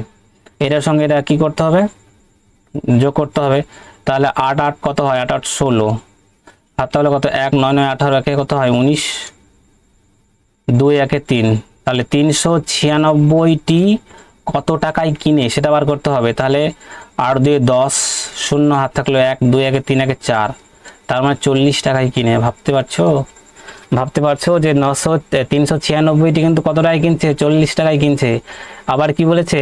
এটার সঙ্গে এটা কি করতে হবে, যোগ করতে হবে। তাহলে 8 8 কত হয়, 8 8 16, আর তাহলে কত 1 9 9 18, একে কত হয় 19, 2 1 3, তাহলে 396টি কত টাকায় কিনে সেটা বার করতে হবে। তাহলে 8 2 10, 0 হাত থাকলো 1, 2 1 3 1 4, তার মানে 40 টাকায় কিনে। ভাবতে পারছো যে 396টি কিন্তু কত টাকায় কিনছে, 40 টাকায় কিনছে। আবার কি বলেছে,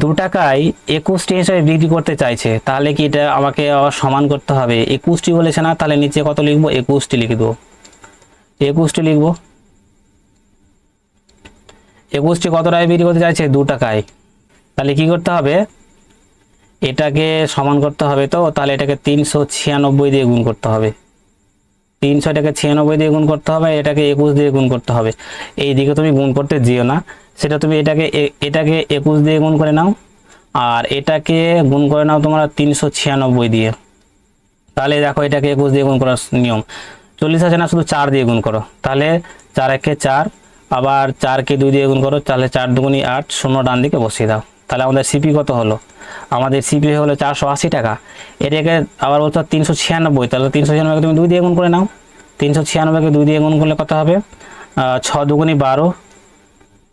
2 টাকায় 21টি হিসেবে বিক্রি করতে চাইছে, তাহলে কি এটা আমাকে আবার সমান করতে হবে। 21টি বলেছে না, তাহলে নিচে কত লিখবো, 21টি লিখে দেবো। 21টি লিখবো, 21টি কত টাকায় বিক্রি করতে চাইছে, 2 টাকায়। তাহলে কি করতে হবে, এটাকে সমান করতে হবে, তো তাহলে এটাকে 396 দিয়ে গুণ করতে হবে। 300 এটাকে 96 দিয়ে গুণ করতে হবে, এটাকে 21 দিয়ে গুণ করতে হবে। এই দিকে তুমি গুণ করতে যেও না, সেটা তুমি এটাকে 21 দিয়ে গুণ করে নাও, আর এটাকে গুণ করে নাও তোমরা 396 দিয়ে। তাহলে দেখো এটাকে 21 দিয়ে গুণ করার নিয়ম 40 আছে না, শুধু 4 দিয়ে গুণ করো, তাহলে 4 একে 4, আবার 4কে 2 দিয়ে গুণ করো, তাহলে 4 দুগুণী 8, 0 ডান দিকে বসিয়ে দাও। তাহলে আমাদের সিপি কত হলো? আমাদের সিপি হলো 480 টাকা। এটাকে আবার বলতো 396, তাহলে 396কে তুমি 2 দিয়ে গুণ করে নাও। 396কে 2 দিয়ে গুণ করলে কত হবে? 6 দুগুণী 12,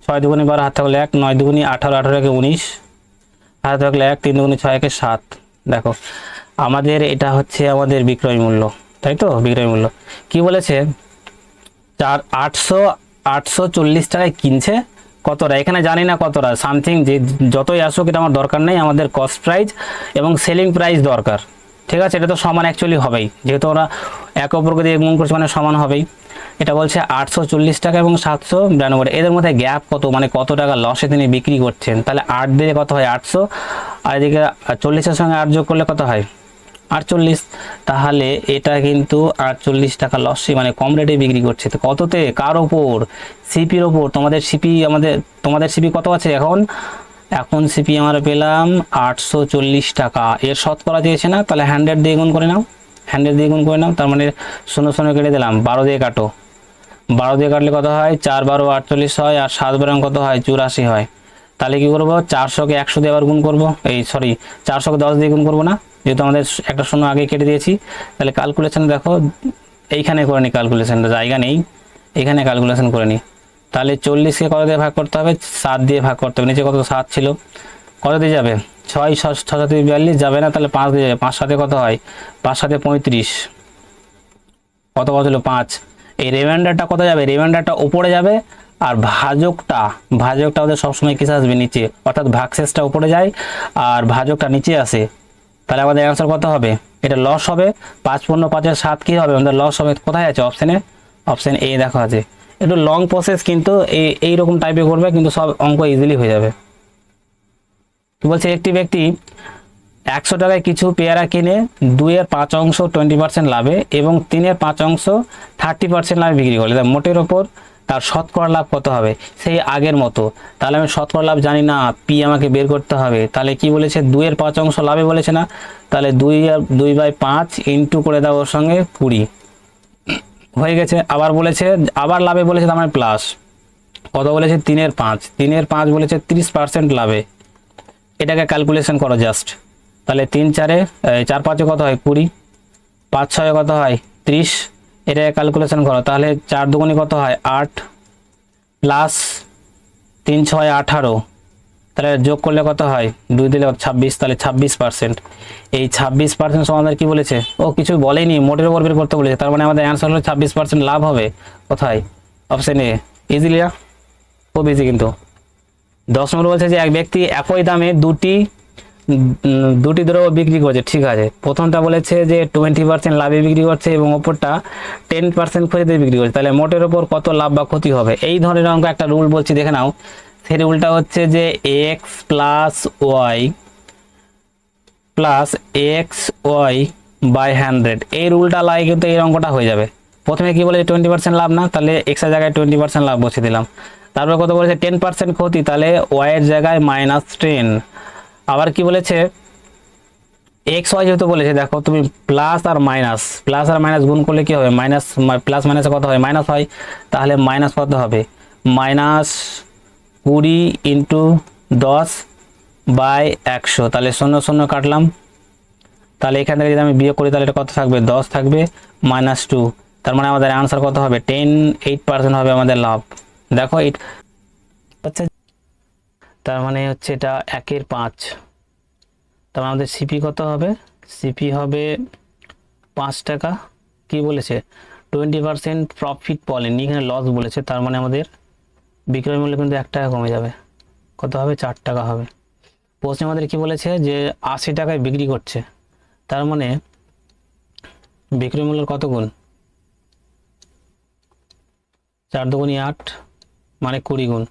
6 দুগুণী 12, হাত থাকলে 1, 9 দুগুণী 18, 18 একে 19, হাত থাকলে 1, 3 দুগুণী 6 একে 7। দেখো আমাদের এটা হচ্ছে আমাদের বিক্রয় মূল্য, তাই তো? বিক্রয় মূল্য কি বলেছে? 840 টাকায় কিনছে, কতটা এখানে জানি না, কতটা সামথিং, যে যতই আসুক এটা আমার দরকার নেই, আমাদের কস্ট প্রাইস এবং সেলিং প্রাইস দরকার। ঠিক আছে, এটা তো সমান অ্যাকচুয়ালি হবেই, যেহেতু ওরা একে অপরকে দিয়ে গুণ করছে মানে সমান হবেই। এটা বলছে 840 টাকা এবং 792, এদের মধ্যে গ্যাপ কত, মানে কত টাকা লসে তিনি বিক্রি করছেন। তাহলে 8 দিয়ে কত হয়? 800, আর এদিকে 40-এর সঙ্গে 8 যোগ করলে কত হয়? 48। তাহলে এটা কিন্তু 48 টাকা লসে, মানে কম রেটে বিক্রি করছে। তো কততে? কার ওপর? সিপির ওপর। তোমাদের সিপি কত আছে এখন? এখন সিপি আমরা পেলাম 840 টাকা। এর শতকরা চেয়েছে না, তাহলে 100 দিয়ে গুণ করে নাও, 100 দিয়ে গুণ করে নাও। তার মানে 0 কেটে দিলাম, 12 দিয়ে কাটো, 12 দিয়ে কাটলে কত হয়? 4 12 48 হয়, আর 7 12 কত হয়? 84 হয়। তাহলে কি করবো? 400কে 100 দিয়ে আবার গুণ করবো, 400কে 10 দিয়ে গুণ করবো না, যেহেতু আমাদের একটা 0 আগে কেটে দিয়েছি। তাহলে ক্যালকুলেশন দেখো, এইখানে করে নি, ক্যালকুলেশনটা জায়গা নেই, এখানে ক্যালকুলেশন করে নি। তাহলে 40কে কত দিয়ে ভাগ করতে হবে? 7 দিয়ে ভাগ করতে হবে। নিচে কত? 7 ছিল, কত দিয়ে যাবে? 6 6 7 42 যাবে না, তাহলে 5 দিয়ে যাবে। 5 7 কত হয়? 5 7 35, কত হলো? 5। এই রিমাইন্ডারটা কত যাবে? রিমাইন্ডারটা উপরে যাবে, আর ভাজকটা ওদের সবসময় কিসে আসবে? নিচে, অর্থাৎ ভাগশেষটা উপরে যায় আর ভাজকটা নিচে আসে। তাহলে আমাদের অ্যান্সার কত হবে? এটা লস হবে। 5 15 5 7 কি হবে? আমাদের লস হবে। কোথায় আছে? অপশানে, অপশান এ দেখা আছে। একটু লং প্রসেস, কিন্তু এইরকম টাইপে করবে, কিন্তু সব অঙ্ক ইজিলি হয়ে যাবে। কি বলছে? একটি ব্যক্তি 100 টাকায় কিছু পেয়ারা কিনে 2-এর 5 অংশ 20% লাভে এবং 3-এর 5 অংশ 30% লাভে বিক্রি করলে, মোটের ওপর তার শতকরা লাভ কত হবে? সেই আগের মতো। তাহলে আমি শতকরা লাভ জানি না, পি আমাকে বের করতে হবে। তাহলে কি বলেছে? 2-এর 5 অংশ লাভে বলেছে না, তাহলে 2/5 ইন্টু করে দাও ওর সঙ্গে 20 হয়ে গেছে। আবার বলেছে, আবার লাভে বলেছে, তার মানে প্লাস কত বলেছে? 3-এর 5 বলেছে 30% লাভে। এটাকে ক্যালকুলেশন করো জাস্ট। তাহলে 3 4 4 5 কত হয়? 20, 5 6 কত হয়? 30। এটাকে ক্যালকুলেশন করো, তাহলে 4 দুগুণী কত হয়? 8, প্লাস 3 6 18, তাহলে যোগ করলে কত হয়? 2 দিলে 26, তাহলে 26%। এই 26% সমাধান কি বলেছে? ও কিছু বলেনি, মোটের উপর বের করতে বলেছে। তার মানে আমাদের অ্যান্সার হলো 26% লাভ হবে। কোথায়? Option A. ইজিলি, খুব ইজি। কিন্তু 10 নম্বর বলছে যে এক ব্যক্তি একই দামে দুটি দ্রব্য বিক্রি করছে। ঠিক আছে, প্রথমটা বলেছে যে 20% লাভে বিক্রি করছে এবং অপরটা 10% ক্ষতিতে বিক্রি করছে। তাহলে মোটের ওপর কত লাভ বা ক্ষতি হবে? এই ধরনের অঙ্ক একটা রুল বলছি, দেখে নাও। সেই রুলটা হচ্ছে যে এক্স প্লাস ওয়াই বাই 100, এই রুলটা লাগে, কিন্তু এই অঙ্কটা হয়ে যাবে। প্রথমে কি বলে? 20% লাভ না, তাহলে এক্স এর জায়গায় 20% লাভ বসিয়ে দিলাম। তারপর কত বলেছে? 10% ক্ষতি, তাহলে ওয়াই এর জায়গায় -10। আবার কি বলেছে? এক্স ওয়াই যেহেতু বলেছে, দেখো তুমি প্লাস আর মাইনাস গুণ করলে কি হবে? মাইনাস প্লাস মাইনাসে কত হয়? মাইনাস হয়। তাহলে মাইনাস কত হবে? -20 ইন্টু 10/100, তাহলে 0 0 কাটলাম। তাহলে এখান থেকে যদি আমি বিয়োগ করি, তাহলে এটা কত থাকবে? 10 থাকবে, -2। তার মানে আমাদের আনসার কত হবে? 8% হবে আমাদের লাভ। দেখো আচ্ছা, তার মানে হচ্ছে এটা 1-এর 5। তার মানে আমাদের সিপি কত হবে? সিপি হবে 5 টাকা। কি বলেছে? 20% প্রফিট বলেনি, এখানে লস বলেছে। তার মানে আমাদের বিক্রয় মূল্য কিন্তু 1 টাকা কমে যাবে। কত হবে? 4 টাকা হবে। প্রশ্নে আমাদের কি বলেছে? যে 80 টাকায় বিক্রি করছে, তার মানে বিক্রয় মূল্যের কত গুণ? 4 দুগুণী 8, মানে 20 গুণ।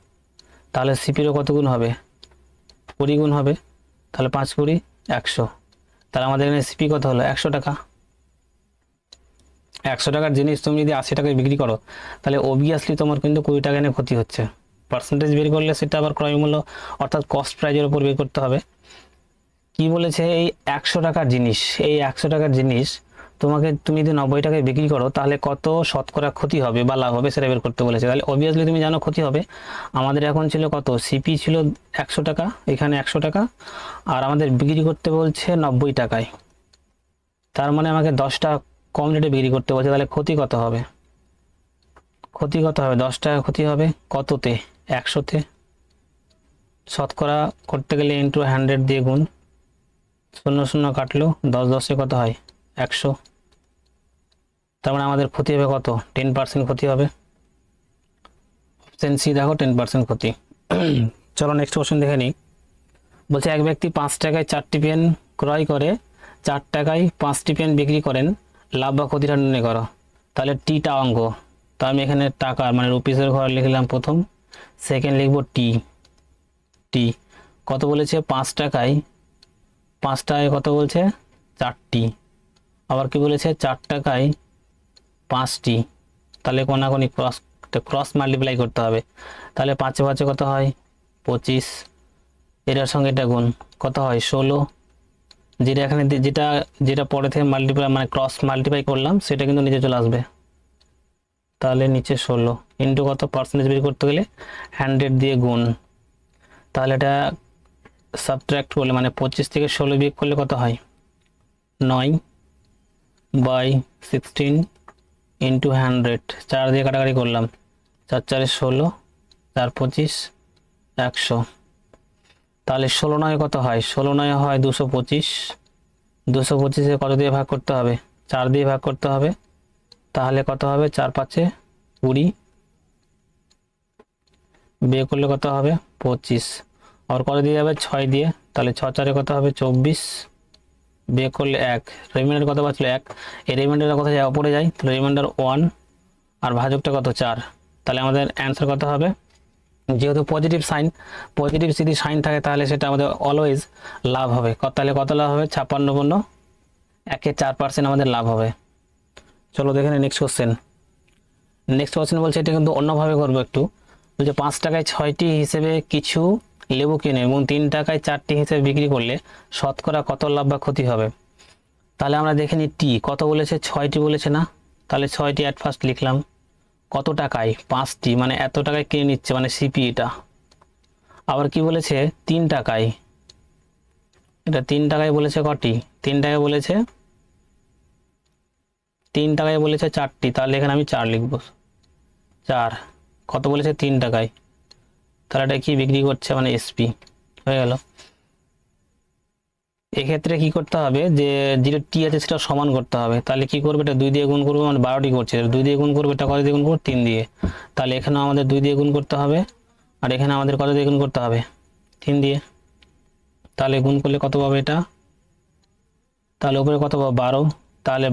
তাহলে সিপিরও কত গুণ হবে? 20 গুণ হবে। তাহলে 5 20 100। তাহলে আমাদের এখানে সিপি কত হলো? 100 টাকা। 100 টাকার জিনিস তুমি যদি 80 টাকায় বিক্রি করো তাহলে অবভিয়াসলি তোমার কিন্তু 20 টাকা এনে ক্ষতি হচ্ছে। পার্সেন্টেজ বের করলে সেটা আবার ক্রয় মূল্য অর্থাৎ কস্ট প্রাইজের উপর বের করতে হবে। কি বলেছে, এই 100 টাকার জিনিস, এই 100 টাকার জিনিস তুমি যদি 90 টাকায় বিক্রি করো তাহলে কত শতকরা ক্ষতি হবে বা লাভ হবে সেটা বের করতে বলেছে। তাহলে অবভিয়াসলি তুমি জানো ক্ষতি হবে। আমাদের এখন ছিল কত, সিপি ছিল 100 টাকা, এখানে 100 টাকা, আর আমাদের বিক্রি করতে বলছে 90 টাকায়, তার মানে আমাকে 10 টাকা কম রেটে বিক্রি করতে বলছে। তাহলে ক্ষতি কত হবে, ক্ষতি কত হবে, 10 টাকা ক্ষতি হবে কততে, 100তে। শতকরা করতে গেলে ইন্টু 100 দিয়ে গুণ, 0 0 কাটলো, 10 10 কত হয়, 100। তার মানে আমাদের ক্ষতি হবে কত, 10% ক্ষতি হবে। অপশন সি দেখো 10% ক্ষতি। চলো নেক্সট কোশ্চেন দেখে নিই। বলছে এক ব্যক্তি 5 টাকায় 4টি পেন ক্রয় করে 4 টাকায় 5টি পেন বিক্রি করেন, লাভ বা ক্ষতিটা নির্ণয় করো। তাহলে টিটা অঙ্ক, তো আমি এখানে টাকার মানে রুপিসের ঘর লিখলাম প্রথম, সেকেন্ড লিখবো টি। টি কত বলেছে, 5 টাকায় কত বলছে, 4টি। আবার কি বলেছে, 4 টাকায় 5টি। তাহলে কোনাকুনি ক্রস মাল্টিপ্লাই করতে হবে। তাহলে 5 5 কত হয়, 25। এটার সঙ্গে এটা গুণ, কত হয়, 16। যেটা এখানে যেটা পরে থেকে মাল্টিপ্লাই মানে ক্রস মাল্টিপ্লাই করলাম সেটা কিন্তু নিচে চলে আসবে। তাহলে নিচে 16 ইন্টু কত, পার্সেন্টেজ বের করতে গেলে 100 দিয়ে গুণ। তাহলে এটা সাবট্রাক্ট করলে মানে 25 থেকে 16 বিয়োগ করলে কত হয়, 9/16 ইন্টু 100, 4 দিয়ে কাটাকাটি করলাম, 4 4 16, 4 25, 100। তাহলে 16 9 কত হয়, 16 9 হয় 225। 225 কত দিয়ে ভাগ করতে হবে, 4 দিয়ে ভাগ করতে হবে। তাহলে কত হবে, 4 5 20, বিয়োগ করলে কত হবে, 25। আর কত দিয়ে যাবে, 6 দিয়ে। তাহলে 6 4 কত হবে, 24, বিয়োগ করলে 1, রিমাইন্ডার কত বাঁচলো 1। এই রিমাইন্ডারটা কোথায় যায়, উপরে যায়, তাহলে রিমাইন্ডার 1 আর ভাজকটা কত 4। তাহলে আমাদের অ্যান্সার কত হবে, যেহেতু পজিটিভ যদি সাইন থাকে তাহলে সেটা আমাদের অলওয়েজ লাভ হবে। তাহলে কত লাভ হবে, 56 1 4% আমাদের লাভ হবে। চলো দেখে নিই নেক্সট কোশ্চেন বলছে এটা কিন্তু অন্যভাবে করবো একটু। বলছে 5 টাকায় 6টি হিসেবে কিছু লেবু কিনে এবং 3 টাকায় 4টি হিসেবে বিক্রি করলে শতকরা কত লাভ বা ক্ষতি হবে। তাহলে আমরা দেখে নিই টি কত বলেছে, 6টি বলেছে না, তাহলে 6টি অ্যাট ফার্স্ট লিখলাম। কত টাকায়, 5টি, মানে এত টাকায় কিনে নিচ্ছে মানে সিপি এটা। আবার কি বলেছে, 3 টাকায়, এটা 3 টাকায় বলেছে কটি, 3 টাকায় বলেছে 4টি। তাহলে এখানে আমি 4 লিখবো, 4। কত বলেছে, 3 টাকায়, তাহলে এটা কি বিক্রি করছে মানে এসপি হয়ে গেল। এক্ষেত্রে কি করতে হবে, যে যেটা টি আছে সেটা সমান করতে হবে। তাহলে কি করবে, এটা 2 দিয়ে গুণ করবো, মানে 12টি করছে, 2 দিয়ে গুণ করবে, এটা কত দিয়ে গুণ করবো, 3 দিয়ে। তাহলে এখানে আমাদের 2 দিয়ে গুণ করতে হবে, আর এখানে আমাদের কত দিয়ে গুণ করতে হবে, 3 দিয়ে। তাহলে গুণ করলে কত পাবে এটা, তাহলে উপরে কত পাবো, 12। তাহলে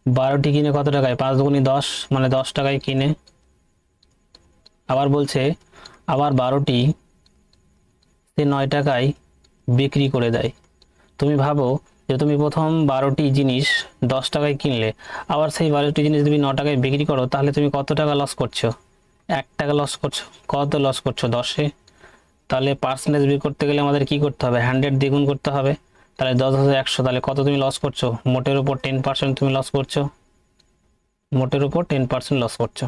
12টি কিনে কত টাকায়, 5 দুগুণে 10, মানে 10 টাকায় কিনে। আবার বলছে আবার 12টি সে 9 টাকায় বিক্রি করে দেয়। তুমি ভাবো যে তুমি প্রথম 12টি জিনিস 10 টাকায় কিনলে, আবার সেই 12টি জিনিস তুমি 9 টাকায় বিক্রি করো, তাহলে তুমি কত টাকা লস করছো, 1 টাকা লস করছো। কত লস করছো, 10-এ। তাহলে পার্সেন্টেজ বের করতে গেলে আমাদের কি করতে হবে, 100 দিয়ে গুণ করতে হবে। তাহলে 10,100, তাহলে কত তুমি লস করছো, মোটের উপর 10% তুমি লস করছো, মোটের উপর 10% লস করছো।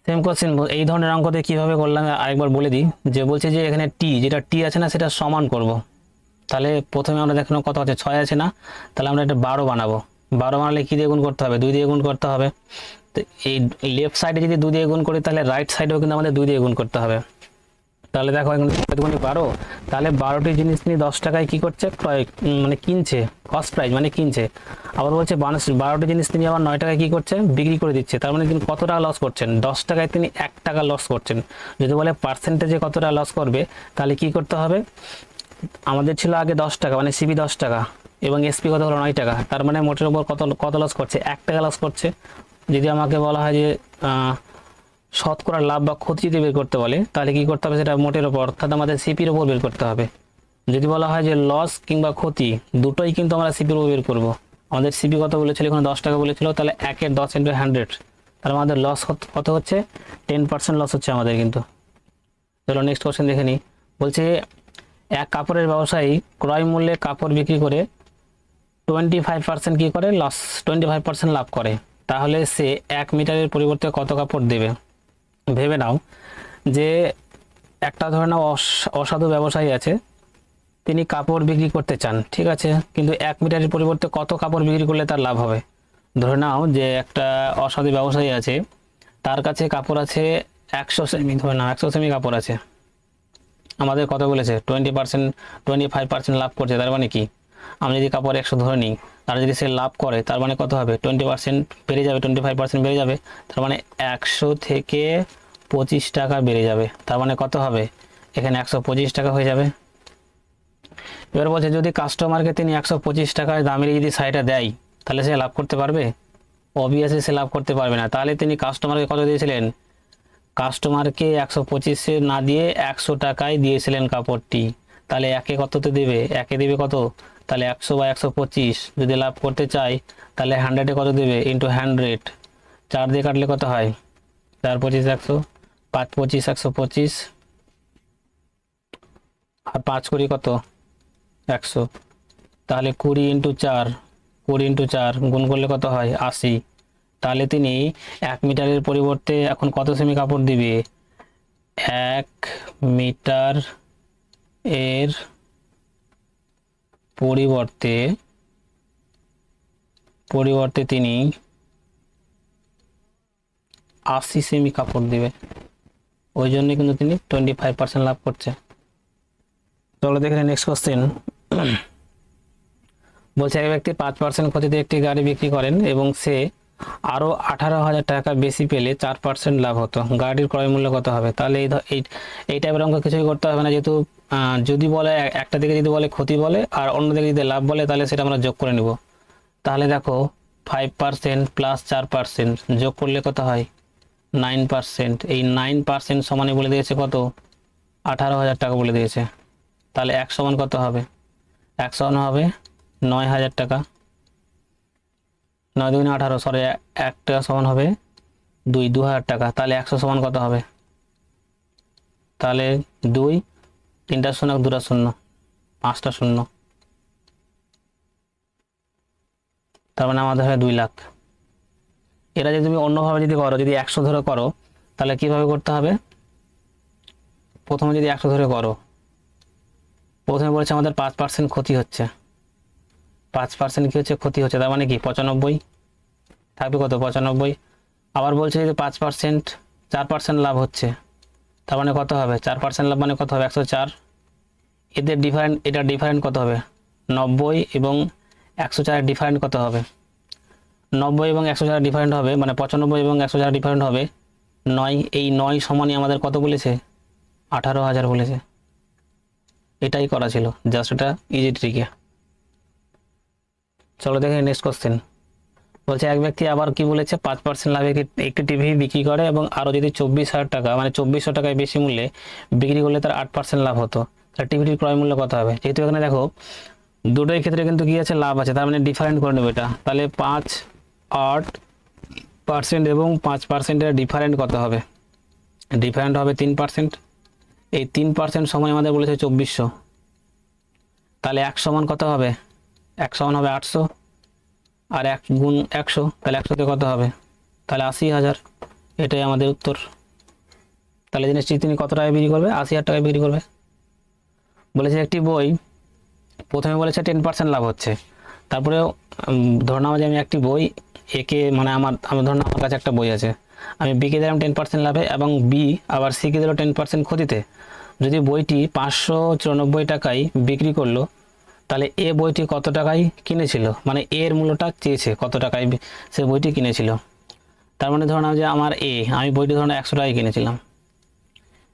সেম কোশ্চেন এই ধরনের অঙ্কতে কিভাবে করলাম আরেকবার বলে দিই। যে বলছে যে এখানে যেটা টি আছে না সেটা সমান করব। তাহলে প্রথমে আমরা দেখলাম কত আছে, 6 আছে না, তাহলে আমরা এটা 12 বানাবো। 12 বানালে কি দিয়ে গুণ করতে হবে, 2 দিয়ে গুণ করতে হবে। তো এই লেফট সাইডে যদি 2 দিয়ে গুণ করি তাহলে রাইট সাইডেও কিন্তু আমাদের 2 দিয়ে গুণ করতে হবে। তাহলে দেখো এখানে 12, তাহলে 12টি জিনিস নিয়ে 10 টাকায় কি করছে, মানে কিনছে, কস্ট প্রাইস মানে কিনছে। আবার বলছে 12টি জিনিস তিনি আবার 9 টাকায় কি করছে, বিক্রি করে দিচ্ছে। তার মানে তিনি কত টাকা লস করছেন, 10 টাকায় তিনি 1 টাকা লস করছেন। যদি বলে পার্সেন্টেজে কত টাকা লস করবে, তাহলে কি করতে হবে, আমাদের ছিল আগে 10 টাকা মানে সিবি 10 টাকা এবং এসপি কত হলো 9 টাকা। তার মানে মোটের উপর কত লস করছে, 1 টাকা লস করছে। যদি আমাকে বলা হয় যে শতকরা লাভ বা ক্ষতি যদি বের করতে বলে, তাহলে কি করতে হবে, সেটা মোটের উপর অর্থাৎ আমাদের সিপির উপর বের করতে হবে। যদি বলা হয় যে লস কিংবা ক্ষতি দুটোই কিন্তু আমরা সিপির উপর বের করবো, আমাদের সিপি কত বলেছিল, এখানে 10 টাকা বলেছিল, তাহলে 1-এর 10 × 100, তাহলে আমাদের লস কত হচ্ছে, 10% লস হচ্ছে আমাদের কিন্তু। চলো নেক্সট কোশ্চেন দেখে নিই। বলছে এক কাপড়ের ব্যবসায়ী ক্রয় মূল্যে কাপড় বিক্রি করে 25% কী করে, লস 25% লাভ করে, তাহলে সে 1 মিটারের পরিবর্তে কত কাপড় দেবে? ভেবে নাও যে একটা ধরে নাও অসাধু ব্যবসায়ী আছে, তিনি কাপড় বিক্রি করতে চান, ঠিক আছে, কিন্তু 1 মিটারের পরিবর্তে কত কাপড় বিক্রি করলে তার লাভ হবে? ধরে নাও যে একটা অসাধু ব্যবসায়ী আছে, তার কাছে কাপড় আছে 100 সেমি, ধরে নাও 100 সেমি কাপড় আছে, আমাদের কত বলেছে 20%, 25% লাভ করছে, তার মানে কি, আমি যদি কাপড় 100 ধরে নিই, তার যদি সে লাভ করে, তার মানে কত হবে, 20% বেড়ে যাবে, 25% বেড়ে যাবে, তার মানে 100 থেকে 25 টাকা বেড়ে যাবে, তার মানে কত হবে, এখানে 125 টাকা হয়ে যাবে। এবার বলছে যদি কাস্টমারকে তিনি 125 টাকায় দামের যদি শাড়িটা দেয়, তাহলে সে লাভ করতে পারবে? অবভিয়াসলি সে লাভ করতে পারবে না। তাহলে তিনি কাস্টমারকে কত দিয়েছিলেন, কাস্টমারকে 125-এ না দিয়ে 100 টাকায় দিয়েছিলেন কাপড়টি, তাহলে একে কততে দেবে, একে দেবে কত, তাহলে 100/125, যদি লাভ করতে চাই তাহলে 100-এ কত দেবে, ইন্টু 100, 4 দিয়ে কাটলে কত হয়, 4×25 100, 5×25 125, আর 5 করি কত 100, তাহলে 20 × 4 গুণ করলে কত হয় 80। তাহলে তিনি 1 মিটারের পরিবর্তে এখন কত সেমি কাপড় দিবে, 1 মিটার এর পরিবর্তে তিনি 80 সেমি কাপড় দিবে, ওই জন্য কিন্তু তিনি 25% লাভ করছে। চলো দেখে নেক্সট কোশ্চেন। বলছে এক ব্যক্তি 5% ক্ষতিতে একটি গাড়ি বিক্রি করেন এবং সে আরও 18,000 টাকা বেশি পেলে 4% লাভ হতো, গাড়ির ক্রয় মূল্য কত হবে? তাহলে এই টাইপের অঙ্ক কিছুই করতে হবে না, যেহেতু যদি বলে একটা দিকে যদি বলে ক্ষতি বলে আর অন্য দিকে যদি লাভ বলে, তাহলে সেটা আমরা যোগ করে নিব। তাহলে দেখো 5% প্লাস 4% যোগ করলে কত হয় 9%, এই 9% সমানে বলে দিয়েছে কত, 18,000 টাকা বলে দিয়েছে, তাহলে 1 সমান কত হবে, 1 সমান হবে 9,000 টাকা, 9 × 18, সরি 1 টাকা সমান হবে 2,000 টাকা, তাহলে 100 সমান কত হবে, তাহলে 2, 3টা 0, 2টা 0, 5টা 0, তার মানে আমাদের হয় 2 লাখ। এটা যদি তুমি অন্যভাবে যদি করো, যদি 100 ধরে করো, তাহলে কিভাবে করতে হবে, প্রথমে যদি 100 ধরে করো, প্রথমে বলেছে আমাদের 5% ক্ষতি হচ্ছে, 5% কি হচ্ছে, ক্ষতি হচ্ছে, তার মানে কি 95 থাকবে, কত 95। আবার বলছে যদি 5% 4% লাভ হচ্ছে, তার মানে কত হবে, 4% লাভ মানে কত হবে 104, এদের ডিফারেন্ট, এটা ডিফারেন্ট কত হবে 90 এবং 104 ডিফারেন্ট কত হবে, 90 এবং 104 ডিফারেন্ট হবে, মানে 95 এবং 104 ডিফারেন্ট হবে 9, এই 9 সমানই আমাদের কত বলেছে 18,000 বলেছে। এটাই করা ছিল, জাস্ট এটা ইজি ট্রিকে। চলো দেখে নেক্সট কোশ্চেন। বলছে এক ব্যক্তি আবার কি বলেছে, 5% লাভে একটি টিভি বিক্রি করে এবং আরও যদি 24,000 টাকা মানে 2400 টাকায় বেশি মূল্যে বিক্রি করলে তার 8% লাভ হতো, তার টিভিটির ক্রয় মূল্য কত হবে? যেহেতু এখানে দেখো দুটোই ক্ষেত্রে কিন্তু কি আছে, লাভ আছে, তার মানে ডিফারেন্ট করে নেবে এটা, তাহলে 8% এবং 5%-এর ডিফারেন্ট কত হবে, ডিফারেন্ট হবে 3%, এই 3% সময় আমাদের বলেছে 2400, তাহলে 1 সমান কত হবে, 1 সমান হবে 800, আর 1 গুণ 100, তাহলে 100-তে কত হবে, তাহলে 80,000, এটাই আমাদের উত্তর। তাহলে জিনিসটি তিনি কত টাকায় বিক্রি করবে, 80,000 টাকায় বিক্রি করবে। বলেছে একটি বই, প্রথমে বলেছে 10% লাভ হচ্ছে, তারপরেও ধরে নাও যে আমি একটি বই একে মানে আমার ধরে নাও আমার কাছে একটা বই আছে, আমি বিকে দিলাম 10% লাভে এবং বি আবার সিকে দিল 10% ক্ষতিতে, যদি বইটি 594 টাকায় বিক্রি করলো, তাহলে এ বইটি কত টাকায় কিনেছিল, মানে এর মূল্যটা চেয়েছে কত টাকায় সে বইটি কিনেছিল। তার মানে ধরুন যে আমার আমি বইটি ধরুন 100 টাকায় কিনেছিলাম,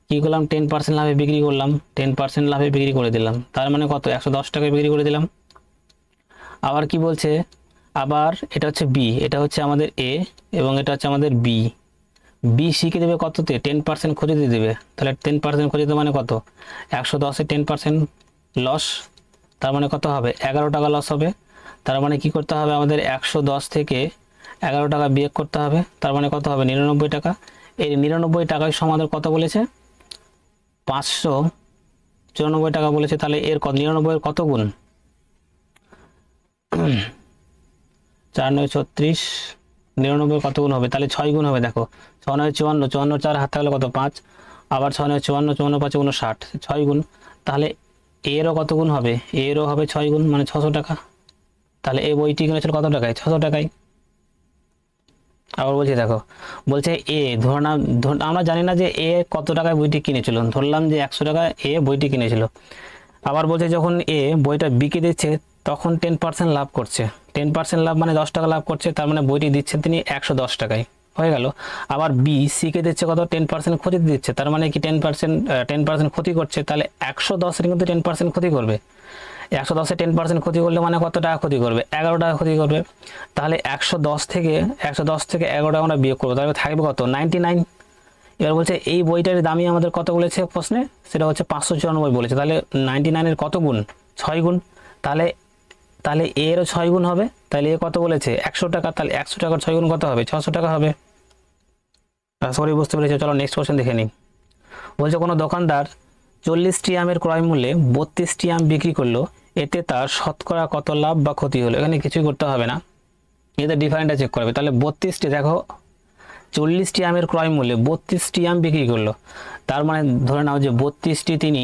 কী করলাম 10% লাভে বিক্রি করলাম, 10% লাভে বিক্রি করে দিলাম, তার মানে কত 110 টাকায় বিক্রি করে দিলাম। আবার কি বলছে, আবার এটা হচ্ছে বি, এটা হচ্ছে আমাদের এ এবং এটা হচ্ছে আমাদের বি, বি সিকে দেবে কততে 10% ক্ষতিতে দেবে, তাহলে 10% ক্ষতিতে মানে কত 110-এ 10% লস, তার মানে কত হবে 11 টাকা লস হবে, তার মানে কি করতে হবে আমাদের 110 থেকে 11 টাকা বিয়োগ করতে হবে, তার মানে কত হবে 99 টাকা। এই 99 টাকায় সমাধান কত বলেছে 594 টাকা বলেছে, তাহলে এর 99 এর কত গুণ 4 9 36, 99 কত গুণ হবে, তাহলে 6 গুণ হবে। দেখো 6 9 54, 54 4 হাত থাকলে কত 5, আবার 6 9 54, 54 5 59, 6 গুণ। তাহলে এরও কত গুণ হবে, এরও হবে 6 গুণ, মানে 600 টাকা। তাহলে এই বইটি কিনেছিল কত টাকায় 600 টাকায়। আবার বলছি দেখো, বলছে এ ধরলাম, আমরা জানি না যে এ কত টাকায় বইটি কিনেছিল, ধরলাম যে 100 টাকায় এ বইটি কিনেছিল। আবার বলছে যখন এ বইটা বিকে দিচ্ছে তখন 10% লাভ করছে, 10% লাভ মানে 10 টাকা লাভ করছে, তার মানে বইটি দিচ্ছেন তিনি 110 টাকায়, হয়ে গেল। আবার বি সিকে দিচ্ছে কত 10% ক্ষতি দিচ্ছে, তার মানে কি 10% ক্ষতি করছে, তাহলে 110 এর কিন্তু 10% ক্ষতি করবে। 110 এ 10% ক্ষতি করলে মানে কত টাকা ক্ষতি করবে 11 টাকা ক্ষতি করবে। তাহলে 110 থেকে 11 টাকা আমরা বিয়োগ করবো, তাহলে থাকবে কত 99। এবার বলছে এই বইটার দামই আমাদের কত বলেছে প্রশ্নে, সেটা হচ্ছে 594 বলেছে, তাহলে 99 এর কত গুণ 6 গুণ। তাহলে তাহলে এরও 6 গুণ হবে, তাহলে এ কত বলেছে 100 টাকা, তাহলে 100 টাকার 6 গুণ কত হবে 600 টাকা হবে। সরি বুঝতে পেরেছি, চলো নেক্সট কোশ্চেন দেখে নিই। বলছে কোনো দোকানদার 40টি আমের ক্রয় মূল্যে 32টি আম বিক্রি করলো, এতে তার শতকরা কত লাভ বা ক্ষতি হলো। এখানে কিছুই করতে হবে না, এতে ডিফারেন্টটা চেক করবে। তাহলে 32টি, দেখো 40টি আমের ক্রয় মূল্যে 32টি আম বিক্রি করলো, তার মানে ধরে নাও যে 32টি তিনি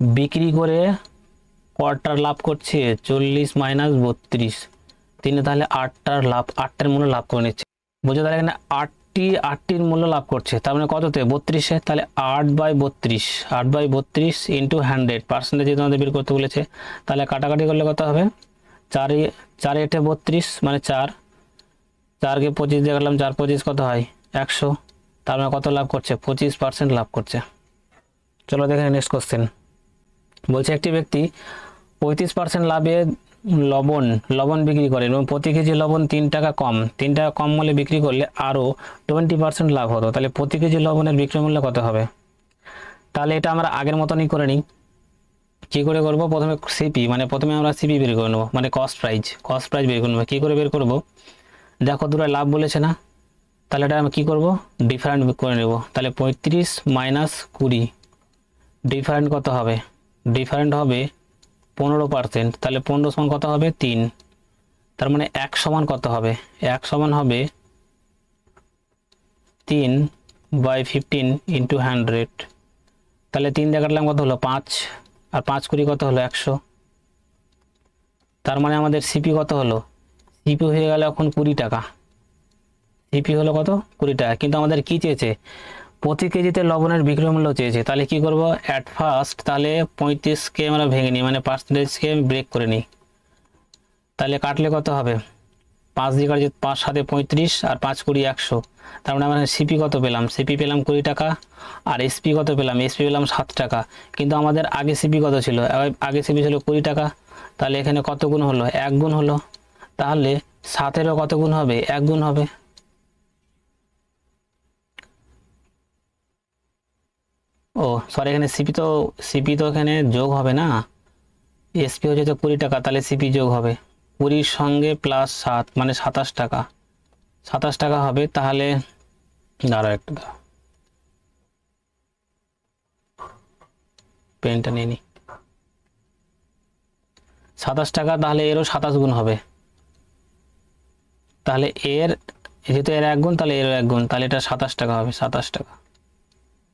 বিক্রি করে কটার লাভ করছে 40 মাইনাস 32, তিনি তাহলে 8টার লাভ, 8টার মূল্য লাভ করে নিচ্ছে। বুঝো, তাহলে এখানে 8টির মূল্য লাভ করছে, তার মানে কততে 32-এ, তাহলে 8/32 ইন্টু 100 পার্সেন্টেজ তোমাদের বের করতে বলেছে। তাহলে কাটাকাটি করলে কত হবে 4 8 32, মানে 4কে 25 দিয়ে কাটলাম, 4 25 কত হয় 100, তার মানে কত লাভ করছে 25% লাভ করছে। চলো দেখে নেক্সট কোশ্চেন। বলছে একটি ব্যক্তি 35% লাভে লবণ বিক্রি করে এবং প্রতি কেজি লবণ 3 টাকা কম মূল্যে বিক্রি করলে আরও 20% লাভ হতো, তাহলে প্রতি কেজি লবণের বিক্রয় মূল্য কত হবে। তাহলে এটা আমরা আগের মতনই করে নিই। কী করে করব, প্রথমে সিপি, মানে প্রথমে আমরা সিপি বের করে নেবো, মানে কস্ট প্রাইস বের করে নেবো। কী করে বের করব, দেখো দুটো লাভ বলেছে না, তাহলে এটা আমি কী করবো ডিফারেন্ট করে নেব। তাহলে 35 মাইনাস 20, ডিফারেন্ট কত হবে, ডিফারেন্ট হবে 15%, তাহলে 15 সমান কত হবে 3, তার মানে 1 সমান কত হবে 1 সমান হবে 3/15 ইন্টু 100, তাহলে 3 দিয়ে কাটলাম কত হলো 5, আর 5 কুড়ি কত হলো 100, তার মানে আমাদের সিপি কত হলো, সিপি হয়ে গেল এখন 20 টাকা, সিপি হলো কত 20 টাকা। কিন্তু আমাদের কি চেয়েছে, প্রতি কেজিতে লবণের বিক্রয় মূল্য চেয়েছে। তাহলে কি করব, অ্যাট ফার্স্ট তাহলে 35কে আমরা ভেঙে নিই, মানে পার্সেন্টেজকে ব্রেক করে নিই। তাহলে কাটলে কত হবে 5 দিয়ে কাটছে 5 7 35, আর 5 20 100, তার মানে আমরা সিপি কত পেলাম, সিপি পেলাম 20 টাকা, আর এসপি কত পেলাম, এসপি পেলাম 7 টাকা। কিন্তু আমাদের আগে সিপি কত ছিল, আগে সিপি ছিল 20 টাকা, তাহলে এখানে কত গুণ হলো 1 গুণ হলো, তাহলে 7-এরও কত গুণ হবে 1 গুণ হবে। ও সরি, এখানে সিপি তো এখানে যোগ হবে না, এসপি হচ্ছে তো 20 টাকা, তাহলে সিপি যোগ হবে 20 সঙ্গে প্লাস 7, মানে 27 টাকা, 27 টাকা হবে। তাহলে দাঁড়াও একটু দাঁড়াও, পেনটা নিয়ে নি, 27 টাকা, তাহলে এরও 27 গুণ হবে, তাহলে এর যেহেতু এর 1 গুণ, তাহলে এরও 1 গুণ, তাহলে এটা 27 টাকা হবে, 27 টাকা।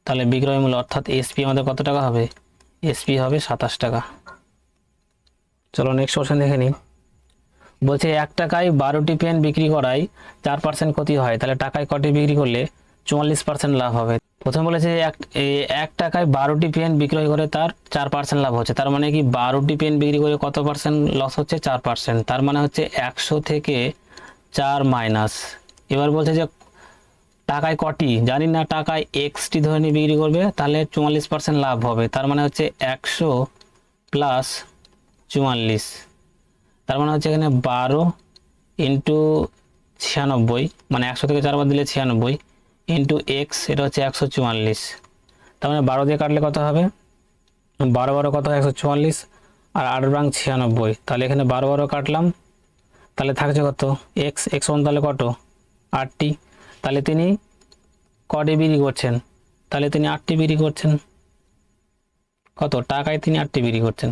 তাহলে বিক্রয় মূল্য অর্থাৎ এসপি আমাদের কত টাকা হবে, এসপি হবে 27 টাকা। চলো নেক্সট কোশ্চেন দেখে নিই। বলছে 1 টাকায় 12টি পেন বিক্রি করায় 4% ক্ষতি হয়, তাহলে টাকায় কটি বিক্রি করলে 44% লাভ হবে। প্রথমে বলেছে 1 টাকায় 12টি পেন বিক্রয় করে তার 4% লাভ হচ্ছে, তার মানে কি 12টি পেন বিক্রি করে কত পার্সেন্ট লস হচ্ছে 4%, তার মানে হচ্ছে 100 থেকে 4 মাইনাস। এবার বলছে যে টাকায় কটি জানি না, টাকায় এক্সটি ধরে নিয়ে বিক্রি করবে, তাহলে 44% লাভ হবে, তার মানে হচ্ছে 100 প্লাস 44, তার মানে হচ্ছে এখানে 12 ইন্টু 96, মানে 100 থেকে 4 বাদ দিলে 96 ইন্টু এক্স, এটা হচ্ছে 144, তার মানে 12 দিয়ে কাটলে কত হবে 12 12 কত হয় 144, আর 8 বাং 96, তাহলে এখানে 12 12 কাটলাম তাহলে থাকছে কত এক্স, এক্স ওয়ান তাহলে কত 8টি, তাহলে তিনি কডে বিক্রি করছেন, তাহলে তিনি 8টি বিক্রি করছেন, কত টাকায় তিনি 8টি বিক্রি করছেন।